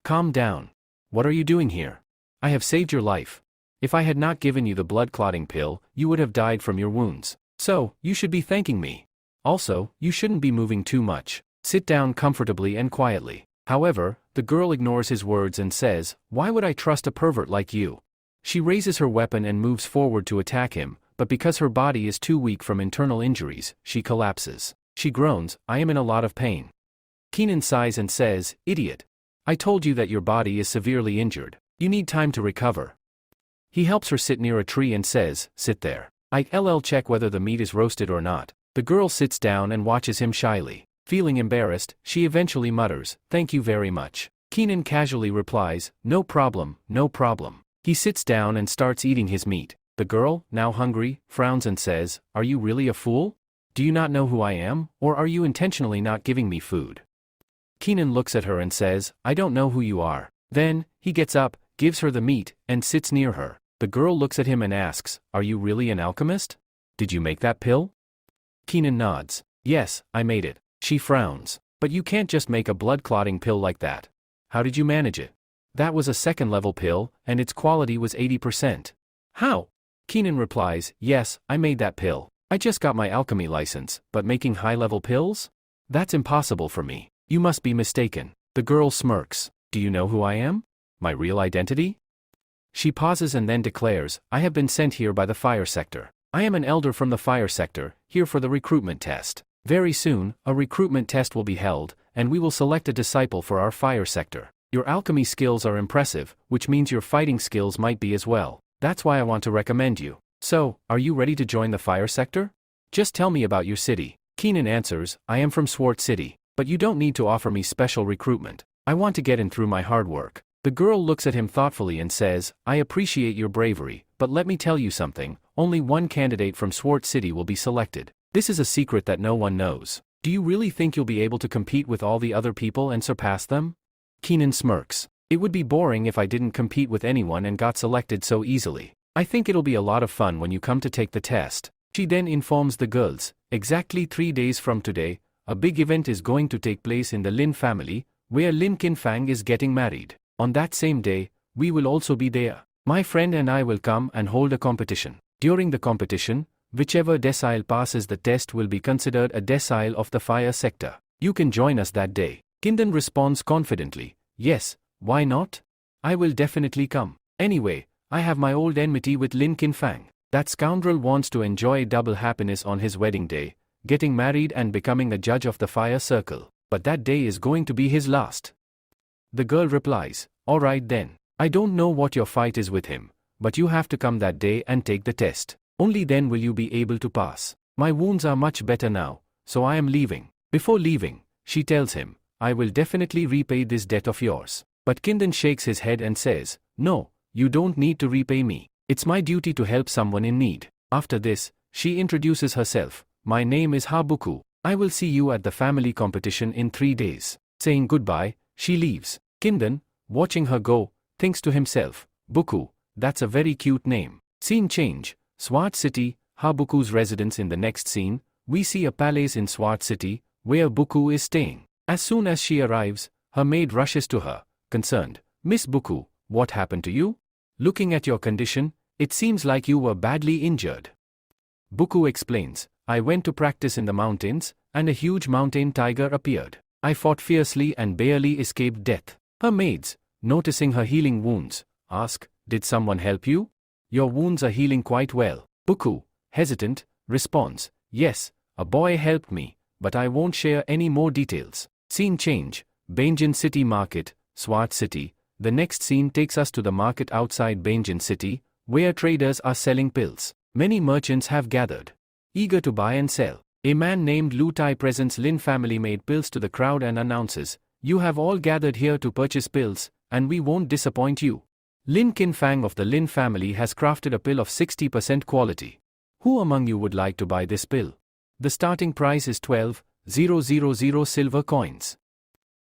calm down. What are you doing here? I have saved your life. If I had not given you the blood-clotting pill, you would have died from your wounds. So, you should be thanking me. Also, you shouldn't be moving too much. Sit down comfortably and quietly. However, the girl ignores his words and says, Why would I trust a pervert like you? She raises her weapon and moves forward to attack him, but because her body is too weak from internal injuries, she collapses. She groans, I am in a lot of pain. Kinnan sighs and says, Idiot. I told you that your body is severely injured. You need time to recover. He helps her sit near a tree and says, Sit there. I'll check whether the meat is roasted or not. The girl sits down and watches him shyly. Feeling embarrassed, she eventually mutters, Thank you very much. Kinnan casually replies, No problem, no problem. He sits down and starts eating his meat. The girl, now hungry, frowns and says, Are you really a fool? Do you not know who I am, or are you intentionally not giving me food? Kinnan looks at her and says, I don't know who you are. Then, he gets up, gives her the meat, and sits near her. The girl looks at him and asks, Are you really an alchemist? Did you make that pill? Kinnan nods. Yes, I made it. She frowns. But you can't just make a blood-clotting pill like that. How did you manage it? That was a second-level pill, and its quality was 80%. How? Kinnan replies, Yes, I made that pill. I just got my alchemy license, but making high-level pills? That's impossible for me. You must be mistaken. The girl smirks. Do you know who I am? My real identity? She pauses and then declares, I have been sent here by the fire sector. I am an elder from the fire sector, here for the recruitment test. Very soon, a recruitment test will be held, and we will select a disciple for our fire sector. Your alchemy skills are impressive, which means your fighting skills might be as well. That's why I want to recommend you. So, are you ready to join the fire sector? Just tell me about your city. Kinnan answers, I am from Swart City, but you don't need to offer me special recruitment. I want to get in through my hard work. The girl looks at him thoughtfully and says, I appreciate your bravery, but let me tell you something, only one candidate from Swart City will be selected. This is a secret that no one knows. Do you really think you'll be able to compete with all the other people and surpass them? Kinnan smirks. It would be boring if I didn't compete with anyone and got selected so easily. I think it'll be a lot of fun when you come to take the test. She then informs the girls, exactly 3 days from today, a big event is going to take place in the Lin family, where Lin Kinfang is getting married. On that same day, we will also be there. My friend and I will come and hold a competition. During the competition, whichever decile passes the test will be considered a decile of the fire sector. You can join us that day. Kinnan responds confidently, Yes, why not? I will definitely come. Anyway, I have my old enmity with Lin Kinfang. That scoundrel wants to enjoy double happiness on his wedding day, getting married and becoming a judge of the fire circle. But that day is going to be his last. The girl replies, All right then. I don't know what your fight is with him, but you have to come that day and take the test. Only then will you be able to pass. My wounds are much better now, so I am leaving. Before leaving, she tells him, I will definitely repay this debt of yours. But Kinnan shakes his head and says, No, you don't need to repay me. It's my duty to help someone in need. After this, she introduces herself. My name is Habuku. I will see you at the family competition in 3 days. Saying goodbye, she leaves. Kinnan, watching her go, thinks to himself, Buku, that's a very cute name. Scene change. Swart City, Buku's residence. In the next scene, we see a palace in Swart City, where Buku is staying. As soon as she arrives, her maid rushes to her, concerned. Miss Buku, what happened to you? Looking at your condition, it seems like you were badly injured. Buku explains, I went to practice in the mountains, and a huge mountain tiger appeared. I fought fiercely and barely escaped death. Her maids, noticing her healing wounds, ask, did someone help you? Your wounds are healing quite well. Buku, hesitant, responds, yes, a boy helped me, but I won't share any more details. Scene change. Banjin City Market, Swart City. The next scene takes us to the market outside Banjin City, where traders are selling pills. Many merchants have gathered, eager to buy and sell. A man named Lu Tai presents Lin family-made pills to the crowd and announces, you have all gathered here to purchase pills, and we won't disappoint you. Lin Kin Fang of the Lin family has crafted a pill of 60% quality. Who among you would like to buy this pill? The starting price is 12,000 silver coins.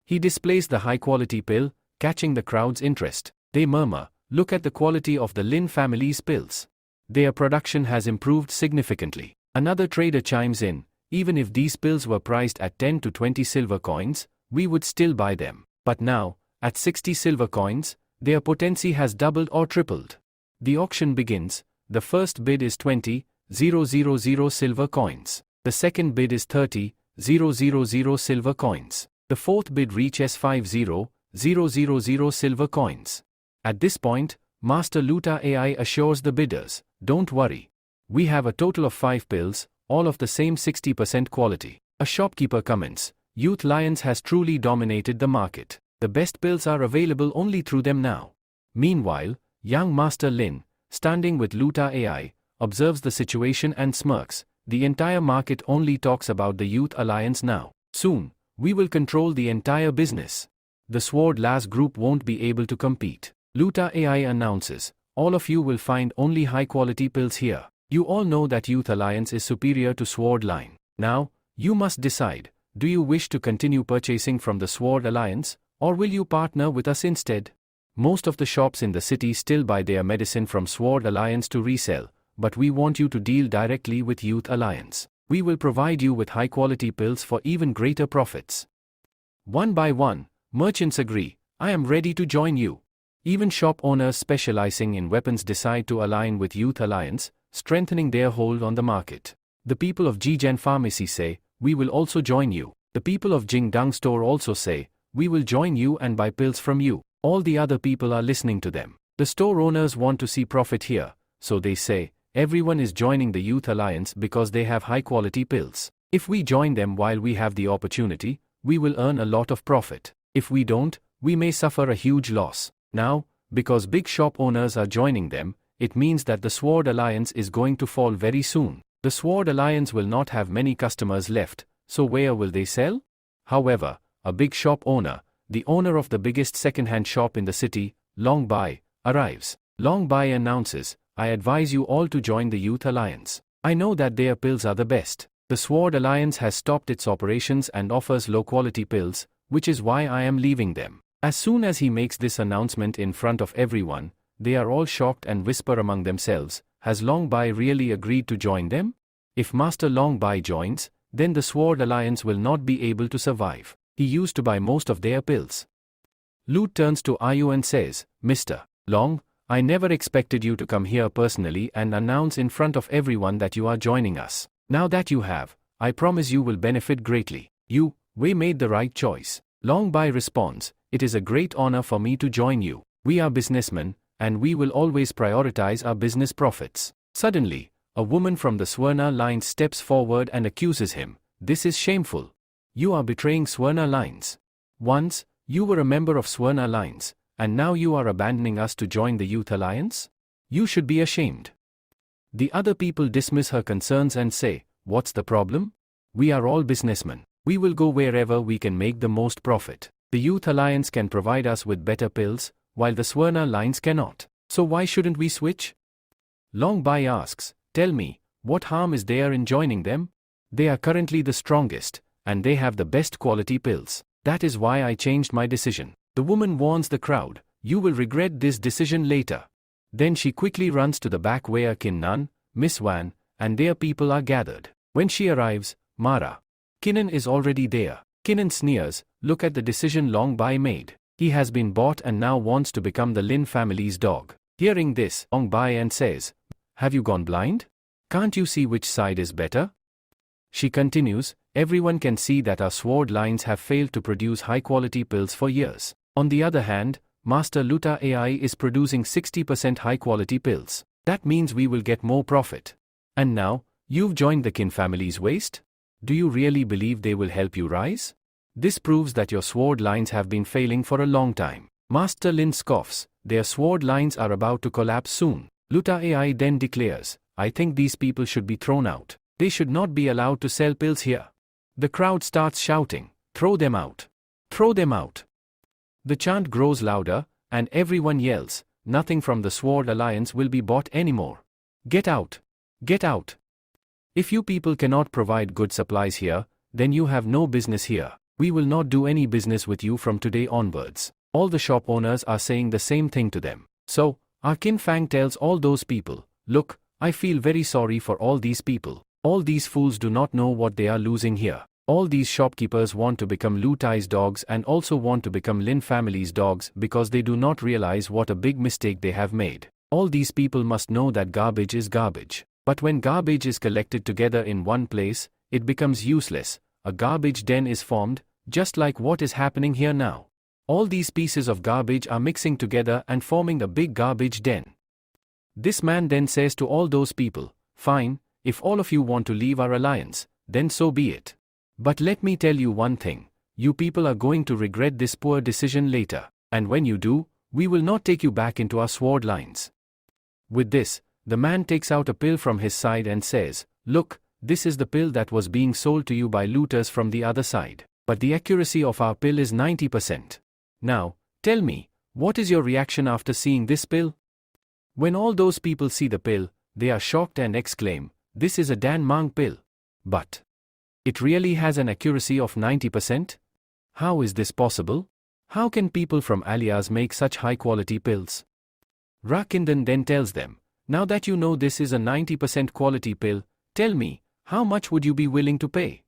He displays the high-quality pill, catching the crowd's interest. They murmur, look at the quality of the Lin family's pills. Their production has improved significantly. Another trader chimes in, even if these pills were priced at 10 to 20 silver coins, we would still buy them. But now, at 60 silver coins, their potency has doubled or tripled. The auction begins. The first bid is 20,000 silver coins. The second bid is 30,000 silver coins. The fourth bid reaches 50,000 silver coins. At this point, Master Luta AI assures the bidders, don't worry. We have a total of 5 pills, all of the same 60% quality. A shopkeeper comments, Youth Lions has truly dominated the market. The best pills are available only through them now. Meanwhile, young Master Lin, standing with Luta AI, observes the situation and smirks. The entire market only talks about the Youth Alliance now. Soon, we will control the entire business. The Sword Lass group won't be able to compete. Luta AI announces, all of you will find only high-quality pills here. You all know that Youth Alliance is superior to Sword Line. Now, you must decide, do you wish to continue purchasing from the Sword Alliance, or will you partner with us instead? Most of the shops in the city still buy their medicine from Sword Alliance to resell, but we want you to deal directly with Youth Alliance. We will provide you with high-quality pills for even greater profits. One by one, merchants agree, I am ready to join you. Even shop owners specializing in weapons decide to align with Youth Alliance, strengthening their hold on the market. The people of Jigen Pharmacy say, we will also join you. The people of Jingdang Store also say, we will join you and buy pills from you. All the other people are listening to them. The store owners want to see profit here, so they say, everyone is joining the Youth Alliance because they have high-quality pills. If we join them while we have the opportunity, we will earn a lot of profit. If we don't, we may suffer a huge loss. Now, because big shop owners are joining them, it means that the Sword Alliance is going to fall very soon. The Sword Alliance will not have many customers left, so where will they sell? However, a big shop owner, the owner of the biggest second-hand shop in the city, Long Bai, arrives. Long Bai announces, I advise you all to join the Youth Alliance. I know that their pills are the best. The Sword Alliance has stopped its operations and offers low-quality pills, which is why I am leaving them. As soon as he makes this announcement in front of everyone, they are all shocked and whisper among themselves, has Long Bai really agreed to join them? If Master Long Bai joins, then the Sword Alliance will not be able to survive. He used to buy most of their pills. Lu turns to Ayu and says, Mr. Long, I never expected you to come here personally and announce in front of everyone that you are joining us. Now that you have, I promise you will benefit greatly. We made the right choice. Long Bai responds, it is a great honor for me to join you. We are businessmen, and we will always prioritize our business profits. Suddenly, a woman from the Swarna Lines steps forward and accuses him. This is shameful. You are betraying Swarna Lines. Once, you were a member of Swarna Lines, and now you are abandoning us to join the Youth Alliance? You should be ashamed. The other people dismiss her concerns and say, what's the problem? We are all businessmen. We will go wherever we can make the most profit. The Youth Alliance can provide us with better pills, while the Swarna Lines cannot. So why shouldn't we switch? Long Bai asks, tell me, what harm is there in joining them? They are currently the strongest, and they have the best quality pills. That is why I changed my decision. The woman warns the crowd, you will regret this decision later. Then she quickly runs to the back where Kin Nun, Miss Wan, and their people are gathered. When she arrives, Mara. Kinnan is already there. Kinnan sneers, look at the decision Long Bai made. He has been bought and now wants to become the Lin family's dog. Hearing this, Long Bai and says, have you gone blind? Can't you see which side is better? She continues, everyone can see that our sword lines have failed to produce high-quality pills for years. On the other hand, Master Luta AI is producing 60% high-quality pills. That means we will get more profit. And now, you've joined the Kin family's waist? Do you really believe they will help you rise? This proves that your sword lines have been failing for a long time. Master Lin scoffs, their sword lines are about to collapse soon. Luta AI then declares, I think these people should be thrown out. They should not be allowed to sell pills here. The crowd starts shouting, throw them out. Throw them out. The chant grows louder, and everyone yells, nothing from the Sword Alliance will be bought anymore. Get out. Get out. If you people cannot provide good supplies here, then you have no business here. We will not do any business with you from today onwards. All the shop owners are saying the same thing to them. So, our Kin Fang tells all those people, look, I feel very sorry for all these people. All these fools do not know what they are losing here. All these shopkeepers want to become Lu Tai's dogs and also want to become Lin family's dogs because they do not realize what a big mistake they have made. All these people must know that garbage is garbage. But when garbage is collected together in one place, it becomes useless. A garbage den is formed, just like what is happening here now. All these pieces of garbage are mixing together and forming a big garbage den. This man then says to all those people, fine, if all of you want to leave our alliance, then so be it. But let me tell you one thing, you people are going to regret this poor decision later, and when you do, we will not take you back into our sword lines. With this, the man takes out a pill from his side and says, look, this is the pill that was being sold to you by looters from the other side, but the accuracy of our pill is 90%. Now, tell me, what is your reaction after seeing this pill? When all those people see the pill, they are shocked and exclaim, this is a Dan Mang pill. But it really has an accuracy of 90%? How is this possible? How can people from Alias make such high-quality pills? Rakindan then tells them, now that you know this is a 90% quality pill, tell me, how much would you be willing to pay?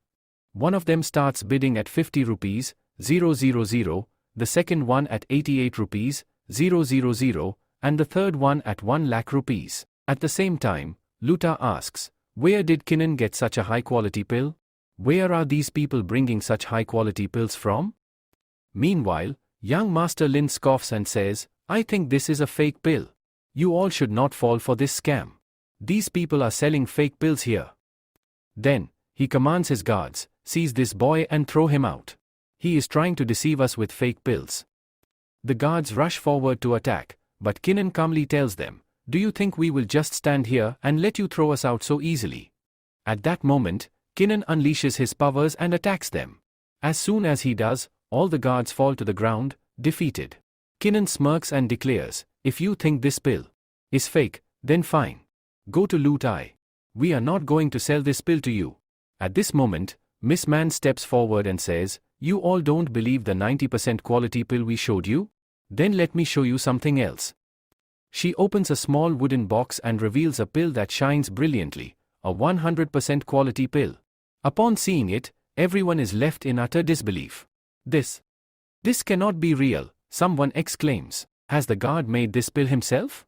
One of them starts bidding at 50 rupees, 000, the second one at 88 rupees, 000, and the third one at 1 lakh rupees. At the same time, Luta asks, where did Kinnan get such a high-quality pill? Where are these people bringing such high-quality pills from? Meanwhile, young Master Lin scoffs and says, I think this is a fake pill. You all should not fall for this scam. These people are selling fake pills here. Then, he commands his guards, seize this boy and throw him out. He is trying to deceive us with fake pills. The guards rush forward to attack, but Kinnan calmly tells them, do you think we will just stand here and let you throw us out so easily? At that moment, Kinnan unleashes his powers and attacks them. As soon as he does, all the guards fall to the ground, defeated. Kinnan smirks and declares, if you think this pill is fake, then fine. Go to Lu Tai. We are not going to sell this pill to you. At this moment, Miss Man steps forward and says, you all don't believe the 90% quality pill we showed you? Then let me show you something else. She opens a small wooden box and reveals a pill that shines brilliantly, a 100% quality pill. Upon seeing it, everyone is left in utter disbelief. This cannot be real, someone exclaims. Has the guard made this pill himself?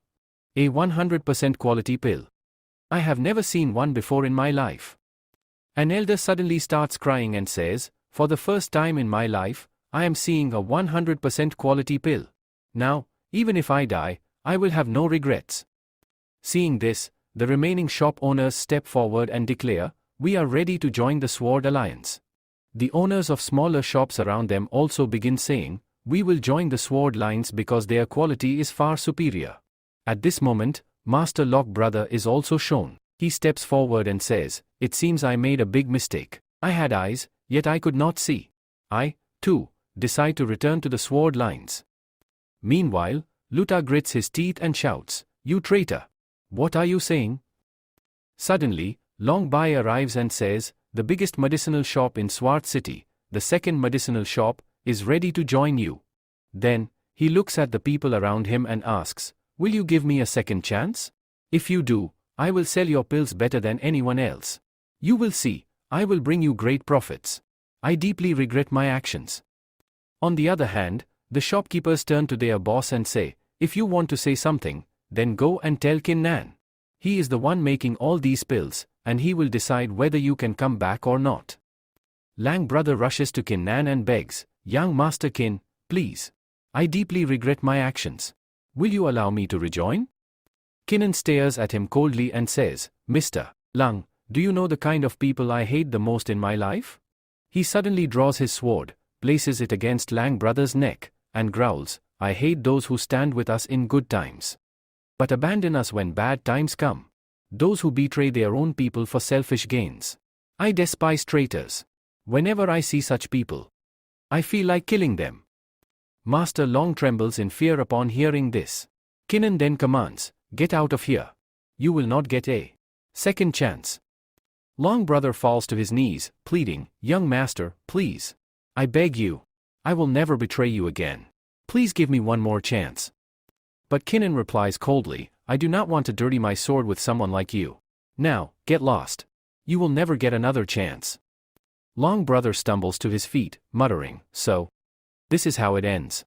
A 100% quality pill. I have never seen one before in my life. An elder suddenly starts crying and says, for the first time in my life, I am seeing a 100% quality pill. Now, even if I die, I will have no regrets. Seeing this, the remaining shop owners step forward and declare, we are ready to join the Sword Alliance. The owners of smaller shops around them also begin saying, we will join the Sword Lines because their quality is far superior. At this moment, Master Lock Brother is also shown. He steps forward and says, it seems I made a big mistake. I had eyes, yet I could not see. I, too, decide to return to the Sword Lines. Meanwhile, Luta grits his teeth and shouts, you traitor! What are you saying? Suddenly, Long Bai arrives and says, the biggest medicinal shop in Swart City, the second medicinal shop, is ready to join you. Then, he looks at the people around him and asks, Will you give me a second chance? If you do, I will sell your pills better than anyone else. You will see, I will bring you great profits. I deeply regret my actions. On the other hand, the shopkeepers turn to their boss and say, if you want to say something, then go and tell Kin Nan. He is the one making all these pills, and he will decide whether you can come back or not. Lang brother rushes to Kin Nan and begs, young Master Kin, please. I deeply regret my actions. Will you allow me to rejoin? Kinnan stares at him coldly and says, Mr. Lang, do you know the kind of people I hate the most in my life? He suddenly draws his sword, places it against Lang brother's neck, and growls, I hate those who stand with us in good times, but abandon us when bad times come. Those who betray their own people for selfish gains. I despise traitors. Whenever I see such people, I feel like killing them. Master Long trembles in fear upon hearing this. Kinnan then commands, get out of here. You will not get a second chance. Long brother falls to his knees, pleading, young master, please. I beg you. I will never betray you again. Please give me one more chance. But Kinnan replies coldly, I do not want to dirty my sword with someone like you. Now, get lost. You will never get another chance. Long brother stumbles to his feet, muttering, so this is how it ends.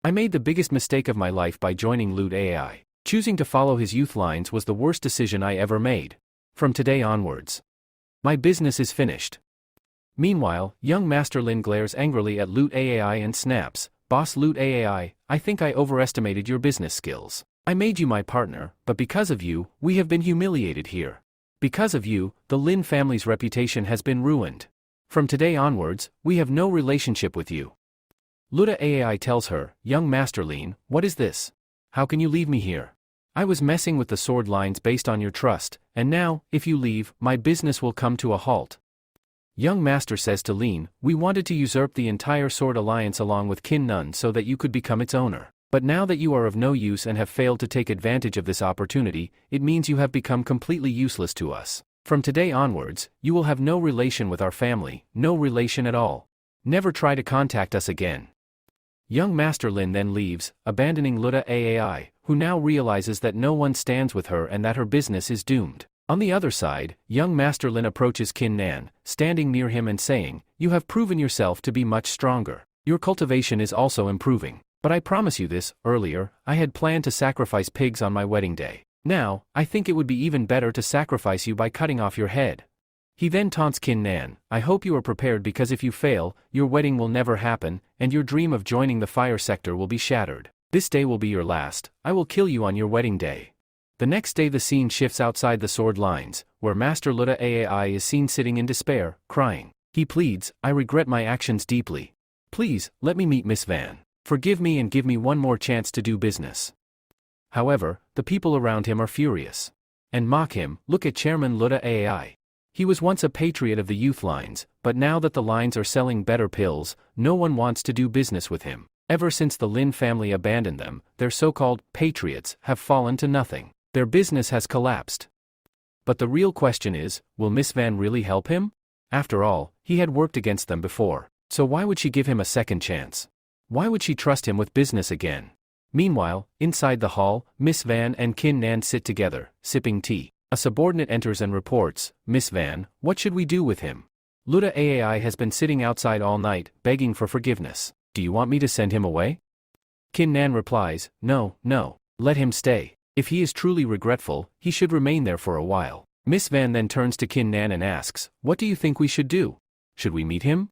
I made the biggest mistake of my life by joining Loot AI. Choosing to follow his youth lines was the worst decision I ever made. From today onwards, my business is finished. Meanwhile, young Master Lin glares angrily at Loot AI and snaps, Boss Loot AI, I think I overestimated your business skills. I made you my partner, but because of you, we have been humiliated here. Because of you, the Lin family's reputation has been ruined. From today onwards, we have no relationship with you. Luda AI tells her, young Master Lin, what is this? How can you leave me here? I was messing with the sword lines based on your trust, and now, if you leave, my business will come to a halt. Young Master says to Lin, we wanted to usurp the entire Sword Alliance along with Kin Nun so that you could become its owner. But now that you are of no use and have failed to take advantage of this opportunity, it means you have become completely useless to us. From today onwards, you will have no relation with our family, no relation at all. Never try to contact us again. Young Master Lin then leaves, abandoning Luda AI, who now realizes that no one stands with her and that her business is doomed. On the other side, young Master Lin approaches Kin Nan, standing near him and saying, you have proven yourself to be much stronger. Your cultivation is also improving. But I promise you this, earlier, I had planned to sacrifice pigs on my wedding day. Now, I think it would be even better to sacrifice you by cutting off your head. He then taunts Kin Nan, I hope you are prepared because if you fail, your wedding will never happen, and your dream of joining the fire sector will be shattered. This day will be your last, I will kill you on your wedding day. The next day the scene shifts outside the sword lines, where Master Luda AI is seen sitting in despair, crying. He pleads, I regret my actions deeply. Please, let me meet Miss Van. Forgive me and give me one more chance to do business. However, the people around him are furious. And mock him, look at Chairman Luda AI. He was once a patriot of the youth lines, but now that the lines are selling better pills, no one wants to do business with him. Ever since the Lin family abandoned them, their so-called patriots have fallen to nothing. Their business has collapsed. But the real question is, will Miss Van really help him? After all, he had worked against them before, so why would she give him a second chance? Why would she trust him with business again? Meanwhile, inside the hall, Miss Van and Kin Nan sit together, sipping tea. A subordinate enters and reports, Miss Van, what should we do with him? Luda AI has been sitting outside all night, begging for forgiveness. Do you want me to send him away? Kin Nan replies, no, let him stay. If he is truly regretful, he should remain there for a while. Miss Van then turns to Kin Nan and asks, what do you think we should do? Should we meet him?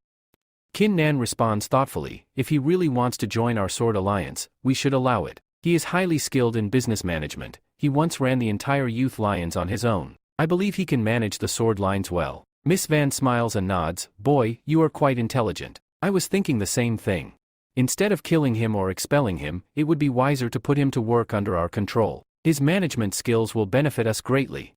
Kin Nan responds thoughtfully, if he really wants to join our Sword Alliance, we should allow it. He is highly skilled in business management. He once ran the entire Youth Lions on his own. I believe he can manage the sword lines well. Miss Van smiles and nods, boy, you are quite intelligent. I was thinking the same thing. Instead of killing him or expelling him, it would be wiser to put him to work under our control. His management skills will benefit us greatly.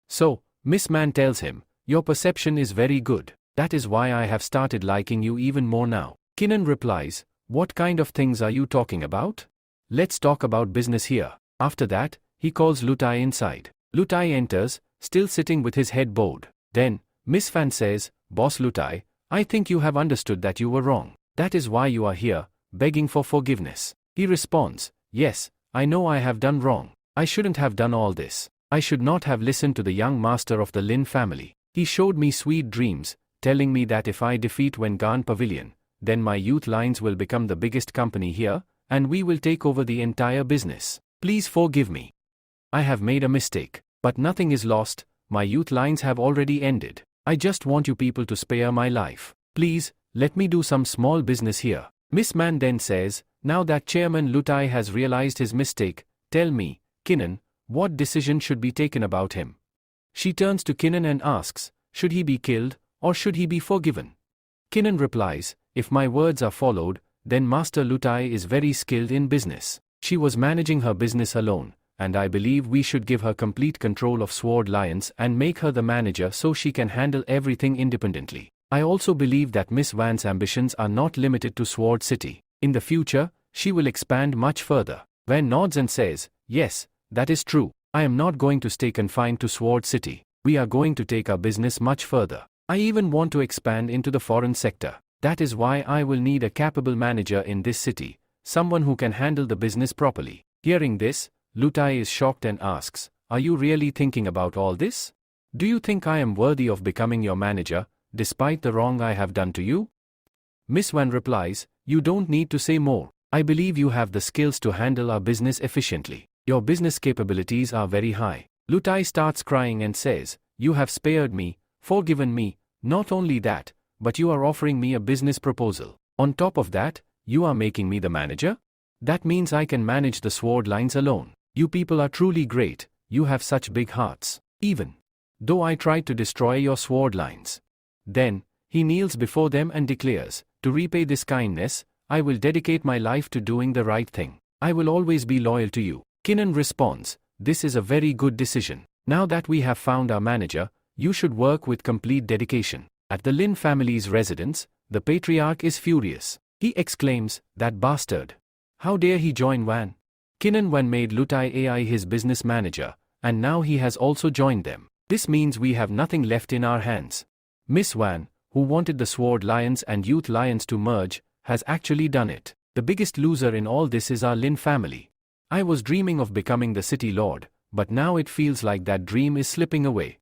So, Miss Man tells him, your perception is very good. That is why I have started liking you even more now. Kinnan replies, what kind of things are you talking about? Let's talk about business here. After that, he calls Lutai inside. Lutai enters, still sitting with his head bowed. Then, Miss Fan says, Boss Lutai, I think you have understood that you were wrong. That is why you are here, begging for forgiveness. He responds, yes, I know I have done wrong. I shouldn't have done all this. I should not have listened to the young master of the Lin family. He showed me sweet dreams, telling me that if I defeat Wengan Pavilion, then my youth lines will become the biggest company here, and we will take over the entire business. Please forgive me. I have made a mistake, but nothing is lost. My youth lines have already ended. I just want you people to spare my life. Please, let me do some small business here. Miss Man then says, now that Chairman Lutai has realized his mistake, tell me, Kinnan, what decision should be taken about him? She turns to Kinnan and asks, should he be killed, or should he be forgiven? Kinnan replies, if my words are followed, then Master Lutai is very skilled in business. She was managing her business alone, and I believe we should give her complete control of Sword Lions and make her the manager so she can handle everything independently. I also believe that Miss Wan's ambitions are not limited to Sword City. In the future, she will expand much further. Van nods and says, yes, that is true. I am not going to stay confined to Sword City. We are going to take our business much further. I even want to expand into the foreign sector. That is why I will need a capable manager in this city, someone who can handle the business properly. Hearing this, Lutai is shocked and asks, are you really thinking about all this? Do you think I am worthy of becoming your manager, despite the wrong I have done to you? Miss Wan replies, you don't need to say more. I believe you have the skills to handle our business efficiently. Your business capabilities are very high. Lutai starts crying and says, you have spared me, forgiven me. Not only that, but you are offering me a business proposal. On top of that, you are making me the manager? That means I can manage the sword lines alone. You people are truly great. You have such big hearts. Even though I tried to destroy your sword lines. Then, he kneels before them and declares, to repay this kindness, I will dedicate my life to doing the right thing. I will always be loyal to you. Kinnan responds, this is a very good decision. Now that we have found our manager, you should work with complete dedication. At the Lin family's residence, the patriarch is furious. He exclaims, that bastard. How dare he join Wan? Kinnan Wan made Lutai AI his business manager, and now he has also joined them. This means we have nothing left in our hands. Miss Wan, who wanted the Sword Lions and Youth Lions to merge, has actually done it. The biggest loser in all this is our Lin family. I was dreaming of becoming the city lord, but now it feels like that dream is slipping away.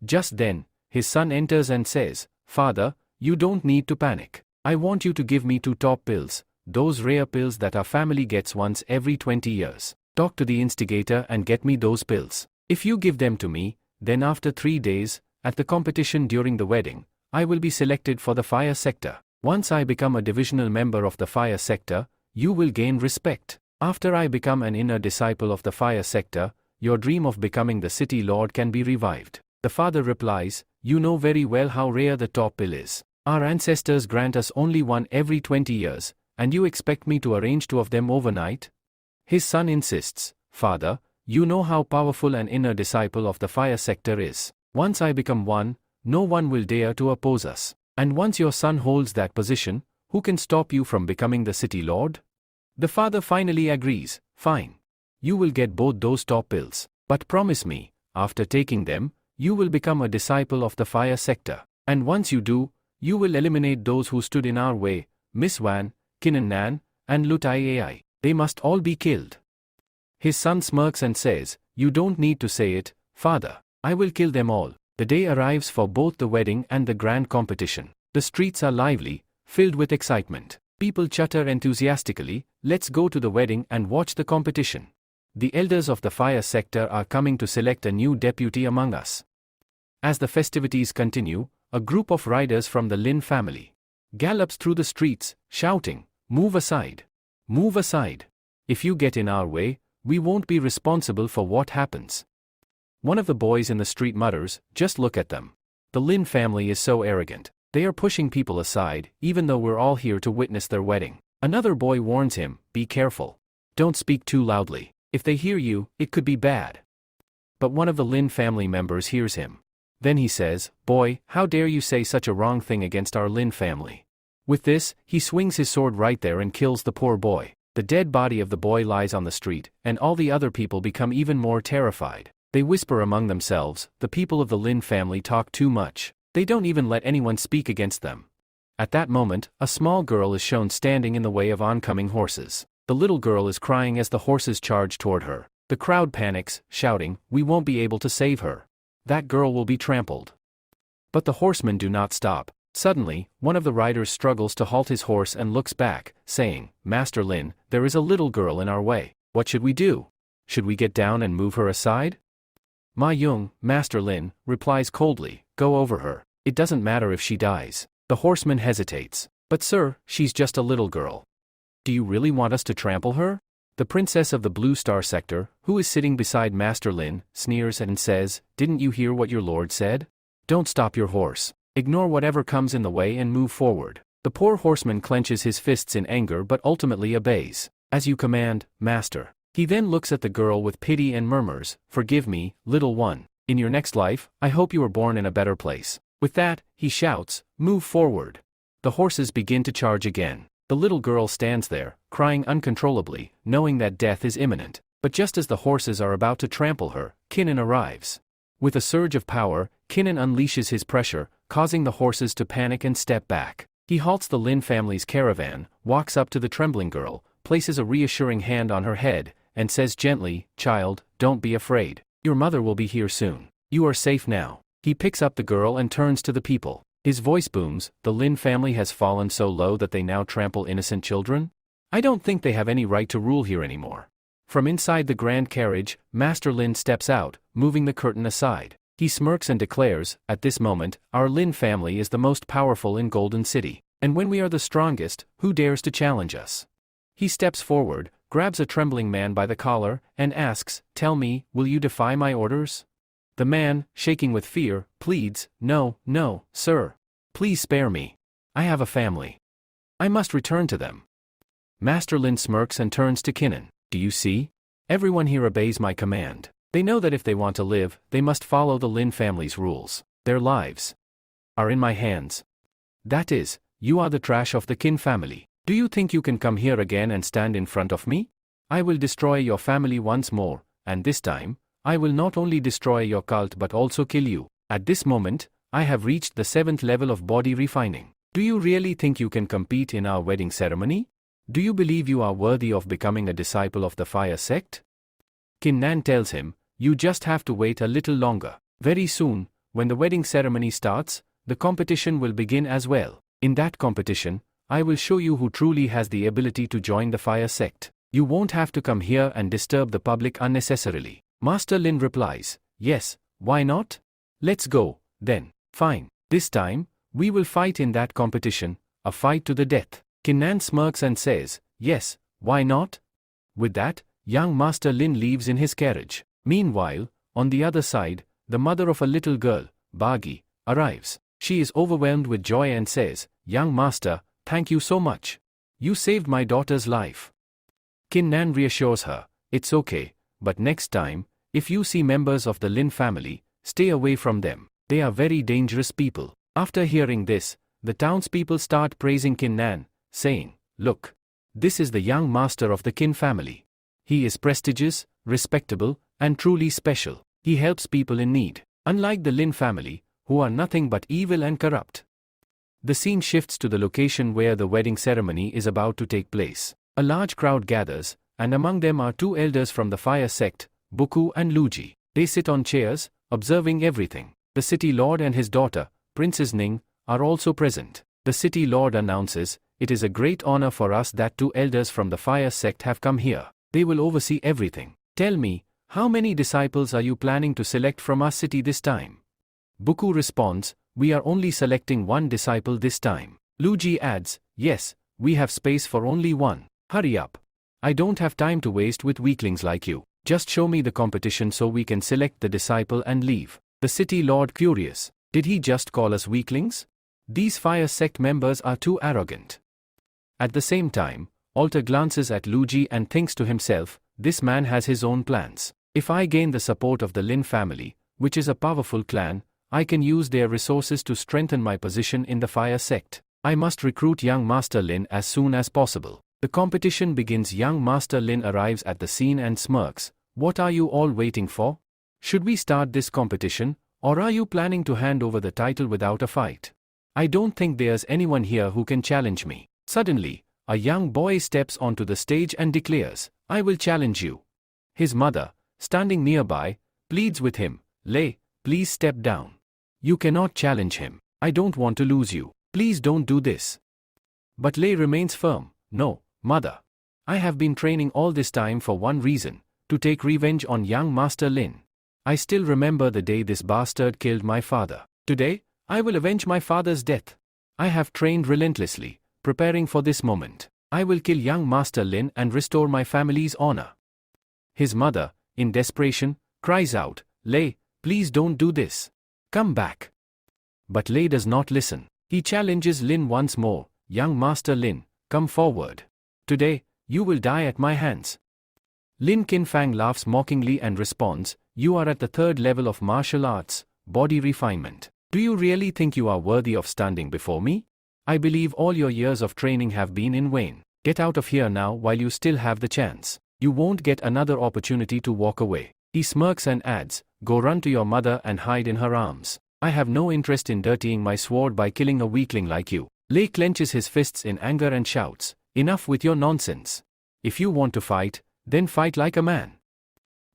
Just then, his son enters and says, Father, you don't need to panic. I want you to give me 2 top pills, those rare pills that our family gets once every 20 years. Talk to the instigator and get me those pills. If you give them to me, then after 3 days, at the competition during the wedding, I will be selected for the fire sector. Once I become a divisional member of the fire sector, you will gain respect. After I become an inner disciple of the fire sector, your dream of becoming the city lord can be revived. The father replies, you know very well how rare the top pill is. Our ancestors grant us only one every 20 years, and you expect me to arrange 2 of them overnight? His son insists, Father, you know how powerful an inner disciple of the fire sector is. Once I become one, no one will dare to oppose us. And once your son holds that position, who can stop you from becoming the city lord? The father finally agrees, fine. You will get both those top pills, but promise me, after taking them, you will become a disciple of the fire sector. And once you do, you will eliminate those who stood in our way, Miss Wan, Kinnan Nan, and Lutai AI. They must all be killed. His son smirks and says, you don't need to say it, Father. I will kill them all. The day arrives for both the wedding and the grand competition. The streets are lively, filled with excitement. People chatter enthusiastically, let's go to the wedding and watch the competition. The elders of the fire sector are coming to select a new deputy among us. As the festivities continue, a group of riders from the Lin family gallops through the streets, shouting, move aside. Move aside. If you get in our way, we won't be responsible for what happens. One of the boys in the street mutters, just look at them. The Lin family is so arrogant. They are pushing people aside, even though we're all here to witness their wedding. Another boy warns him, be careful. Don't speak too loudly. If they hear you, it could be bad. But one of the Lin family members hears him. Then he says, boy, how dare you say such a wrong thing against our Lin family. With this, he swings his sword right there and kills the poor boy. The dead body of the boy lies on the street, and all the other people become even more terrified. They whisper among themselves, the people of the Lin family talk too much. They don't even let anyone speak against them. At that moment, a small girl is shown standing in the way of oncoming horses. The little girl is crying as the horses charge toward her. The crowd panics, shouting, "We won't be able to save her. That girl will be trampled." But the horsemen do not stop. Suddenly, one of the riders struggles to halt his horse and looks back, saying, "Master Lin, there is a little girl in our way. What should we do? Should we get down and move her aside?" Ma Young, Master Lin, replies coldly, "Go over her. It doesn't matter if she dies." The horseman hesitates. "But sir, she's just a little girl. Do you really want us to trample her?" The princess of the Blue Star sector, who is sitting beside Master Lin, sneers and says, "Didn't you hear what your lord said? Don't stop your horse. Ignore whatever comes in the way and move forward." The poor horseman clenches his fists in anger but ultimately obeys. "As you command, master." He then looks at the girl with pity and murmurs, "Forgive me, little one. In your next life, I hope you are born in a better place." With that, he shouts, "Move forward." The horses begin to charge again. The little girl stands there, crying uncontrollably, knowing that death is imminent. But just as the horses are about to trample her, Kinnan arrives. With a surge of power, Kinnan unleashes his pressure, causing the horses to panic and step back. He halts the Lin family's caravan, walks up to the trembling girl, places a reassuring hand on her head, and says gently, "Child, don't be afraid. Your mother will be here soon. You are safe now." He picks up the girl and turns to the people. His voice booms, "The Lin family has fallen so low that they now trample innocent children? I don't think they have any right to rule here anymore." From inside the grand carriage, Master Lin steps out, moving the curtain aside. He smirks and declares, "At this moment, our Lin family is the most powerful in Golden City. And when we are the strongest, who dares to challenge us?" He steps forward, grabs a trembling man by the collar, and asks, "Tell me, will you defy my orders?" The man, shaking with fear, pleads, "No, no, sir. Please spare me. I have a family. I must return to them." Master Lin smirks and turns to Kinnan. "Do you see? Everyone here obeys my command. They know that if they want to live, they must follow the Lin family's rules. Their lives are in my hands. That is, you are the trash of the Qin family. Do you think you can come here again and stand in front of me? I will destroy your family once more, and this time, I will not only destroy your cult but also kill you. At this moment, I have reached the 7th level of body refining. Do you really think you can compete in our wedding ceremony? Do you believe you are worthy of becoming a disciple of the fire sect?" Kinnan tells him, "You just have to wait a little longer. Very soon, when the wedding ceremony starts, the competition will begin as well. In that competition, I will show you who truly has the ability to join the fire sect. You won't have to come here and disturb the public unnecessarily." Master Lin replies, "Yes, why not? Let's go, then." "Fine. This time, we will fight in that competition, a fight to the death." Kinnan smirks and says, "Yes, why not?" With that, young Master Lin leaves in his carriage. Meanwhile, on the other side, the mother of a little girl, Bagi, arrives. She is overwhelmed with joy and says, "Young master, thank you so much. You saved my daughter's life." Kinnan reassures her, "It's okay, but next time, if you see members of the Lin family, stay away from them. They are very dangerous people." After hearing this, the townspeople start praising Kinnan, saying, "Look, this is the young master of the Qin family. He is prestigious, respectable, and truly special. He helps people in need, unlike the Lin family, who are nothing but evil and corrupt." The scene shifts to the location where the wedding ceremony is about to take place. A large crowd gathers, and among them are two elders from the fire sect, Buku and Luji. They sit on chairs, observing everything. The city lord and his daughter, Princess Ning, are also present. The city lord announces, "It is a great honor for us that two elders from the fire sect have come here. They will oversee everything. Tell me, how many disciples are you planning to select from our city this time?" Buku responds, "We are only selecting one disciple this time." Luji adds, "Yes, we have space for only one. Hurry up. I don't have time to waste with weaklings like you. Just show me the competition so we can select the disciple and leave." The city lord curious, "Did he just call us weaklings? These fire sect members are too arrogant." At the same time, Alter glances at Luji and thinks to himself, "This man has his own plans. If I gain the support of the Lin family, which is a powerful clan, I can use their resources to strengthen my position in the fire sect. I must recruit young Master Lin as soon as possible." The competition begins. Young Master Lin arrives at the scene and smirks, "What are you all waiting for? Should we start this competition, or are you planning to hand over the title without a fight? I don't think there's anyone here who can challenge me." Suddenly, a young boy steps onto the stage and declares, "I will challenge you." His mother, standing nearby, pleads with him, "Lei, please step down. You cannot challenge him. I don't want to lose you. Please don't do this." But Lei remains firm, "No, mother. I have been training all this time for one reason, to take revenge on young Master Lin. I still remember the day this bastard killed my father. Today, I will avenge my father's death. I have trained relentlessly, preparing for this moment. I will kill young Master Lin and restore my family's honor." His mother, in desperation, cries out, "Lei, please don't do this. Come back." But Lei does not listen. He challenges Lin once more, "Young Master Lin, come forward. Today, you will die at my hands." Lin Qinfang laughs mockingly and responds, "You are at the third level of martial arts, body refinement. Do you really think you are worthy of standing before me? I believe all your years of training have been in vain. Get out of here now while you still have the chance. You won't get another opportunity to walk away." He smirks and adds, "Go run to your mother and hide in her arms. I have no interest in dirtying my sword by killing a weakling like you." Lei clenches his fists in anger and shouts, "Enough with your nonsense. If you want to fight, then fight like a man."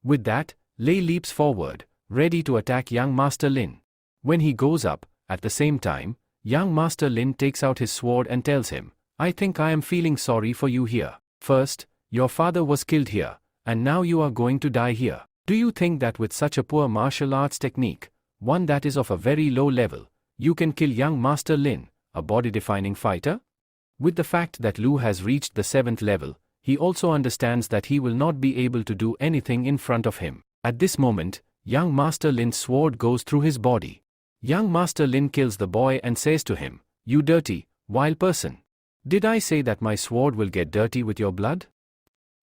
With that, Lei leaps forward, ready to attack young Master Lin. When he goes up, at the same time, young Master Lin takes out his sword and tells him, "I think I am feeling sorry for you here. First, your father was killed here, and now you are going to die here. Do you think that with such a poor martial arts technique, one that is of a very low level, you can kill young Master Lin, a body-defining fighter?" With the fact that Lu has reached the 7th level, he also understands that he will not be able to do anything in front of him. At this moment, young Master Lin's sword goes through his body. Young Master Lin kills the boy and says to him, "You dirty, vile person. Did I say that my sword will get dirty with your blood?"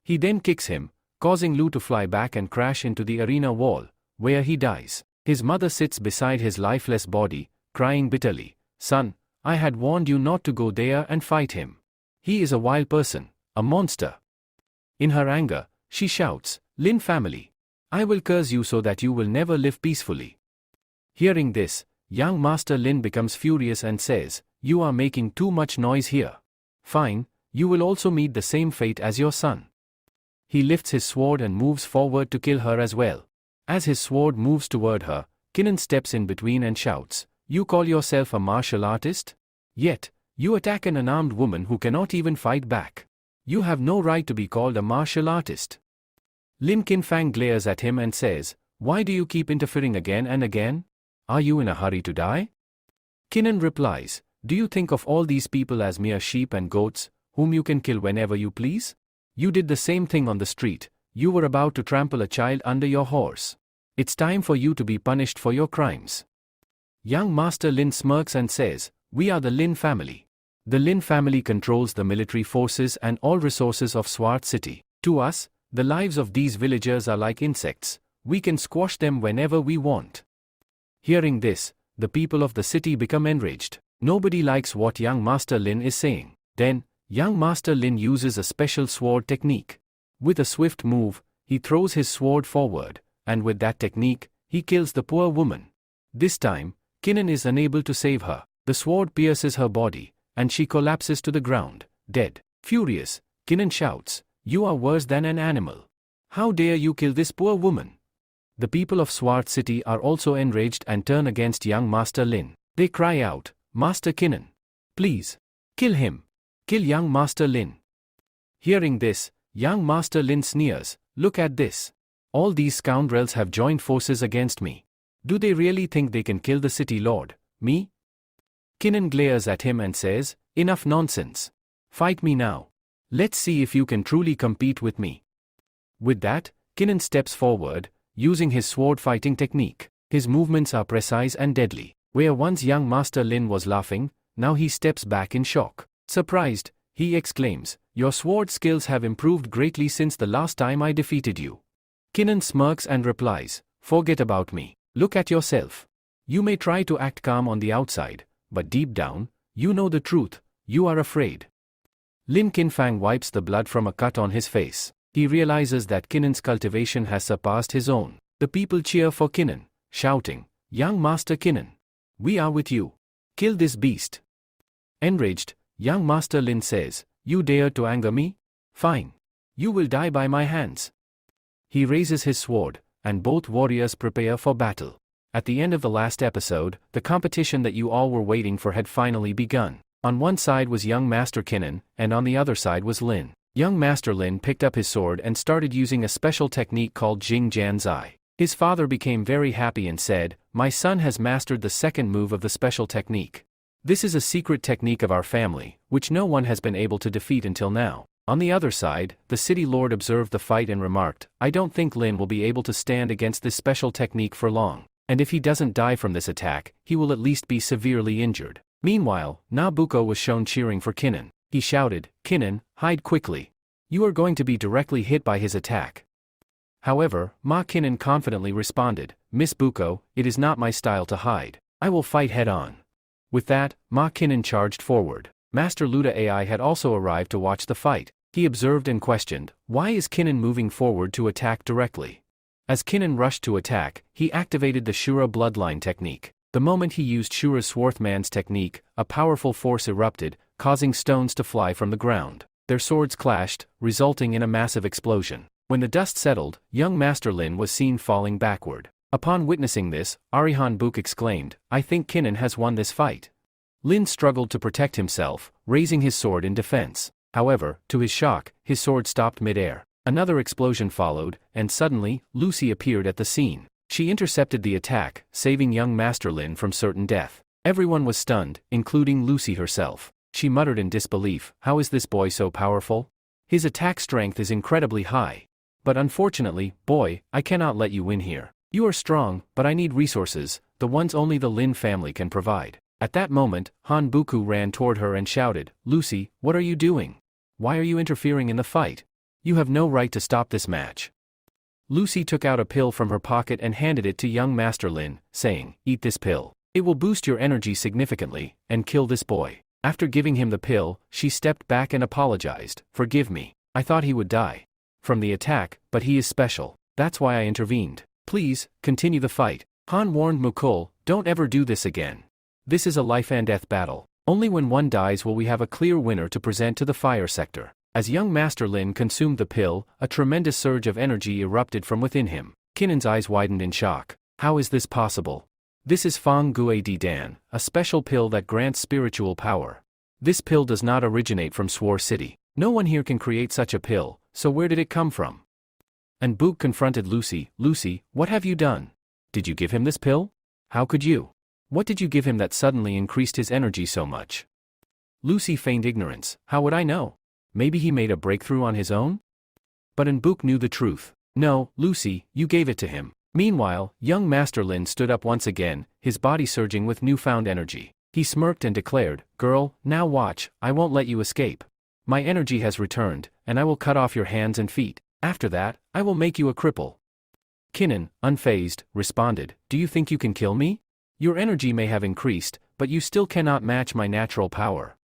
He then kicks him, causing Lu to fly back and crash into the arena wall, where he dies. His mother sits beside his lifeless body, crying bitterly, "Son, I had warned you not to go there and fight him. He is a wild person, a monster." In her anger, she shouts, "Lin family, I will curse you so that you will never live peacefully." Hearing this, young Master Lin becomes furious and says, "You are making too much noise here. Fine, you will also meet the same fate as your son." He lifts his sword and moves forward to kill her as well. As his sword moves toward her, Kinnan steps in between and shouts, "You call yourself a martial artist? Yet, you attack an unarmed woman who cannot even fight back. You have no right to be called a martial artist." Lin Qinfang glares at him and says, "Why do you keep interfering again and again? Are you in a hurry to die?" Kinnan replies, "Do you think of all these people as mere sheep and goats, whom you can kill whenever you please? You did the same thing on the street. You were about to trample a child under your horse. It's time for you to be punished for your crimes." Young Master Lin smirks and says, "We are the Lin family. The Lin family controls the military forces and all resources of Swart City. To us, the lives of these villagers are like insects. We can squash them whenever we want." Hearing this, the people of the city become enraged. Nobody likes what young Master Lin is saying. Then, young Master Lin uses a special sword technique. With a swift move, he throws his sword forward, and with that technique, he kills the poor woman. This time, Kinnan is unable to save her. The sword pierces her body, and she collapses to the ground, dead. Furious, Kinnan shouts, "You are worse than an animal. How dare you kill this poor woman?" The people of Swart City are also enraged and turn against young Master Lin. They cry out, "Master Kinnan, please, kill him. Kill young Master Lin." Hearing this, young Master Lin sneers, "Look at this. All these scoundrels have joined forces against me. Do they really think they can kill the city lord, me?" Kinnan glares at him and says, "Enough nonsense. Fight me now. Let's see if you can truly compete with me." With that, Kinnan steps forward, using his sword fighting technique. His movements are precise and deadly. Where once young Master Lin was laughing, now he steps back in shock. Surprised, he exclaims, "Your sword skills have improved greatly since the last time I defeated you." Kinnan smirks and replies, "Forget about me. Look at yourself. You may try to act calm on the outside, but deep down, you know the truth. You are afraid." Lin Qinfang wipes the blood from a cut on his face. He realizes that Kinnan's cultivation has surpassed his own. The people cheer for Kinnan, shouting, "Young Master Kinnan, we are with you. Kill this beast." Enraged, young Master Lin says, You dare to anger me? Fine. You will die by my hands. He raises his sword, and both warriors prepare for battle. At the end of the last episode, the competition that you all were waiting for had finally begun. On one side was young Master Kinnan, and on the other side was Lin. Young Master Lin picked up his sword and started using a special technique called Jing Jan Zai. His father became very happy and said, "My son has mastered the second move of the special technique. This is a secret technique of our family, which no one has been able to defeat until now." On the other side, the city lord observed the fight and remarked, "I don't think Lin will be able to stand against this special technique for long. And if he doesn't die from this attack, he will at least be severely injured." Meanwhile, Nabucco was shown cheering for Kinnan. He shouted, "Kinnan, hide quickly. You are going to be directly hit by his attack." However, Ma Kinnan confidently responded, "Miss Bucco, it is not my style to hide. I will fight head-on." With that, Ma Kinnan charged forward. Master Luda AI had also arrived to watch the fight. He observed and questioned, "Why is Kinnan moving forward to attack directly?" As Kinnan rushed to attack, he activated the Shura bloodline technique. The moment he used Shura's Swarthman's technique, a powerful force erupted, causing stones to fly from the ground. Their swords clashed, resulting in a massive explosion. When the dust settled, young Master Lin was seen falling backward. Upon witnessing this, Arihan Book exclaimed, "I think Kinnan has won this fight." Lin struggled to protect himself, raising his sword in defense. However, to his shock, his sword stopped mid-air. Another explosion followed, and suddenly, Lucy appeared at the scene. She intercepted the attack, saving young Master Lin from certain death. Everyone was stunned, including Lucy herself. She muttered in disbelief, "How is this boy so powerful? His attack strength is incredibly high. But unfortunately, boy, I cannot let you win here. You are strong, but I need resources, the ones only the Lin family can provide." At that moment, Han Buku ran toward her and shouted, "Lucy, what are you doing? Why are you interfering in the fight? You have no right to stop this match." Lucy took out a pill from her pocket and handed it to young Master Lin, saying, "Eat this pill. It will boost your energy significantly, and kill this boy." After giving him the pill, she stepped back and apologized, "Forgive me. I thought he would die from the attack, but he is special. That's why I intervened. Please, continue the fight." Han warned Mukul, "Don't ever do this again. This is a life and death battle. Only when one dies will we have a clear winner to present to the fire sector." As young Master Lin consumed the pill, a tremendous surge of energy erupted from within him. Kinnan's eyes widened in shock. How is this possible? This is Fang Gue Di Dan, a special pill that grants spiritual power. This pill does not originate from Swar City. No one here can create such a pill, so where did it come from? And Book confronted Lucy. "Lucy, what have you done? Did you give him this pill? How could you? What did you give him that suddenly increased his energy so much?" Lucy feigned ignorance. "How would I know? Maybe he made a breakthrough on his own?" But Book knew the truth. "No, Lucy, you gave it to him." Meanwhile, young Master Lin stood up once again, his body surging with newfound energy. He smirked and declared, "Girl, now watch, I won't let you escape. My energy has returned, and I will cut off your hands and feet. After that, I will make you a cripple." Kinnan, unfazed, responded, "Do you think you can kill me? Your energy may have increased, but you still cannot match my natural power."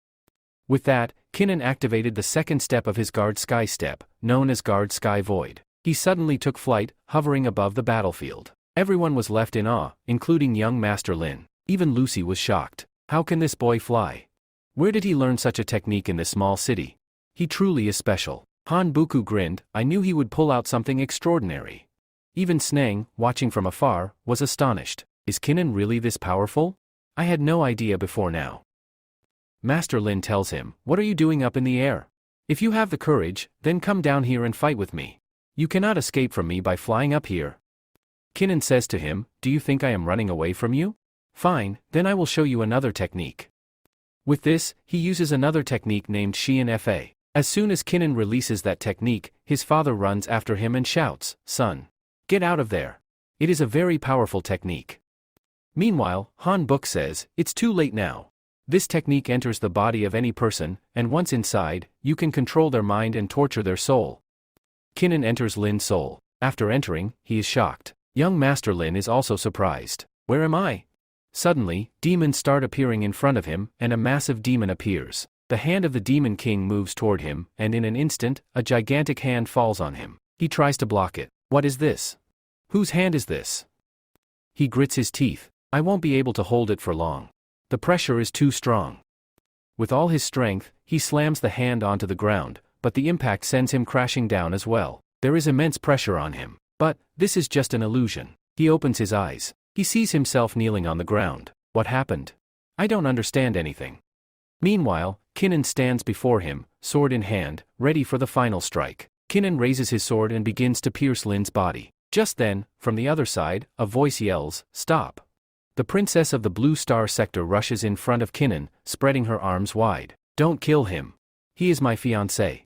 With that, Kinnan activated the second step of his Guard Sky step, known as Guard Sky Void. He suddenly took flight, hovering above the battlefield. Everyone was left in awe, including young Master Lin. Even Lucy was shocked. How can this boy fly? Where did he learn such a technique in this small city? He truly is special. Han Buku grinned, "I knew he would pull out something extraordinary." Even Snang, watching from afar, was astonished. Is Kinnan really this powerful? I had no idea before now. Master Lin tells him, "What are you doing up in the air? If you have the courage, then come down here and fight with me. You cannot escape from me by flying up here." Kinnan says to him, "Do you think I am running away from you? Fine, then I will show you another technique." With this, he uses another technique named Xian Fa. As soon as Kinnan releases that technique, his father runs after him and shouts, "Son, get out of there. It is a very powerful technique." Meanwhile, Han Book says, "It's too late now. This technique enters the body of any person, and once inside, you can control their mind and torture their soul." Kinnan enters Lin's soul. After entering, he is shocked. Young Master Lin is also surprised. "Where am I?" Suddenly, demons start appearing in front of him, and a massive demon appears. The hand of the Demon King moves toward him, and in an instant, a gigantic hand falls on him. He tries to block it. What is this? Whose hand is this? He grits his teeth. I won't be able to hold it for long. The pressure is too strong. With all his strength, he slams the hand onto the ground, but the impact sends him crashing down as well. There is immense pressure on him. But this is just an illusion. He opens his eyes. He sees himself kneeling on the ground. What happened? I don't understand anything. Meanwhile, Kinnan stands before him, sword in hand, ready for the final strike. Kinnan raises his sword and begins to pierce Lin's body. Just then, from the other side, a voice yells, "Stop!" The princess of the Blue Star sector rushes in front of Kinnan, spreading her arms wide. "Don't kill him. He is my fiancé."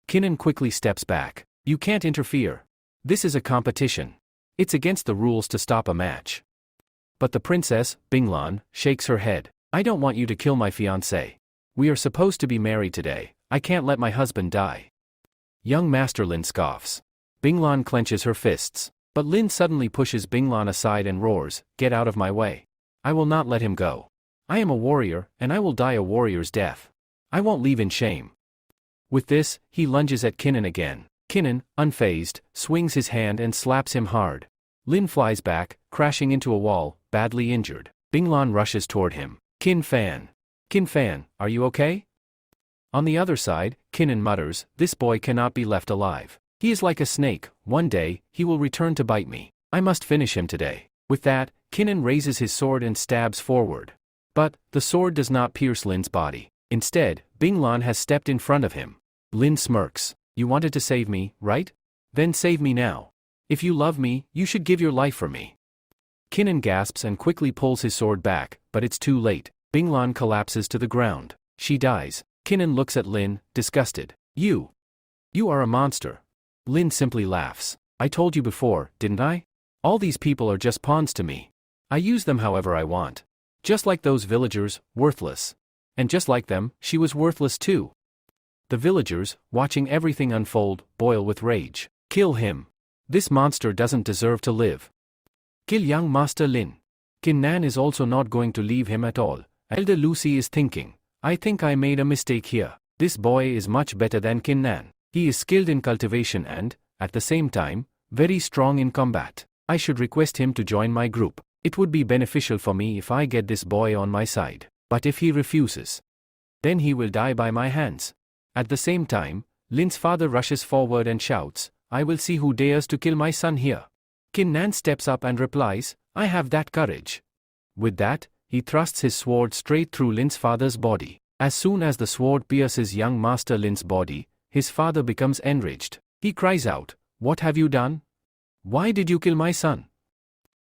Kinnan quickly steps back. "You can't interfere. This is a competition. It's against the rules to stop a match." But the princess, Binglan, shakes her head. "I don't want you to kill my fiancé. We are supposed to be married today. I can't let my husband die." Young Master Lin scoffs. Binglan clenches her fists. But Lin suddenly pushes Binglan aside and roars, "Get out of my way. I will not let him go. I am a warrior, and I will die a warrior's death. I won't leave in shame." With this, he lunges at Kinnan again. Kinnan, unfazed, swings his hand and slaps him hard. Lin flies back, crashing into a wall, badly injured. Binglan rushes toward him. "Kin Fan. Kin Fan, are you okay?" On the other side, Kinnan mutters, "This boy cannot be left alive. He is like a snake. One day, he will return to bite me. I must finish him today." With that, Kinnan raises his sword and stabs forward. But, the sword does not pierce Lin's body. Instead, Binglan has stepped in front of him. Lin smirks. "You wanted to save me, right? Then save me now. If you love me, you should give your life for me." Kinnan gasps and quickly pulls his sword back, but it's too late. Binglan collapses to the ground. She dies. Kinnan looks at Lin, disgusted. You are a monster." Lin simply laughs. "I told you before, didn't I? All these people are just pawns to me. I use them however I want. Just like those villagers, worthless. And just like them, she was worthless too." The villagers, watching everything unfold, boil with rage. "Kill him. This monster doesn't deserve to live. Kill young Master Lin. Kin Nan is also not going to leave him at all." Elder Lucy is thinking, "I think I made a mistake here. This boy is much better than Kin Nan. He is skilled in cultivation and, at the same time, very strong in combat. I should request him to join my group. It would be beneficial for me if I get this boy on my side. But if he refuses, then he will die by my hands." At the same time, Lin's father rushes forward and shouts, "I will see who dares to kill my son here." Kin Nan steps up and replies, "I have that courage." With that, he thrusts his sword straight through Lin's father's body. As soon as the sword pierces young Master Lin's body, his father becomes enraged. He cries out, "What have you done? Why did you kill my son?"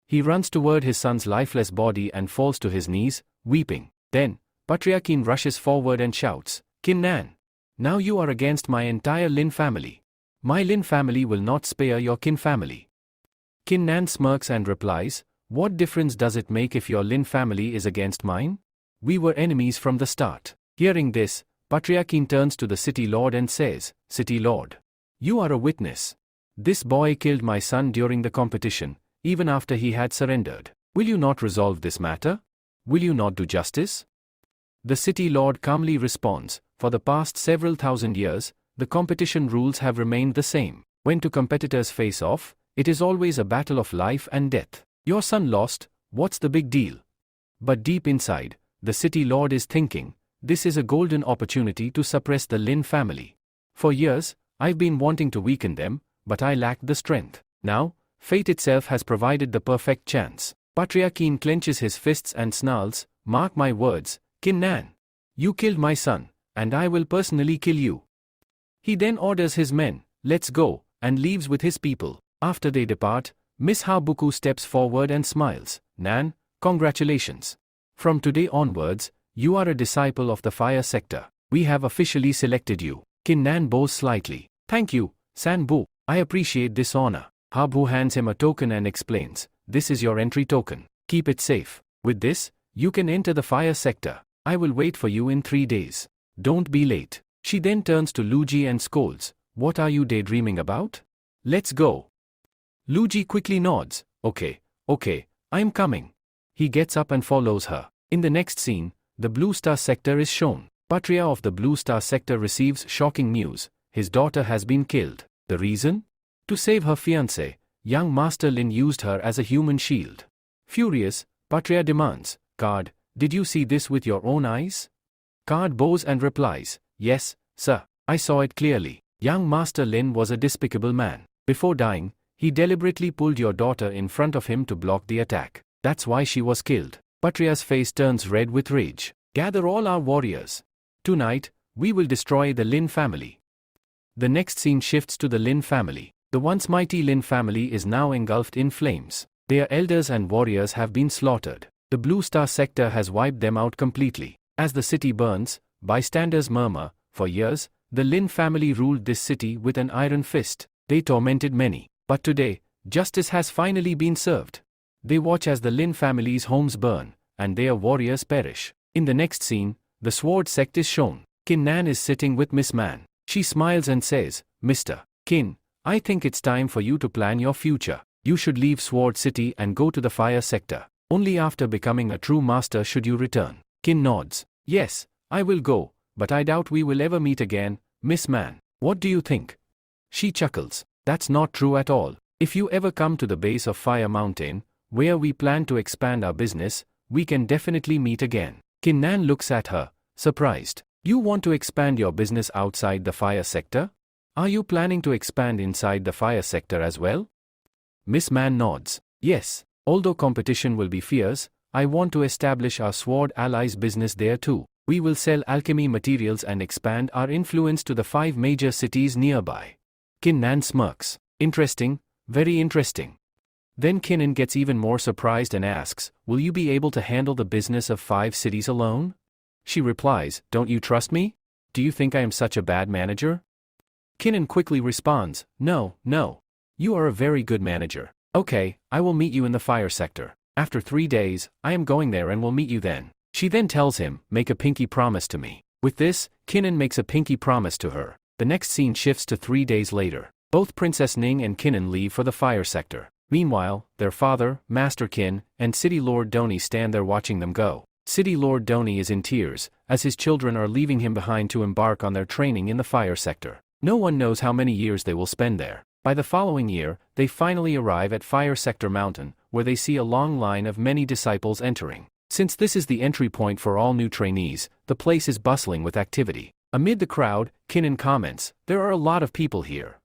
He runs toward his son's lifeless body and falls to his knees, weeping. Then, Patriarchin rushes forward and shouts, "Kin Nan, now you are against my entire Lin family. My Lin family will not spare your Kin family." Kin Nan smirks and replies, "What difference does it make if your Lin family is against mine? We were enemies from the start." Hearing this, Patriarchin turns to the city lord and says, "City lord, you are a witness. This boy killed my son during the competition, even after he had surrendered. Will you not resolve this matter? Will you not do justice?" The city lord calmly responds, "For the past several thousand years, the competition rules have remained the same. When two competitors face off, it is always a battle of life and death. Your son lost, what's the big deal?" But deep inside, the city lord is thinking, "This is a golden opportunity to suppress the Lin family. For years, I've been wanting to weaken them, but I lacked the strength. Now, fate itself has provided the perfect chance." Patriarchin clenches his fists and snarls, "Mark my words, Kin Nan. You killed my son, and I will personally kill you." He then orders his men, "Let's go," and leaves with his people. After they depart, Miss Habuku steps forward and smiles, "Nan, congratulations. From today onwards, you are a disciple of the fire sector. We have officially selected you." Kin Nan bows slightly. "Thank you, San Bu. I appreciate this honor." Habu hands him a token and explains, "This is your entry token. Keep it safe. With this, you can enter the fire sector. I will wait for you in 3 days. Don't be late." She then turns to Luigi and scolds, "What are you daydreaming about? Let's go." Luigi quickly nods, Okay, I'm coming." He gets up and follows her. In the next scene, the Blue Star sector is shown. Patria of the Blue Star sector receives shocking news. His daughter has been killed. The reason? To save her fiancé, young Master Lin used her as a human shield. Furious, Patria demands, "Guard, did you see this with your own eyes?" Card bows and replies, "Yes, sir, I saw it clearly. Young Master Lin was a despicable man. Before dying, he deliberately pulled your daughter in front of him to block the attack. That's why she was killed." Patria's face turns red with rage. "Gather all our warriors. Tonight, we will destroy the Lin family." The next scene shifts to the Lin family. The once mighty Lin family is now engulfed in flames. Their elders and warriors have been slaughtered. The Blue Star sector has wiped them out completely. As the city burns, bystanders murmur. For years, the Lin family ruled this city with an iron fist. They tormented many. But today, justice has finally been served. They watch as the Lin family's homes burn, and their warriors perish. In the next scene, the sword sect is shown. Qin Nan is sitting with Miss Man. She smiles and says, "Mr. Qin, I think it's time for you to plan your future. You should leave Sword City and go to the fire sector. Only after becoming a true master should you return." Qin nods. "Yes, I will go, but I doubt we will ever meet again, Miss Man. What do you think?" She chuckles. "That's not true at all. If you ever come to the base of Fire Mountain, where we plan to expand our business, we can definitely meet again." Qin Nan looks at her, surprised. "You want to expand your business outside the fire sector? Are you planning to expand inside the fire sector as well?" Miss Man nods. "Yes, although competition will be fierce, I want to establish our Sword Allies business there too. We will sell alchemy materials and expand our influence to the 5 major cities nearby." Qin Nan smirks. "Interesting, very interesting." Then Kinnan gets even more surprised and asks, "Will you be able to handle the business of 5 cities alone?" She replies, "Don't you trust me? Do you think I am such a bad manager?" Kinnan quickly responds, No. You are a very good manager. Okay, I will meet you in the fire sector. After 3 days, I am going there and will meet you then." She then tells him, "Make a pinky promise to me." With this, Kinnan makes a pinky promise to her. The next scene shifts to 3 days later. Both Princess Ning and Kinnan leave for the fire sector. Meanwhile, their father, Master Qin, and City Lord Doni stand there watching them go. City Lord Doni is in tears, as his children are leaving him behind to embark on their training in the fire sector. No one knows how many years they will spend there. By the following year, they finally arrive at Fire Sector Mountain, where they see a long line of many disciples entering. Since this is the entry point for all new trainees, the place is bustling with activity. Amid the crowd, Kinnan comments, "There are a lot of people here."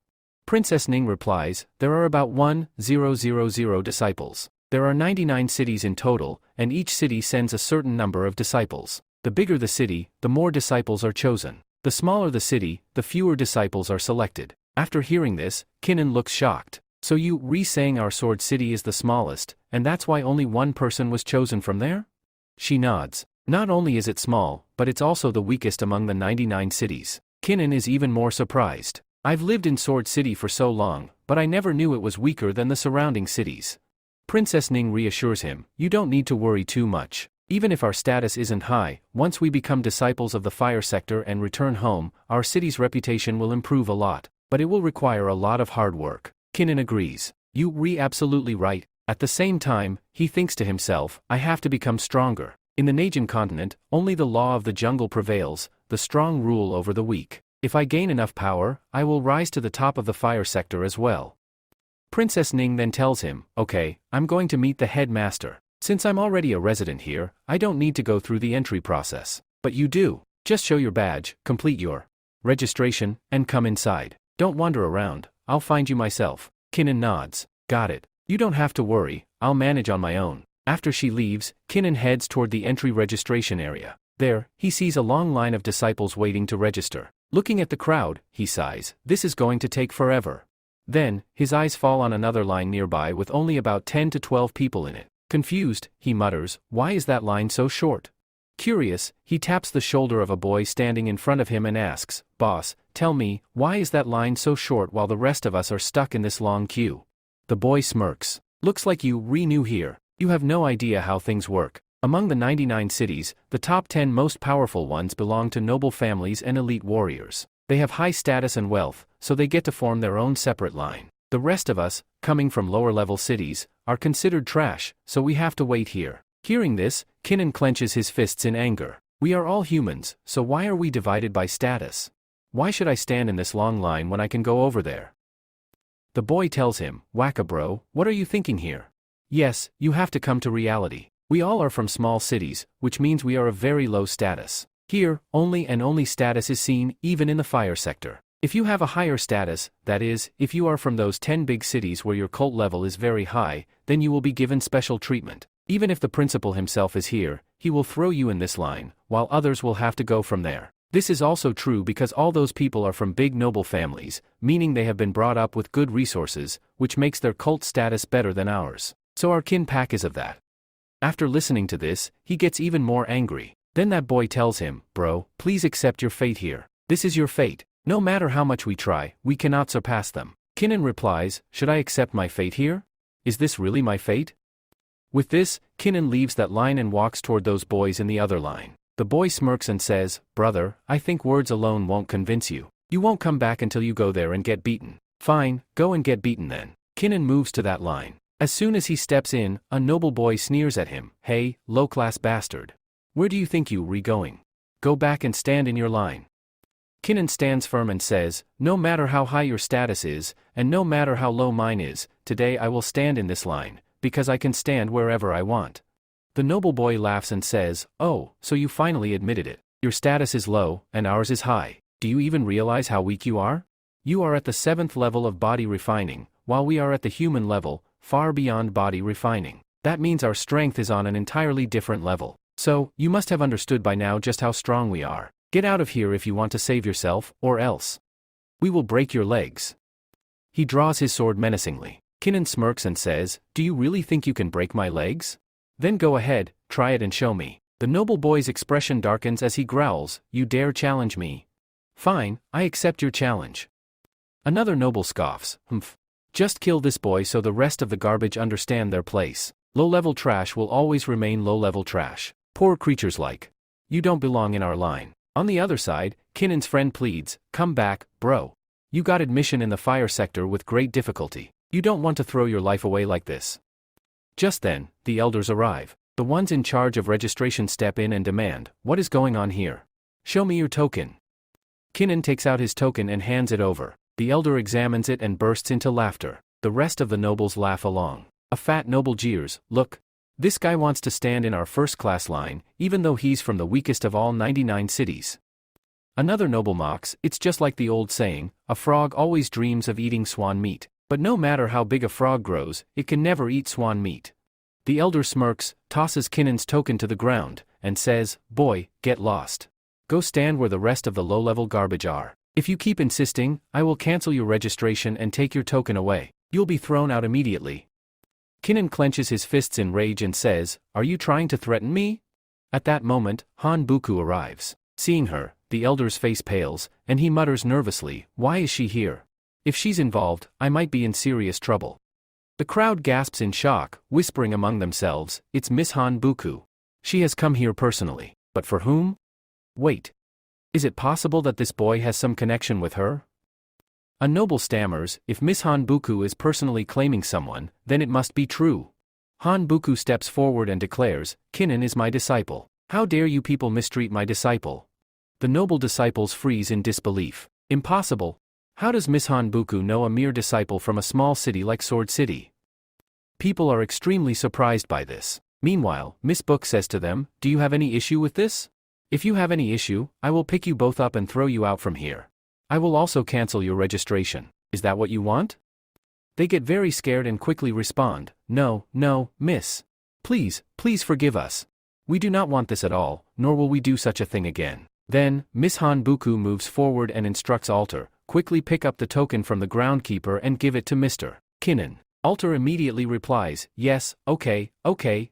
Princess Ning replies, "There are about 1,000 disciples. There are 99 cities in total, and each city sends a certain number of disciples. The bigger the city, the more disciples are chosen. The smaller the city, the fewer disciples are selected." After hearing this, Kinnan looks shocked. "So you re-saying our Sword City is the smallest, and that's why only one person was chosen from there?" She nods. "Not only is it small, but it's also the weakest among the 99 cities." Kinnan is even more surprised. "I've lived in Sword City for so long, but I never knew it was weaker than the surrounding cities." Princess Ning reassures him, "You don't need to worry too much. Even if our status isn't high, once we become disciples of the fire sector and return home, our city's reputation will improve a lot. But it will require a lot of hard work." Kinnan agrees. "You absolutely right." At the same time, he thinks to himself, "I have to become stronger. In the Najin continent, only the law of the jungle prevails, the strong rule over the weak. If I gain enough power, I will rise to the top of the fire sector as well." Princess Ning then tells him, "Okay, I'm going to meet the headmaster. Since I'm already a resident here, I don't need to go through the entry process. But you do. Just show your badge, complete your registration, and come inside. Don't wander around, I'll find you myself." Kinnan nods. "Got it. You don't have to worry, I'll manage on my own." After she leaves, Kinnan heads toward the entry registration area. There, he sees a long line of disciples waiting to register. Looking at the crowd, he sighs, "This is going to take forever." Then, his eyes fall on another line nearby with only about 10 to 12 people in it. Confused, he mutters, "Why is that line so short?" Curious, he taps the shoulder of a boy standing in front of him and asks, "Boss, tell me, why is that line so short while the rest of us are stuck in this long queue?" The boy smirks. "Looks like you new here. You have no idea how things work. Among the 99 cities, the top 10 most powerful ones belong to noble families and elite warriors. They have high status and wealth, so they get to form their own separate line. The rest of us, coming from lower-level cities, are considered trash, so we have to wait here." Hearing this, Kinnan clenches his fists in anger. "We are all humans, so why are we divided by status? Why should I stand in this long line when I can go over there?" The boy tells him, "Wacka bro, what are you thinking here? Yes, you have to come to reality. We all are from small cities, which means we are of very low status. Here, only and only status is seen, even in the fire sector. If you have a higher status, that is, if you are from those 10 big cities where your cult level is very high, then you will be given special treatment. Even if the principal himself is here, he will throw you in this line, while others will have to go from there. This is also true because all those people are from big noble families, meaning they have been brought up with good resources, which makes their cult status better than ours. So our kin pack is of that. After listening to this, he gets even more angry. Then that boy tells him, bro, please accept your fate here. This is your fate. No matter how much we try, we cannot surpass them. Kinnan replies, should I accept my fate here? Is this really my fate? With this, Kinnan leaves that line and walks toward those boys in the other line. The boy smirks and says, brother, I think words alone won't convince you. You won't come back until you go there and get beaten. Fine, go and get beaten then. Kinnan moves to that line. As soon as he steps in, a noble boy sneers at him, hey, low-class bastard. Where do you think you're going? Go back and stand in your line. Kinnan stands firm and says, no matter how high your status is, and no matter how low mine is, today I will stand in this line, because I can stand wherever I want. The noble boy laughs and says, oh, so you finally admitted it. Your status is low, and ours is high. Do you even realize how weak you are? You are at the 7th level of body refining, while we are at the human level, far beyond body refining. That means our strength is on an entirely different level. So, you must have understood by now just how strong we are. Get out of here if you want to save yourself, or else we will break your legs. He draws his sword menacingly. Kinnan smirks and says, do you really think you can break my legs? Then go ahead, try it and show me. The noble boy's expression darkens as he growls, you dare challenge me? Fine, I accept your challenge. Another noble scoffs, humph. Just kill this boy so the rest of the garbage understand their place. Low-level trash will always remain low-level trash. Poor creatures like you don't belong in our line. On the other side, Kinnan's friend pleads, come back, bro. You got admission in the fire sector with great difficulty. You don't want to throw your life away like this. Just then, the elders arrive. The ones in charge of registration step in and demand, what is going on here? Show me your token. Kinnan takes out his token and hands it over. The elder examines it and bursts into laughter. The rest of the nobles laugh along. A fat noble jeers, look. This guy wants to stand in our first-class line, even though he's from the weakest of all 99 cities. Another noble mocks, it's just like the old saying, a frog always dreams of eating swan meat. But no matter how big a frog grows, it can never eat swan meat. The elder smirks, tosses Kinnan's token to the ground, and says, boy, get lost. Go stand where the rest of the low-level garbage are. If you keep insisting, I will cancel your registration and take your token away. You'll be thrown out immediately. Kinnan clenches his fists in rage and says, are you trying to threaten me? At that moment, Han Buku arrives. Seeing her, the elder's face pales, and he mutters nervously, why is she here? If she's involved, I might be in serious trouble. The crowd gasps in shock, whispering among themselves, it's Miss Han Buku. She has come here personally. But for whom? Wait. Is it possible that this boy has some connection with her? A noble stammers, if Miss Han Buku is personally claiming someone, then it must be true. Han Buku steps forward and declares, Kinnan is my disciple. How dare you people mistreat my disciple? The noble disciples freeze in disbelief. Impossible. How does Miss Han Buku know a mere disciple from a small city like Sword City? People are extremely surprised by this. Meanwhile, Miss Book says to them, do you have any issue with this? If you have any issue, I will pick you both up and throw you out from here. I will also cancel your registration. Is that what you want? They get very scared and quickly respond, no, no, miss. Please, please forgive us. We do not want this at all, nor will we do such a thing again. Then, Miss Han Buku moves forward and instructs Alter, quickly pick up the token from the groundkeeper and give it to Mr. Kinnan. Alter immediately replies, yes, okay,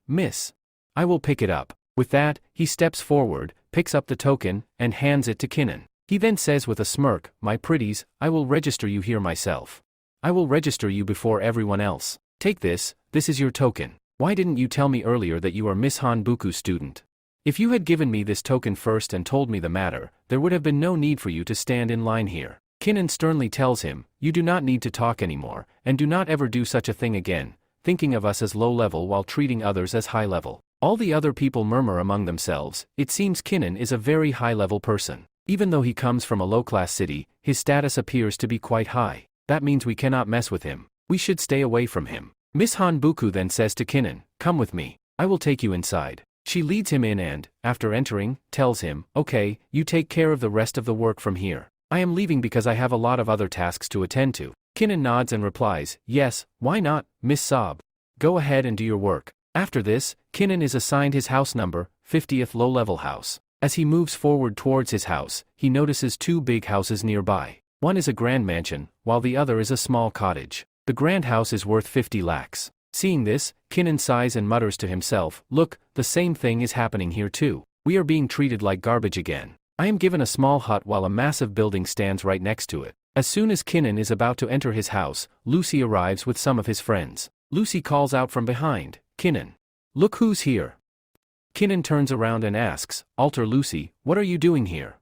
miss. I will pick it up. With that, he steps forward, picks up the token, and hands it to Kinnan. He then says with a smirk, my pretties, I will register you here myself. I will register you before everyone else. Take this, this is your token. Why didn't you tell me earlier that you are Miss Han Buku's student? If you had given me this token first and told me the matter, there would have been no need for you to stand in line here. Kinnan sternly tells him, you do not need to talk anymore, and do not ever do such a thing again, thinking of us as low level while treating others as high level. All the other people murmur among themselves, it seems Kinnan is a very high level person. Even though he comes from a low-class city, his status appears to be quite high. That means we cannot mess with him. We should stay away from him. Miss Han Buku then says to Kinnan, come with me. I will take you inside. She leads him in and, after entering, tells him, "Okay, you take care of the rest of the work from here. I am leaving because I have a lot of other tasks to attend to." Kinnan nods and replies, "Yes, why not, Miss Saab? Go ahead and do your work." After this, Kinnan is assigned his house number, 50th low-level house. As he moves forward towards his house, he notices two big houses nearby. One is a grand mansion, while the other is a small cottage. The grand house is worth 50 lakhs. Seeing this, Kinnan sighs and mutters to himself, "Look, the same thing is happening here too. We are being treated like garbage again." I am given a small hut while a massive building stands right next to it. As soon as Kinnan is about to enter his house, Lucy arrives with some of his friends. Lucy calls out from behind, "Kinnan. Look who's here." Kinnan turns around and asks, "Alter Lucy, what are you doing here?"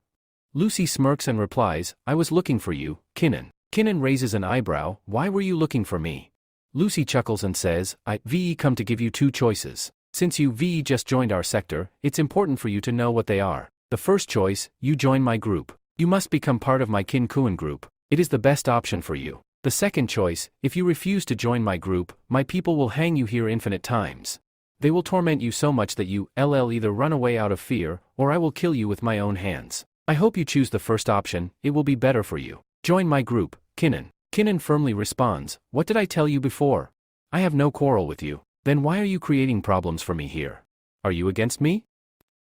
Lucy smirks and replies, "I was looking for you, Kinnan." Kinnan raises an eyebrow, "Why were you looking for me?" Lucy chuckles and says, "I come to give you two choices. Since you just joined our sector, it's important for you to know what they are. The first choice, you join my group. You must become part of my Kinkuan group. It is the best option for you. The second choice, if you refuse to join my group, my people will hang you here infinite times. They will torment you so much that you either run away out of fear, or I will kill you with my own hands. I hope you choose the first option, it will be better for you. Join my group, Kinnan." Kinnan firmly responds, "What did I tell you before? I have no quarrel with you. Then why are you creating problems for me here? Are you against me?"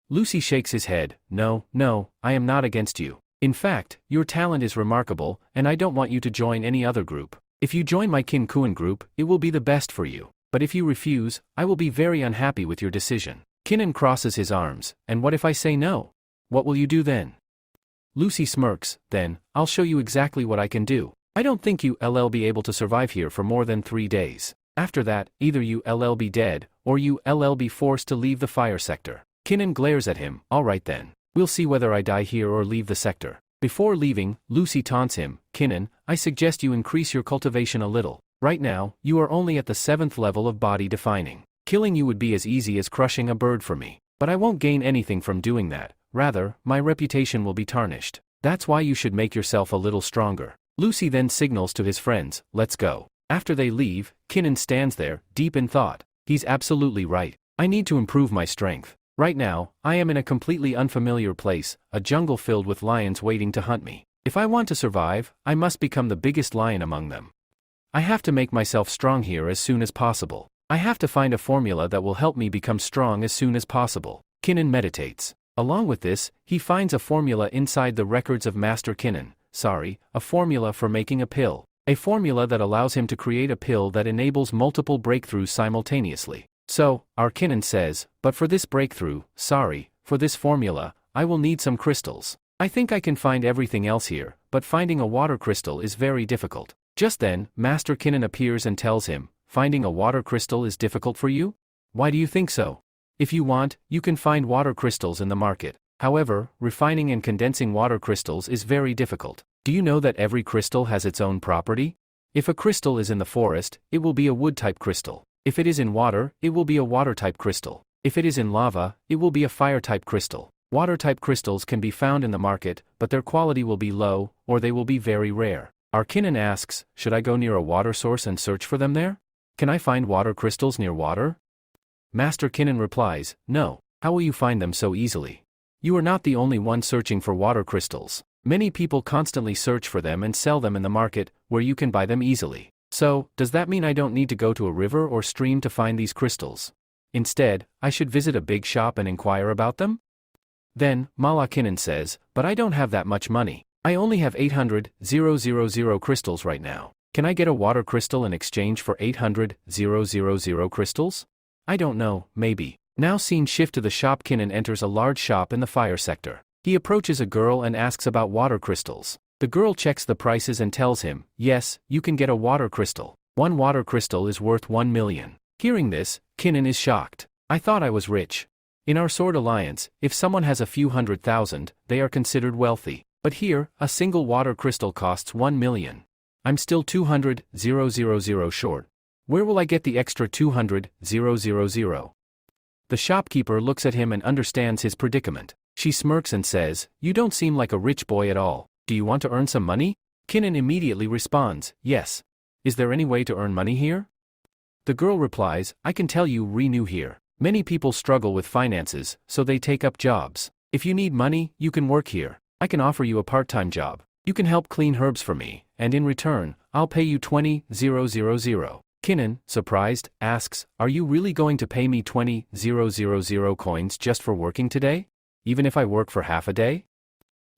Lucy shakes his head, No, I am not against you. In fact, your talent is remarkable, and I don't want you to join any other group. If you join my Kinkuan group, it will be the best for you. But if you refuse, I will be very unhappy with your decision." Kinnan crosses his arms, "And what if I say no? What will you do then?" Lucy smirks, "Then, I'll show you exactly what I can do. I don't think you'll be able to survive here for more than 3 days. After that, either you'll be dead, or you'll be forced to leave the fire sector." Kinnan glares at him, "All right then. We'll see whether I die here or leave the sector." Before leaving, Lucy taunts him, "Kinnan, I suggest you increase your cultivation a little. Right now, you are only at the 7th level of body defining. Killing you would be as easy as crushing a bird for me. But I won't gain anything from doing that, rather, my reputation will be tarnished. That's why you should make yourself a little stronger." Lucy then signals to his friends, "Let's go." After they leave, Kinnan stands there, deep in thought. He's absolutely right. I need to improve my strength. Right now, I am in a completely unfamiliar place, a jungle filled with lions waiting to hunt me. If I want to survive, I must become the biggest lion among them. I have to make myself strong here as soon as possible. I have to find a formula that will help me become strong as soon as possible. Kinnan meditates. Along with this, he finds a formula inside the records of Master Kinnan. A formula for making a pill. A formula that allows him to create a pill that enables multiple breakthroughs simultaneously. So, our Kinnan says, "But for this breakthrough, for this formula, I will need some crystals. I think I can find everything else here, but finding a water crystal is very difficult." Just then, Master Kinnan appears and tells him, "Finding a water crystal is difficult for you? Why do you think so? If you want, you can find water crystals in the market. However, refining and condensing water crystals is very difficult. Do you know that every crystal has its own property? If a crystal is in the forest, it will be a wood-type crystal. If it is in water, it will be a water-type crystal. If it is in lava, it will be a fire-type crystal. Water-type crystals can be found in the market, but their quality will be low, or they will be very rare." Our Kinnan asks, "Should I go near a water source and search for them there? Can I find water crystals near water?" Master Kinnan replies, "No. How will you find them so easily? You are not the only one searching for water crystals. Many people constantly search for them and sell them in the market, where you can buy them easily. So, does that mean I don't need to go to a river or stream to find these crystals? Instead, I should visit a big shop and inquire about them?" Then, Mala Kinnan says, "But I don't have that much money. I only have 800,000 crystals right now. Can I get a water crystal in exchange for 800,000 crystals? I don't know, maybe." Now scene shift to the shop. Kinnan enters a large shop in the fire sector. He approaches a girl and asks about water crystals. The girl checks the prices and tells him, "Yes, you can get a water crystal. One water crystal is worth 1 million. Hearing this, Kinnan is shocked. "I thought I was rich. In our Sword Alliance, if someone has a few 100,000, they are considered wealthy. But here, a single water crystal costs 1 million. I'm still 200,000 short. Where will I get the extra 200,000? The shopkeeper looks at him and understands his predicament. She smirks and says, "You don't seem like a rich boy at all. Do you want to earn some money?" Kinnan immediately responds, "Yes. Is there any way to earn money here?" The girl replies, "I can tell you renew here. Many people struggle with finances, so they take up jobs. If you need money, you can work here. I can offer you a part-time job. You can help clean herbs for me, and in return, I'll pay you 20,000. Kinnan, surprised, asks, are you really going to pay me 20,000 coins just for working today? Even if I work for half a day?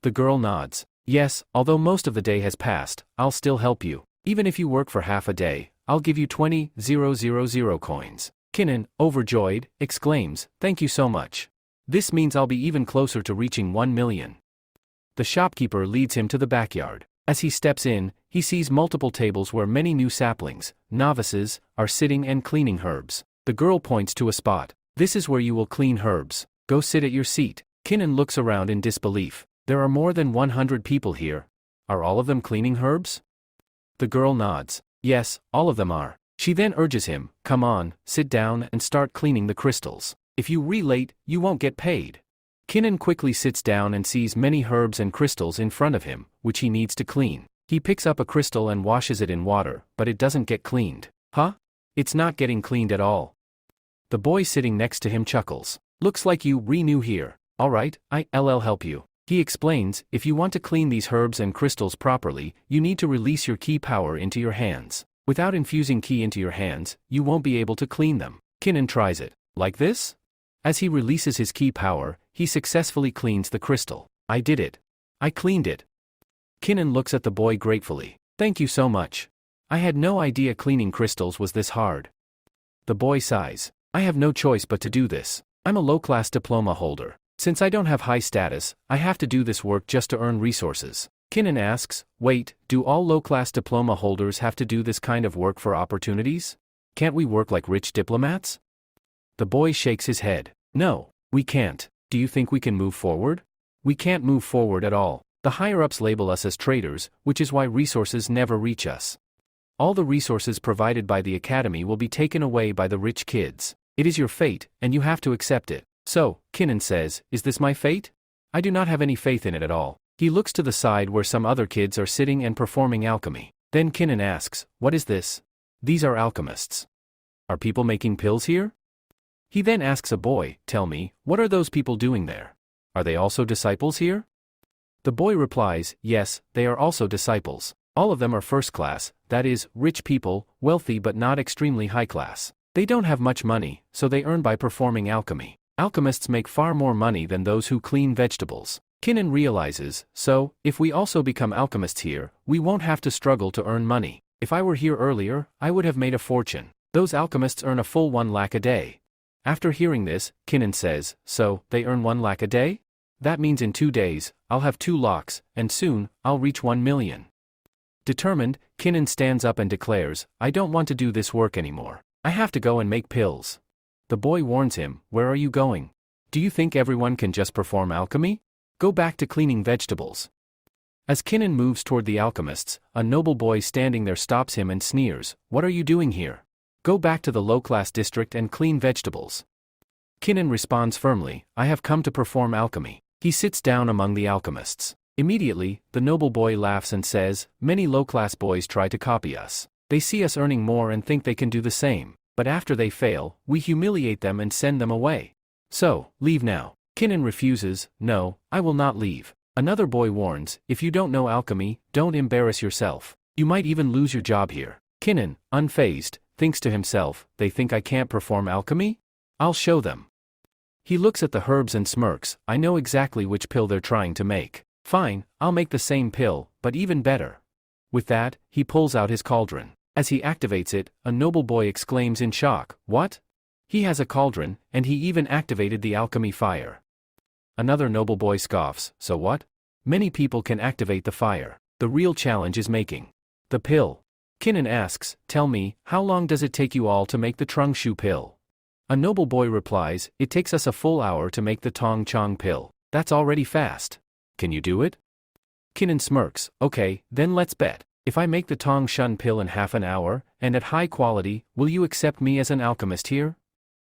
The girl nods. Yes, although most of the day has passed, I'll still help you. Even if you work for half a day, I'll give you 20,000 coins. Kinnan, overjoyed, exclaims, thank you so much. This means I'll be even closer to reaching 1 million. The shopkeeper leads him to the backyard. As he steps in, he sees multiple tables where many new saplings, novices, are sitting and cleaning herbs. The girl points to a spot. This is where you will clean herbs. Go sit at your seat. Kinnan looks around in disbelief. There are more than 100 people here. Are all of them cleaning herbs? The girl nods. Yes, all of them are. She then urges him, come on, sit down and start cleaning the crystals. If you relate, you won't get paid. Kinnan quickly sits down and sees many herbs and crystals in front of him, which he needs to clean. He picks up a crystal and washes it in water, but it doesn't get cleaned. Huh? It's not getting cleaned at all. The boy sitting next to him chuckles. Looks like you new here. Alright, I'll help you. He explains, if you want to clean these herbs and crystals properly, you need to release your ki power into your hands. Without infusing ki into your hands, you won't be able to clean them. Kinnan tries it. Like this? As he releases his ki power, he successfully cleans the crystal. I did it. I cleaned it. Kinnan looks at the boy gratefully. Thank you so much. I had no idea cleaning crystals was this hard. The boy sighs. I have no choice but to do this. I'm a low-class diploma holder. Since I don't have high status, I have to do this work just to earn resources. Kinnan asks, wait, do all low-class diploma holders have to do this kind of work for opportunities? Can't we work like rich diplomats? The boy shakes his head. No, we can't. Do you think we can move forward? We can't move forward at all. The higher-ups label us as traitors, which is why resources never reach us. All the resources provided by the academy will be taken away by the rich kids. It is your fate, and you have to accept it. So, Kinnan says, is this my fate? I do not have any faith in it at all. He looks to the side where some other kids are sitting and performing alchemy. Then Kinnan asks, what is this? These are alchemists. Are people making pills here? He then asks a boy, tell me, what are those people doing there? Are they also disciples here? The boy replies, yes, they are also disciples. All of them are first class, that is, rich people, wealthy but not extremely high class. They don't have much money, so they earn by performing alchemy. Alchemists make far more money than those who clean vegetables. Kinnan realizes, so, if we also become alchemists here, we won't have to struggle to earn money. If I were here earlier, I would have made a fortune. Those alchemists earn a full 1 lakh a day. After hearing this, Kinnan says, so, they earn 1 lakh a day? That means in 2 days, I'll have 2 lakhs, and soon, I'll reach 1 million. Determined, Kinnan stands up and declares, I don't want to do this work anymore. I have to go and make pills. The boy warns him, where are you going? Do you think everyone can just perform alchemy? Go back to cleaning vegetables. As Kinnan moves toward the alchemists, a noble boy standing there stops him and sneers, what are you doing here? Go back to the low-class district and clean vegetables. Kinnan responds firmly, I have come to perform alchemy. He sits down among the alchemists. Immediately, the noble boy laughs and says, many low-class boys try to copy us. They see us earning more and think they can do the same. But after they fail, we humiliate them and send them away. So, leave now. Kinnan refuses, no, I will not leave. Another boy warns, if you don't know alchemy, don't embarrass yourself. You might even lose your job here. Kinnan, unfazed, thinks to himself, they think I can't perform alchemy? I'll show them. He looks at the herbs and smirks, I know exactly which pill they're trying to make. Fine, I'll make the same pill, but even better. With that, he pulls out his cauldron. As he activates it, a noble boy exclaims in shock, what? He has a cauldron, and he even activated the alchemy fire. Another noble boy scoffs, so what? Many people can activate the fire. The real challenge is making the pill. Kinnan asks, tell me, how long does it take you all to make the Trung Shu pill? A noble boy replies, it takes us a full hour to make the Tong Chong pill. That's already fast. Can you do it? Kinnan smirks, okay, then let's bet. If I make the Tong Shun pill in half an hour, and at high quality, will you accept me as an alchemist here?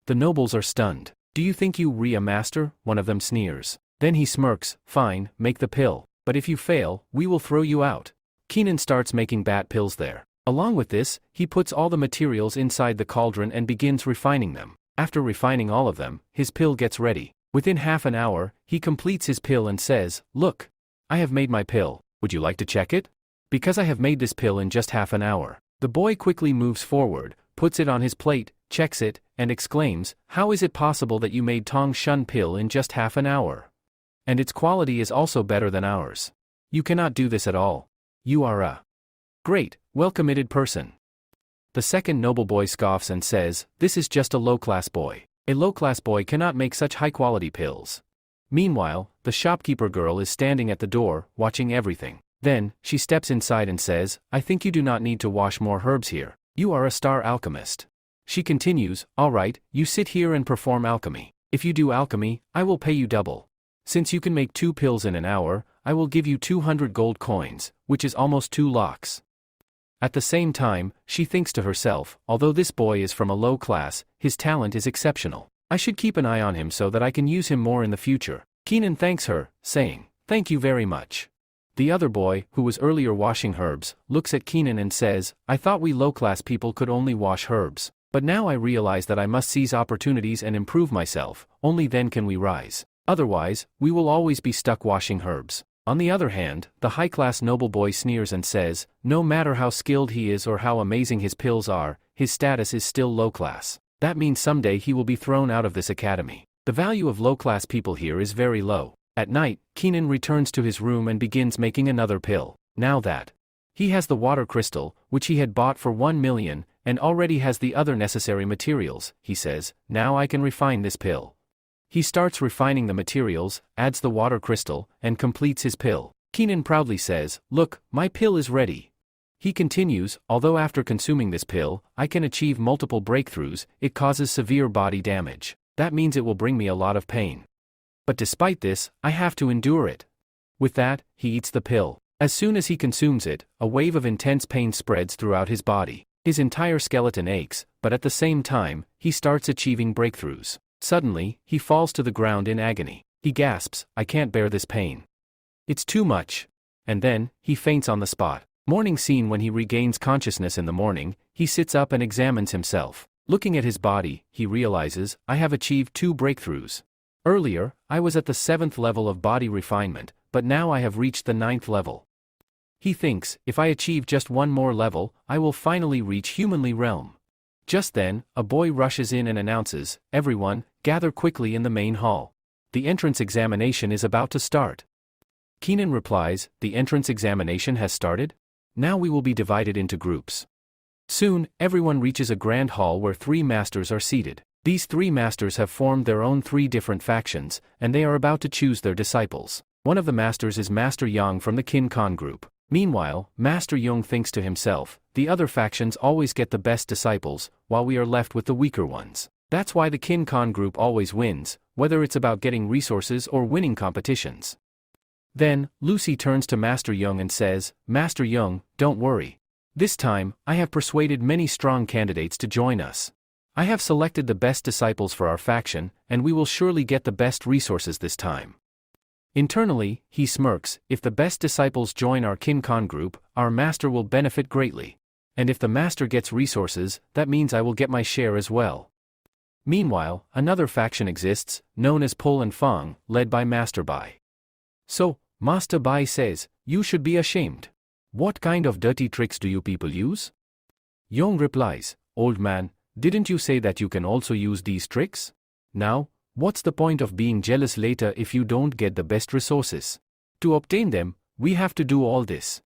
The nobles are stunned. Do you think you a master? One of them sneers. Then he smirks, fine, make the pill. But if you fail, we will throw you out. Kinnan starts making bat pills there. Along with this, he puts all the materials inside the cauldron and begins refining them. After refining all of them, his pill gets ready. Within half an hour, he completes his pill and says, "Look, I have made my pill. Would you like to check it? Because I have made this pill in just half an hour." The boy quickly moves forward, puts it on his plate, checks it, and exclaims, "How is it possible that you made Tong Shun pill in just half an hour? And its quality is also better than ours. You cannot do this at all. You are a great, well-committed person." The second noble boy scoffs and says, "This is just a low-class boy. A low-class boy cannot make such high-quality pills." Meanwhile, the shopkeeper girl is standing at the door, watching everything. Then, she steps inside and says, "I think you do not need to wash more herbs here. You are a star alchemist." She continues, "All right, you sit here and perform alchemy. If you do alchemy, I will pay you double. Since you can make 2 pills in an hour, I will give you 200 gold coins, which is almost 2 lakhs." At the same time, she thinks to herself, although this boy is from a low class, his talent is exceptional. I should keep an eye on him so that I can use him more in the future. Keenan thanks her, saying, "Thank you very much." The other boy, who was earlier washing herbs, looks at Keenan and says, "I thought we low-class people could only wash herbs, but now I realize that I must seize opportunities and improve myself, only then can we rise. Otherwise, we will always be stuck washing herbs." On the other hand, the high-class noble boy sneers and says, "No matter how skilled he is or how amazing his pills are, his status is still low-class. That means someday he will be thrown out of this academy. The value of low-class people here is very low." At night, Keenan returns to his room and begins making another pill. Now that he has the water crystal, which he had bought for 1 million, and already has the other necessary materials, he says, "Now I can refine this pill." He starts refining the materials, adds the water crystal, and completes his pill. Keenan proudly says, "Look, my pill is ready." He continues, "Although after consuming this pill, I can achieve multiple breakthroughs, it causes severe body damage. That means it will bring me a lot of pain. But despite this, I have to endure it." With that, he eats the pill. As soon as he consumes it, a wave of intense pain spreads throughout his body. His entire skeleton aches, but at the same time, he starts achieving breakthroughs. Suddenly, he falls to the ground in agony. He gasps, "I can't bear this pain. It's too much." And then, he faints on the spot. Morning scene. When he regains consciousness in the morning, he sits up and examines himself. Looking at his body, he realizes, "I have achieved 2 breakthroughs. Earlier, I was at the 7th level of body refinement, but now I have reached the 9th level." He thinks, "If I achieve just 1 more level, I will finally reach humanly realm." Just then, a boy rushes in and announces, "Everyone, gather quickly in the main hall. The entrance examination is about to start." Keenan replies, "The entrance examination has started? Now we will be divided into groups." Soon, everyone reaches a grand hall where 3 masters are seated. These 3 masters have formed their own 3 different factions, and they are about to choose their disciples. One of the masters is Master Yang from the Kin Khan group. Meanwhile, Master Young thinks to himself, "The other factions always get the best disciples, while we are left with the weaker ones. That's why the Kin Khan group always wins, whether it's about getting resources or winning competitions." Then, Lucy turns to Master Young and says, "Master Young, don't worry. This time, I have persuaded many strong candidates to join us. I have selected the best disciples for our faction, and we will surely get the best resources this time." Internally, he smirks, "If the best disciples join our Kin Khan group, our master will benefit greatly. And if the master gets resources, that means I will get my share as well." Meanwhile, another faction exists, known as Pol and Fong, led by Master Bai. So, Master Bai says, "You should be ashamed. What kind of dirty tricks do you people use?" Yong replies, "Old man, didn't you say that you can also use these tricks? Now, what's the point of being jealous later if you don't get the best resources? To obtain them, we have to do all this."